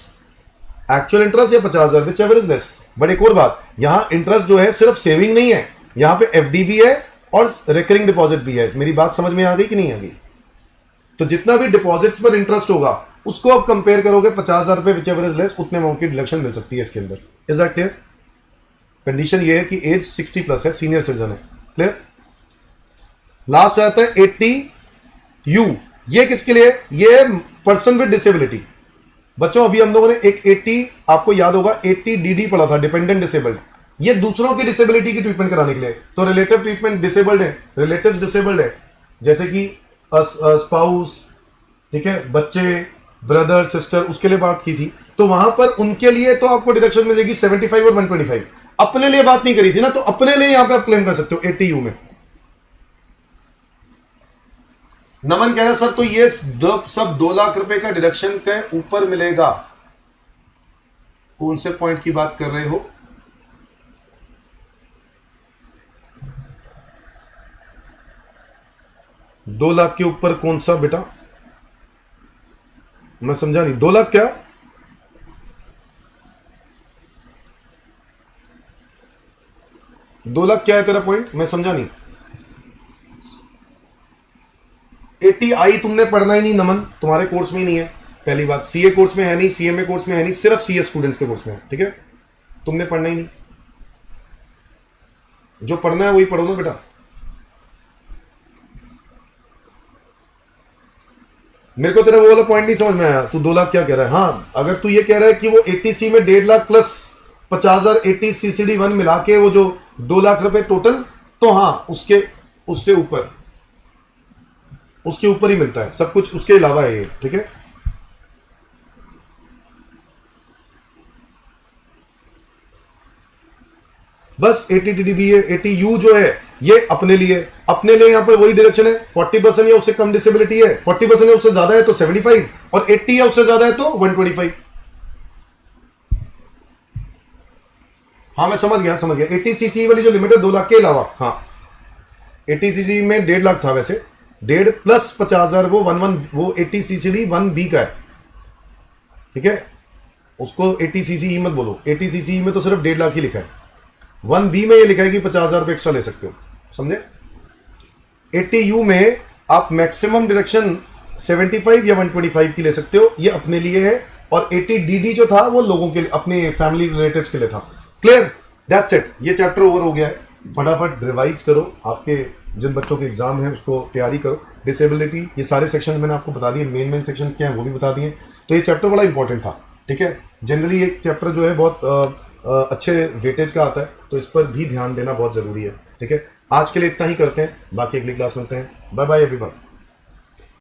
actual interest या 50,000 which ever is less. But एक और बात, यहां इंटरेस्ट जो है सिर्फ सेविंग नहीं है, यहां पे FD भी है और रिकरिंग डिपॉजिट भी है। मेरी बात समझ में आ गई कि नहीं आ गई। तो जितना भी डिपॉजिट्स पर इंटरेस्ट होगा उसको आप कंपेयर करोगे 50,000 रुपए विच एवर इज लेस, उतने अमाउंट की डिडक्शन मिल सकती है इसके अंदर। Is that clear. कंडीशन ये है कि एज 60 प्लस है, सीनियर सिटीजन है। क्लियर। लास्ट आता है 80U। ये किसके लिए, ये पर्सन विद डिसेबिलिटी। बच्चों अभी हम लोगों ने एक 80, आपको याद होगा 80 DD पढ़ा था, डिपेंडेंट डिसेबल्ड। ये दूसरों की डिसेबिलिटी की ट्रीटमेंट कराने के लिए। तो रिलेटिव ट्रीटमेंट डिसेबल्ड है, रिलेटिव्स डिसेबल्ड है, जैसे कि स्पाउस, ठीक है, बच्चे, ब्रदर सिस्टर उसके लिए बात की थी, तो वहां पर उनके लिए तो आपको डिडक्शन मिलेगी 75 और 125। अपने लिए बात नहीं करी थी ना, तो अपने लिए यहां पे आप क्लेम कर सकते हो 80U में। नमन कह रहा है सर तो ये सब 2 लाख रुपए का डिडक्शन के ऊपर मिलेगा, कौन से पॉइंट की बात कर रहे हो? दो लाख के ऊपर कौन सा बेटा, मैं समझा नहीं। 2 लाख क्या? दो लाख क्या है तेरा पॉइंट, मैं समझा नहीं। 80I तुमने पढ़ना ही नहीं नमन, तुम्हारे कोर्स में ही नहीं है। पहली बात, सीए कोर्स में है नहीं, सीएमए कोर्स में है नहीं, सिर्फ सीए स्टूडेंट्स के कोर्स में है, ठीक है। तुमने पढ़ना ही नहीं, जो पढ़ना है वही पढ़ो ना बेटा। मेरे को तेरा वो वाला पॉइंट नहीं समझ में आया, तू 2 लाख क्या कह रहा है। हाँ, अगर तू ये कह रहा है कि वो 80C में 1.5 लाख प्लस 50,000 80 CCD1 मिला के वो जो 2 लाख रुपए टोटल, तो हाँ उसके उससे ऊपर, उसके ऊपर ही मिलता है सब कुछ, उसके अलावा है ये, ठीक है। बस 80TDB है, 80U जो है ये अपने लिए यहाँ पर वही डायरेक्शन है। 40% या उससे कम डिसेबिलिटी है, 40% या उससे ज्यादा है तो 75, और 80 या उससे ज्यादा है तो 125। हाँ मैं समझ गया 80cc वाली जो लिमिट है 2 लाख के अलावा। हाँ 80cc में 1.5 लाख था वैसे, 1.5 प्लस 50,000 वो 80 CCD 1B का है, ठीक है। उसको 80 CCE मत बोलो, 80 CCE में तो सिर्फ 1.5 लाख ही लिखा है। 1B में ये लिखा है कि 50,000 रुपये एक्स्ट्रा ले सकते हो, समझे। 80U में आप मैक्सिमम डिडक्शन 75 या 125 की ले सकते हो, ये अपने लिए है। और 80DD जो था वो लोगों के लिए, अपने फैमिली रिलेटिव्स के लिए था। क्लियर, दैट्स इट, ये चैप्टर ओवर हो गया है। फटाफट रिवाइज करो, आपके जिन बच्चों के एग्जाम है उसको तैयारी करो। डिसेबिलिटी, ये सारे सेक्शन मैंने आपको बता दिए, मेन सेक्शन क्या है वो भी बता दिए। तो ये चैप्टर बड़ा इंपॉर्टेंट था, ठीक है। जनरली एक चैप्टर जो है बहुत अच्छे वेटेज का आता है, तो इस पर भी ध्यान देना बहुत ज़रूरी है, ठीक है। आज के लिए इतना ही करते हैं, बाकी अगली क्लास मिलते हैं। Bye bye everyone.